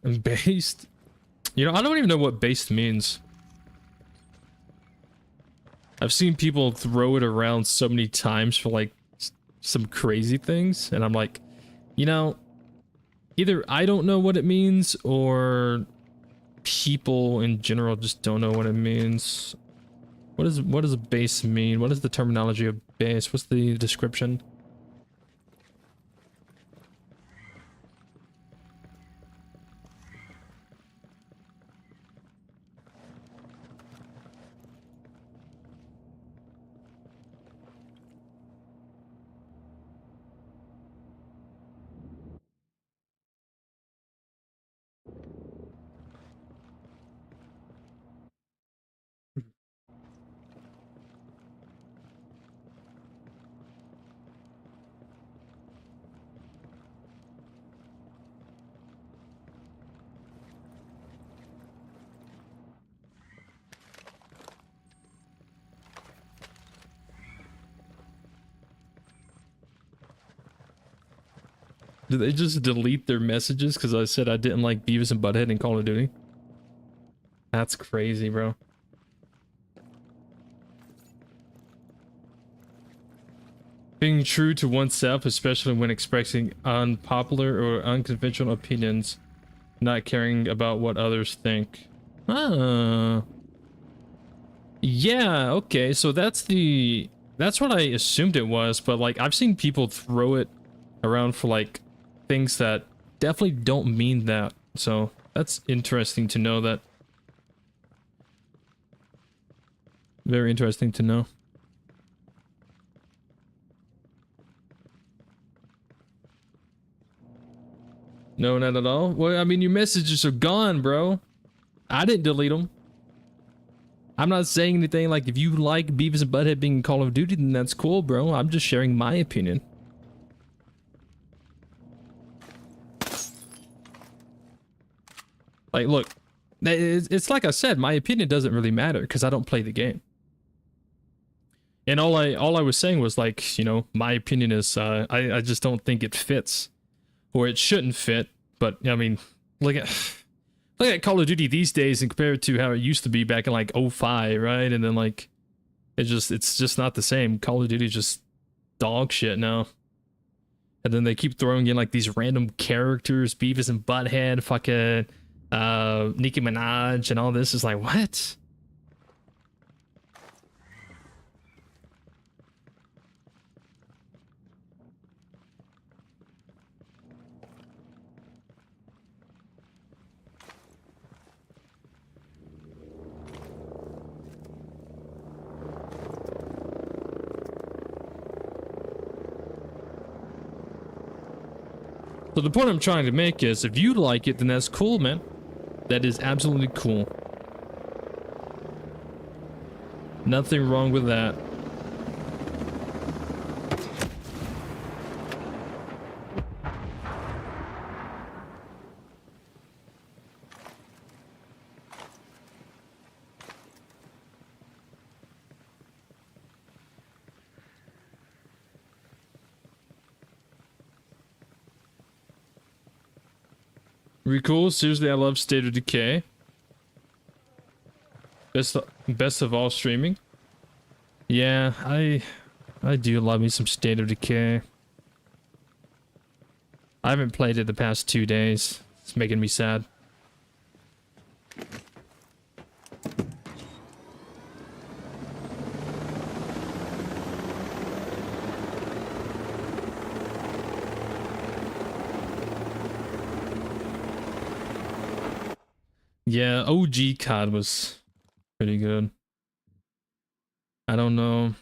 And based? You know, I don't even know what based means. I've seen people throw it around so many times for like some crazy things, and I'm like, you know, either I don't know what it means or people in general just don't know what it means. What does a base mean? What is the terminology of base? What's the description? Did they just delete their messages because I said I didn't like Beavis and Butthead in Call of Duty? That's crazy, bro. Being true to oneself, especially when expressing unpopular or unconventional opinions, not caring about what others think. Ah. Yeah, okay, so that's what I assumed it was, but like I've seen people throw it around for like things that definitely don't mean that. So that's interesting to know that. Very interesting to know. No, not at all. Well, I mean, your messages are gone, bro. I didn't delete them. I'm not saying anything like if you like Beavis and Butthead being in Call of Duty, then that's cool, bro. I'm just sharing my opinion. Like, look, it's like I said, my opinion doesn't really matter because I don't play the game. And all I was saying was like, you know, my opinion is I just don't think it fits, or it shouldn't fit. But I mean, look at Call of Duty these days and compare it to how it used to be back in like 05, right? And then like it's just not the same. Call of Duty is just dog shit now. And then they keep throwing in like these random characters, Beavis and Butthead, fucking Nicki Minaj, and all this is like, what? So the point I'm trying to make is, if you like it, then that's cool, man. That is absolutely cool. Nothing wrong with that. Cool. Seriously, I love State of Decay. Best of all streaming. Yeah, I do love me some State of Decay. I haven't played it the past 2 days. It's making me sad. Yeah, OG COD was pretty good. I don't know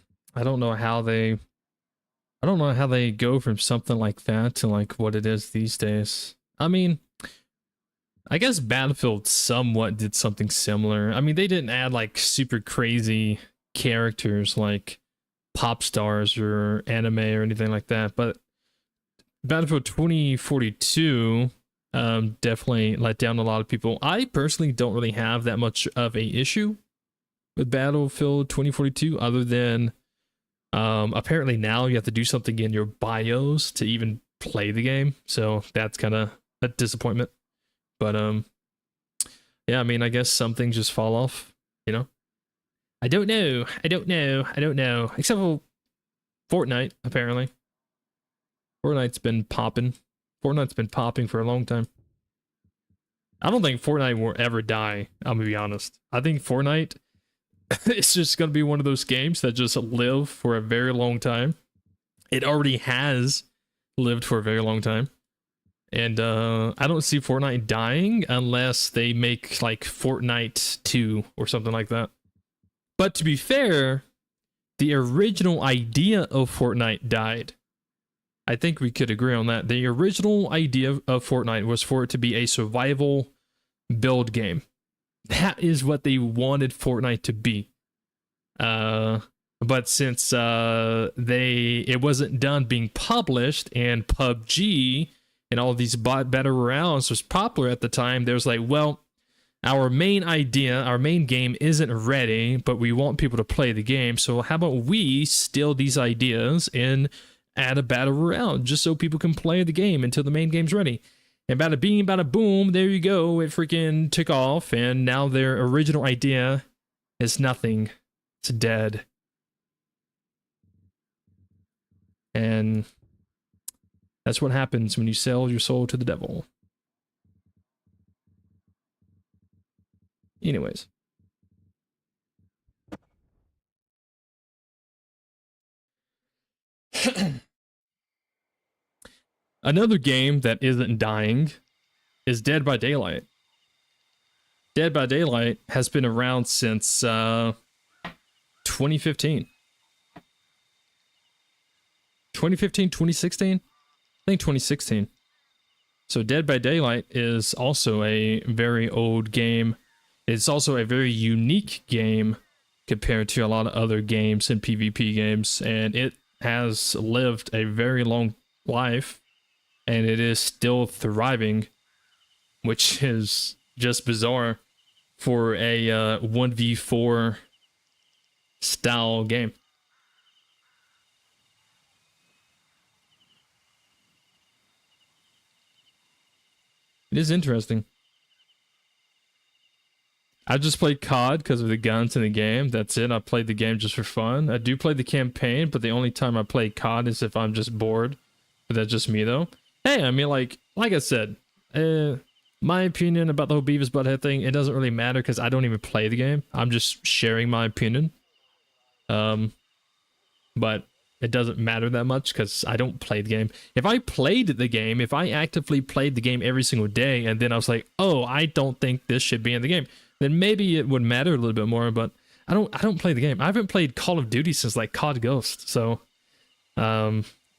how they go from something like that to like what it is these days. I mean, I guess Battlefield somewhat did something similar. I mean, they didn't add like super crazy characters like pop stars or anime or anything like that, but Battlefield 2042 definitely let down a lot of people. I personally don't really have that much of a issue with Battlefield 2042, other than apparently now you have to do something in your BIOS to even play the game, so that's kind of a disappointment. But yeah, I mean, I guess some things just fall off, you know. I don't know, except for Fortnite. Apparently Fortnite's been popping for a long time. I don't think Fortnite will ever die, I'm gonna be honest. I think Fortnite it's just gonna be one of those games that just live for a very long time. It already has lived for a very long time. And I don't see Fortnite dying unless they make like Fortnite 2 or something like that. But to be fair, the original idea of Fortnite died. I think we could agree on that. The original idea of Fortnite was for it to be a survival build game. That is what they wanted Fortnite to be. But since it wasn't done being published, and PUBG and all these battle royales was popular at the time, there's like, well, our main idea, our main game isn't ready, but we want people to play the game, so how about we steal these ideas and add a battle royale just so people can play the game until the main game's ready. And bada bing, bada boom, there you go, it freaking took off, and now their original idea is nothing. It's dead. And that's what happens when you sell your soul to the devil. Anyways. Another game that isn't dying is Dead by Daylight. Dead by Daylight has been around since 2015. 2015, 2016? I think 2016. So Dead by Daylight is also a very old game. It's also a very unique game compared to a lot of other games and PvP games, and it has lived a very long life, and it is still thriving, which is just bizarre for a 1v4 style game. It is interesting. I just played COD because of the guns in the game. That's it. I played the game just for fun. I do play the campaign, but the only time I play COD is if I'm just bored. But that's just me, though. Hey, I mean, like I said, my opinion about the whole Beavis Butthead thing, it doesn't really matter because I don't even play the game. I'm just sharing my opinion. But it doesn't matter that much because I don't play the game. If I played the game, if I actively played the game every single day, and then I was like, oh, I don't think this should be in the game, then maybe it would matter a little bit more, but I don't play the game. I haven't played Call of Duty since like COD Ghost, so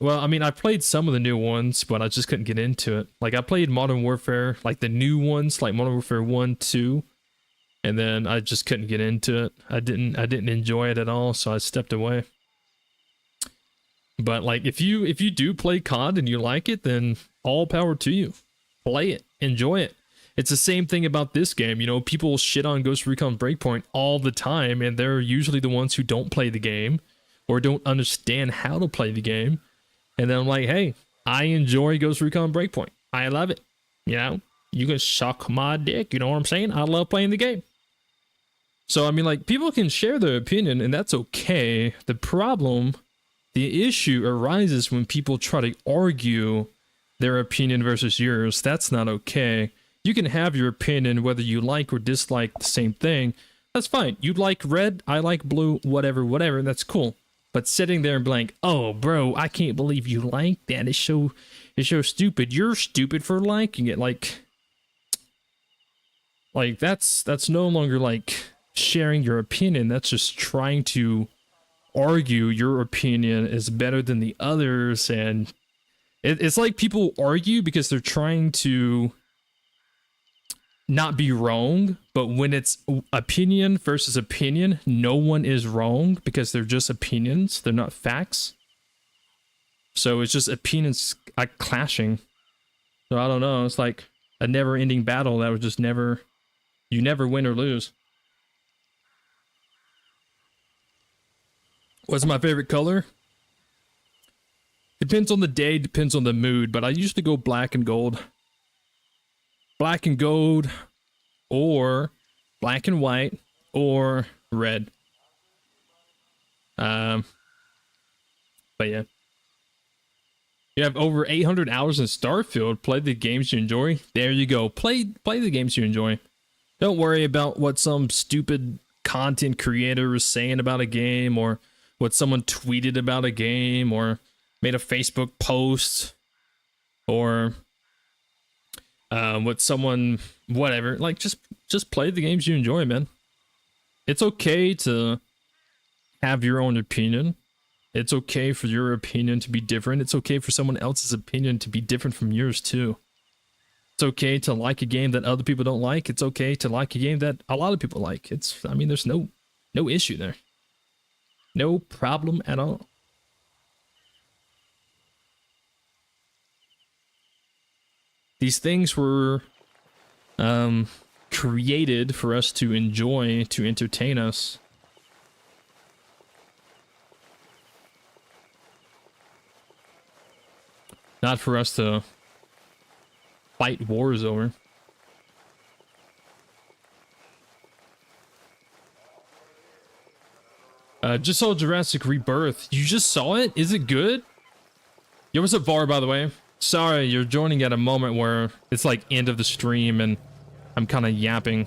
Well, I mean, I played some of the new ones, but I just couldn't get into it. Like, I played Modern Warfare, like the new ones, like Modern Warfare 1, 2, and then I just couldn't get into it. I didn't enjoy it at all, so I stepped away. But like, if you do play COD and you like it, then all power to you. Play it, enjoy it. It's the same thing about this game. You know, people shit on Ghost Recon Breakpoint all the time, and they're usually the ones who don't play the game or don't understand how to play the game. And then I'm like, hey, I enjoy Ghost Recon Breakpoint. I love it. You know, you can suck my dick. You know what I'm saying? I love playing the game. So, I mean, like, people can share their opinion, and that's okay. The issue arises when people try to argue their opinion versus yours. That's not okay. You can have your opinion whether you like or dislike the same thing. That's fine. You like red, I like blue, whatever, and that's cool. But sitting there and being like, oh, bro, I can't believe you like that. It's so stupid. You're stupid for liking it. Like that's no longer like sharing your opinion. That's just trying to argue your opinion is better than the others. And it's like people argue because they're trying to not be wrong, but when it's opinion versus opinion, no one is wrong because they're just opinions, they're not facts. So it's just opinions clashing. So I don't know, it's like a never-ending battle that was just you never win or lose. What's my favorite color? Depends on the day, depends on the mood, but I usually go black and gold. Black and gold, or black and white, or red. But yeah. You have over 800 hours in Starfield. Play the games you enjoy. There you go. Play the games you enjoy. Don't worry about what some stupid content creator is saying about a game, or what someone tweeted about a game, or made a Facebook post, or what someone, whatever. Like, just play the games you enjoy, man. It's okay to have your own opinion. It's okay for your opinion to be different. It's okay for someone else's opinion to be different from yours too. It's okay to like a game that other people don't like. It's okay to like a game that a lot of people like. I mean, there's no issue there. No problem at all. These things were created for us to enjoy, to entertain us. Not for us to fight wars over. Just saw Jurassic Rebirth. You just saw it? Is it good? Yo, what's up, VAR, by the way? Sorry, you're joining at a moment where it's like end of the stream and I'm kind of yapping.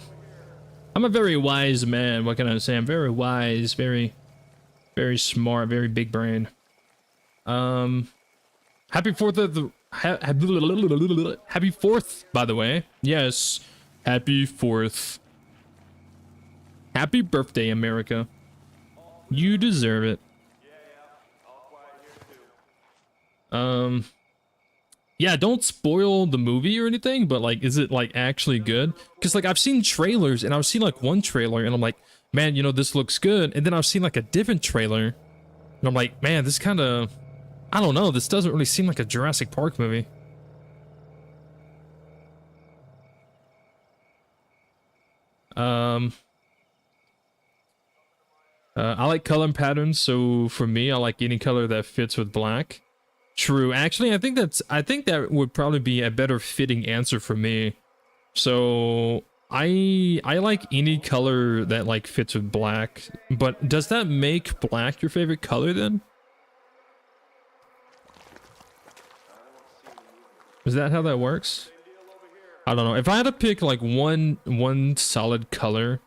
I'm a very wise man. What can I say? I'm very wise, very smart, very big brain. Happy 4th of the... Happy 4th, by the way. Yes, happy 4th. Happy birthday, America. You deserve it. Yeah, don't spoil the movie or anything, but like, is it like actually good? Because like, I've seen trailers and I've seen like one trailer and I'm like, man, you know, this looks good. And then I've seen like a different trailer and I'm like, man, this kind of, I don't know, this doesn't really seem like a Jurassic Park movie. I like color patterns, so for me, I like any color that fits with black. True. Actually, I think that would probably be a better fitting answer for me. So I like any color that like fits with black. But does that make black your favorite color then? Is that how that works? I don't know. If I had to pick like one solid color,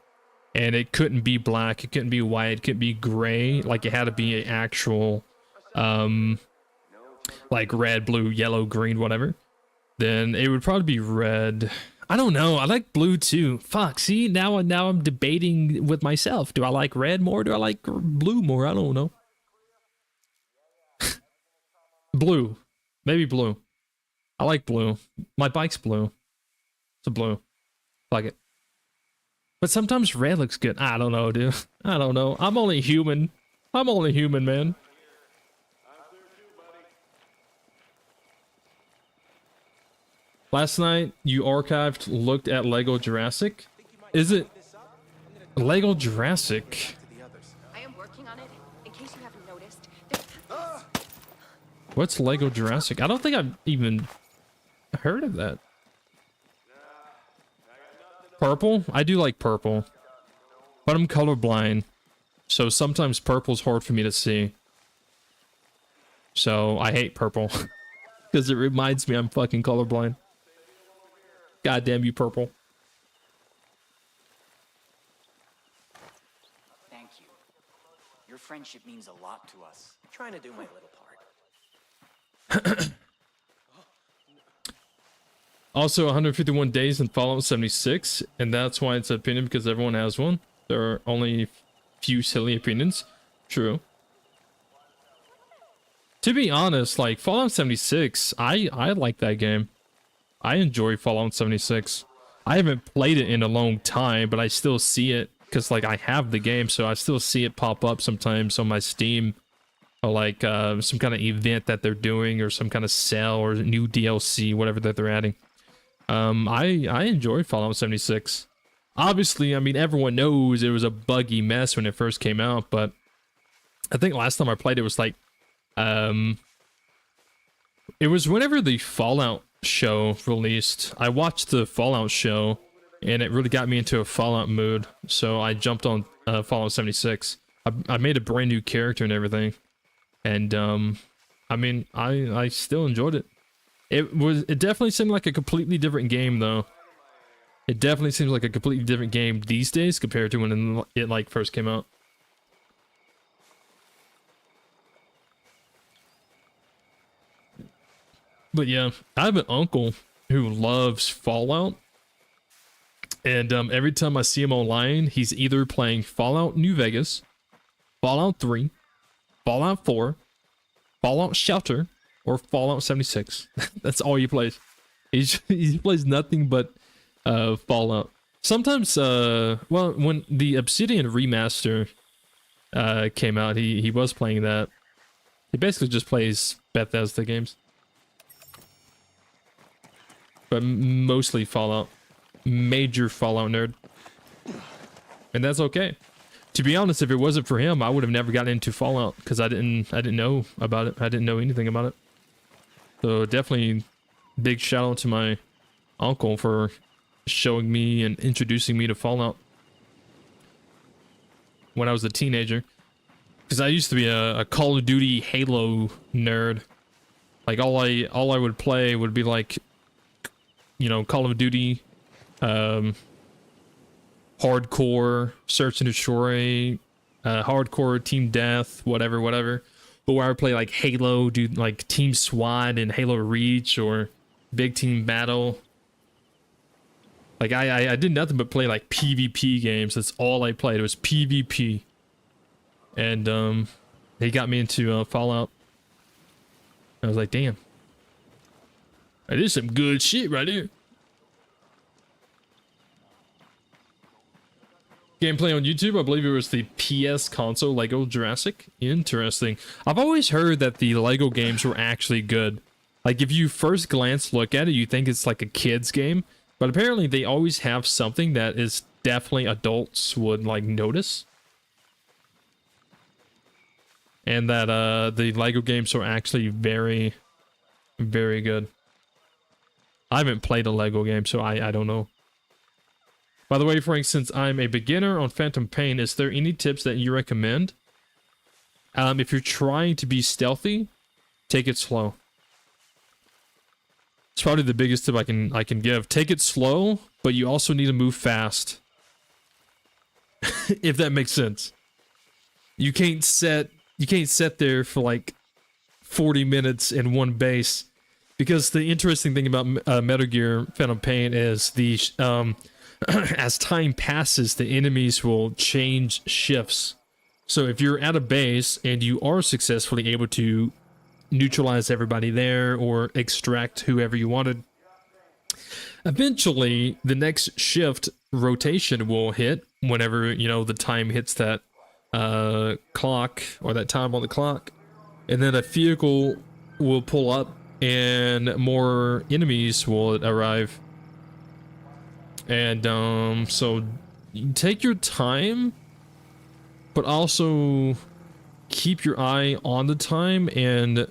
and it couldn't be black, it couldn't be white, it couldn't be gray, like it had to be an actual like red, blue, yellow, green, whatever, then it would probably be red. I don't know. I like blue too. Fuck. See, now I'm debating with myself. Do I like red more? Do I like blue more? I don't know. Blue. Maybe blue. I like blue. My bike's blue. It's a blue. Like it. But sometimes red looks good. I don't know, dude. I don't know. I'm only human. I'm only human, man. Last night, you archived, looked at Lego Jurassic. Is it Lego Jurassic? I am working on it. In case you haven't noticed, What's Lego Jurassic? I don't think I've even heard of that. Purple? I do like purple. But I'm colorblind. So sometimes purple's hard for me to see. So I hate purple. Because it reminds me I'm fucking colorblind. God damn you, purple. Thank you. Your friendship means a lot to us. I'm trying to do my little part. Also, 151 days in Fallout 76, and that's why it's an opinion, because everyone has one. There are only few silly opinions. True. To be honest, like, Fallout 76, I like that game. I enjoy Fallout 76. I haven't played it in a long time, but I still see it, because, like, I have the game, so I still see it pop up sometimes on my Steam. Or, like, some kind of event that they're doing, or some kind of sale, or new DLC, whatever that they're adding. I enjoy Fallout 76. Obviously, I mean, everyone knows it was a buggy mess when it first came out, but I think last time I played it was like, it was whenever the Fallout show released. I watched the Fallout show, and it really got me into a Fallout mood, so I jumped on Fallout 76. I made a brand new character and everything, and I mean, I still enjoyed it. It definitely seemed like a completely different game, though. It definitely seems like a completely different game these days compared to when it like first came out. But yeah, I have an uncle who loves Fallout, and every time I see him online, he's either playing Fallout New Vegas, Fallout 3, Fallout 4, Fallout Shelter, or Fallout 76. That's all he plays. He plays nothing but Fallout. Sometimes, well, when the Obsidian remaster came out, he was playing that. He basically just plays Bethesda games. But mostly Fallout. Major Fallout nerd. And that's okay. To be honest, if it wasn't for him, I would have never gotten into Fallout, because I didn't know about it. I didn't know anything about it. So definitely big shout out to my uncle for showing me and introducing me to Fallout when I was a teenager. Because I used to be a Call of Duty Halo nerd. Like all I would play would be like, you know, Call of Duty, hardcore, search and destroy, hardcore, team death, whatever. But where I would play like Halo, do like Team SWAT and Halo Reach or Big Team Battle. Like I did nothing but play like PvP games. That's all I played. It was PvP. And they got me into Fallout. I was like, damn. That is some good shit right here. Gameplay on YouTube, I believe it was the PS console Lego Jurassic. Interesting. I've always heard that the Lego games were actually good. Like, if you first glance look at it, you think it's like a kid's game. But apparently they always have something that is definitely adults would, like, notice. And that the Lego games are actually very, very good. I haven't played a Lego game, so I don't know. By the way, Frank, since I'm a beginner on Phantom Pain, is there any tips that you recommend? If you're trying to be stealthy, take it slow. It's probably the biggest tip I can give. Take it slow, but you also need to move fast. If that makes sense. You can't sit there for like 40 minutes in one base. Because the interesting thing about Metal Gear Phantom Pain is the as time passes, the enemies will change shifts. So if you're at a base and you are successfully able to neutralize everybody there or extract whoever you wanted. Eventually, the next shift rotation will hit whenever, you know, the time hits that clock or that time on the clock. And then a vehicle will pull up and more enemies will arrive. And so you take your time, but also keep your eye on the time and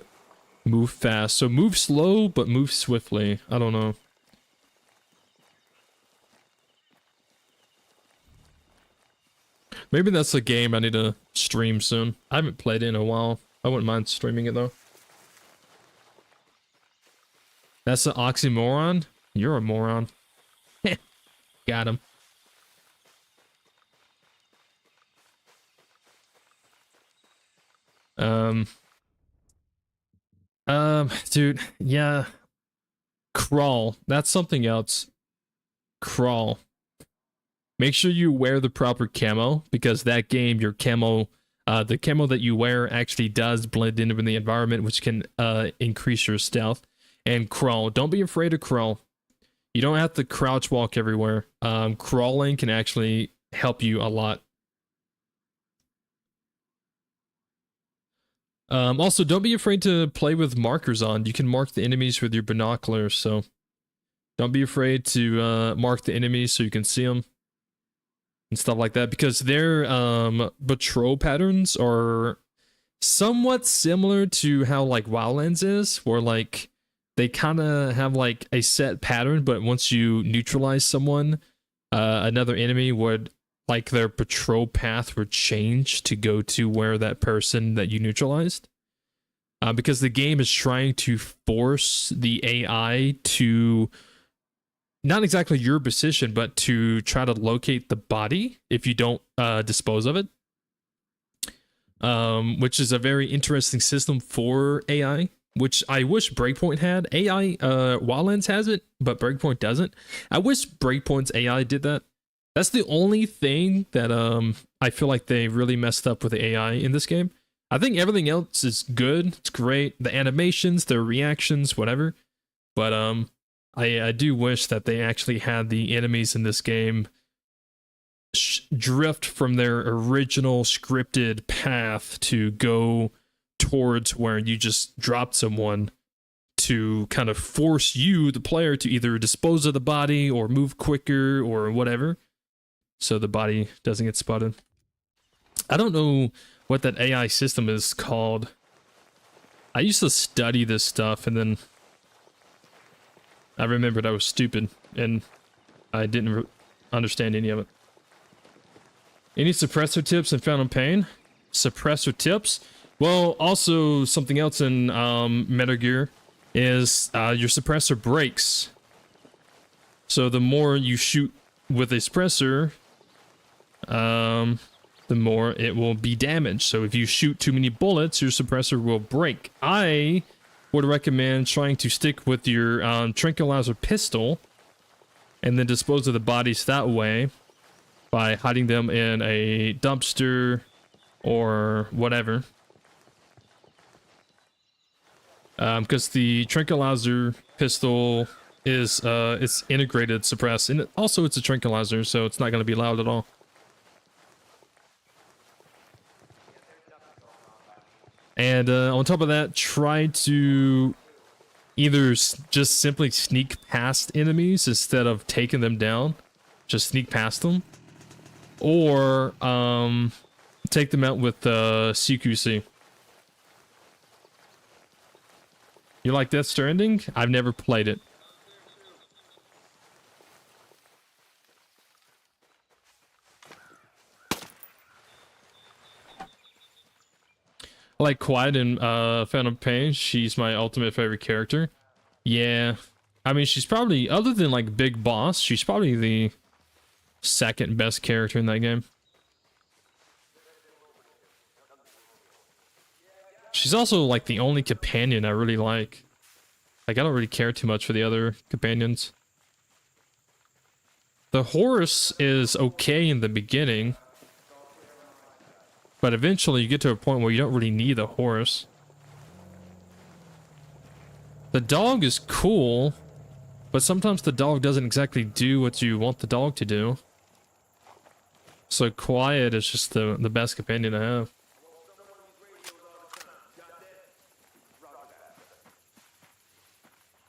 move fast. So move slow, but move swiftly. I don't know. Maybe that's a game I need to stream soon. I haven't played it in a while. I wouldn't mind streaming it though. That's an oxymoron? You're a moron. Got him. Dude, yeah. Crawl. That's something else. Crawl. Make sure you wear the proper camo, because that game, your camo, the camo that you wear actually does blend in with the environment, which can increase your stealth. And crawl. Don't be afraid to crawl. You don't have to crouch walk everywhere. Crawling can actually help you a lot. Also, don't be afraid to play with markers on. You can mark the enemies with your binoculars, so don't be afraid to mark the enemies so you can see them and stuff like that, because their patrol patterns are somewhat similar to how like Wildlands is, where like they kind of have like a set pattern, but once you neutralize someone, another enemy would, like, their patrol path would change to go to where that person that you neutralized. Because the game is trying to force the AI to, not exactly your position, but to try to locate the body if you don't dispose of it. Which is a very interesting system for AI, which I wish Breakpoint had. AI, Wildlands has it, but Breakpoint doesn't. I wish Breakpoint's AI did that. That's the only thing that I feel like they really messed up with the AI in this game. I think everything else is good. It's great. The animations, the reactions, whatever. But I do wish that they actually had the enemies in this game drift from their original scripted path to go towards where you just dropped someone, to kind of force you, the player, to either dispose of the body or move quicker or whatever, so the body doesn't get spotted. I don't know what that AI system is called. I used to study this stuff, and then I remembered I was stupid, and I didn't understand any of it. Any suppressor tips in Phantom Pain? Suppressor tips? Well, also something else in Metal Gear is your suppressor breaks. So the more you shoot with a suppressor, the more it will be damaged. So if you shoot too many bullets, your suppressor will break. I would recommend trying to stick with your tranquilizer pistol and then dispose of the bodies that way by hiding them in a dumpster or whatever. Because the tranquilizer pistol is it's integrated suppress, and also it's a tranquilizer, so it's not going to be loud at all. And on top of that, try to either just simply sneak past enemies instead of taking them down. Just sneak past them. Or take them out with CQC. You like Death Stranding? I've never played it. I like Quiet in Phantom Pain. She's my ultimate favorite character. Yeah. I mean, she's probably, other than like Big Boss, she's probably the second best character in that game. She's also like the only companion I really like. Like, I don't really care too much for the other companions. The horse is okay in the beginning, but eventually you get to a point where you don't really need a horse. The dog is cool, but sometimes the dog doesn't exactly do what you want the dog to do. So quiet is just the best companion to have.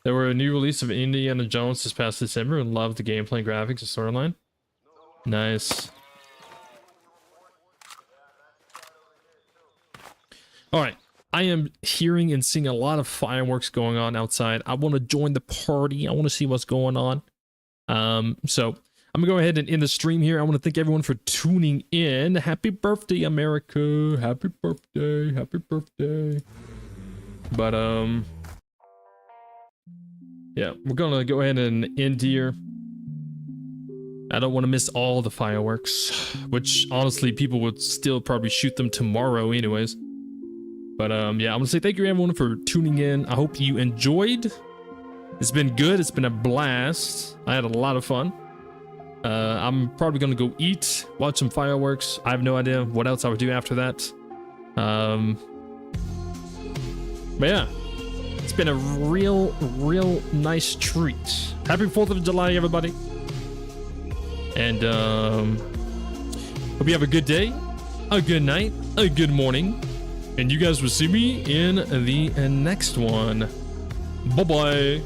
There were a new release of Indiana Jones this past December and loved the gameplay, graphics, and storyline. Nice. Alright. I am hearing and seeing a lot of fireworks going on outside. I want to join the party. I want to see what's going on. So I'm gonna go ahead and end the stream here. I want to thank everyone for tuning in. Happy birthday, America. Happy birthday. Happy birthday. But, yeah, we're gonna go ahead and end here. I don't want to miss all the fireworks, which honestly, people would still probably shoot them tomorrow anyways. But yeah, I'm gonna say thank you everyone for tuning in. I hope you enjoyed. It's been good. It's been a blast. I had a lot of fun. I'm probably gonna go eat, watch some fireworks. I have no idea what else I would do after that. But yeah, it's been a real nice treat. Happy 4th of July, everybody. And hope you have a good day, a good night, a good morning. And you guys will see me in the next one. Bye-bye.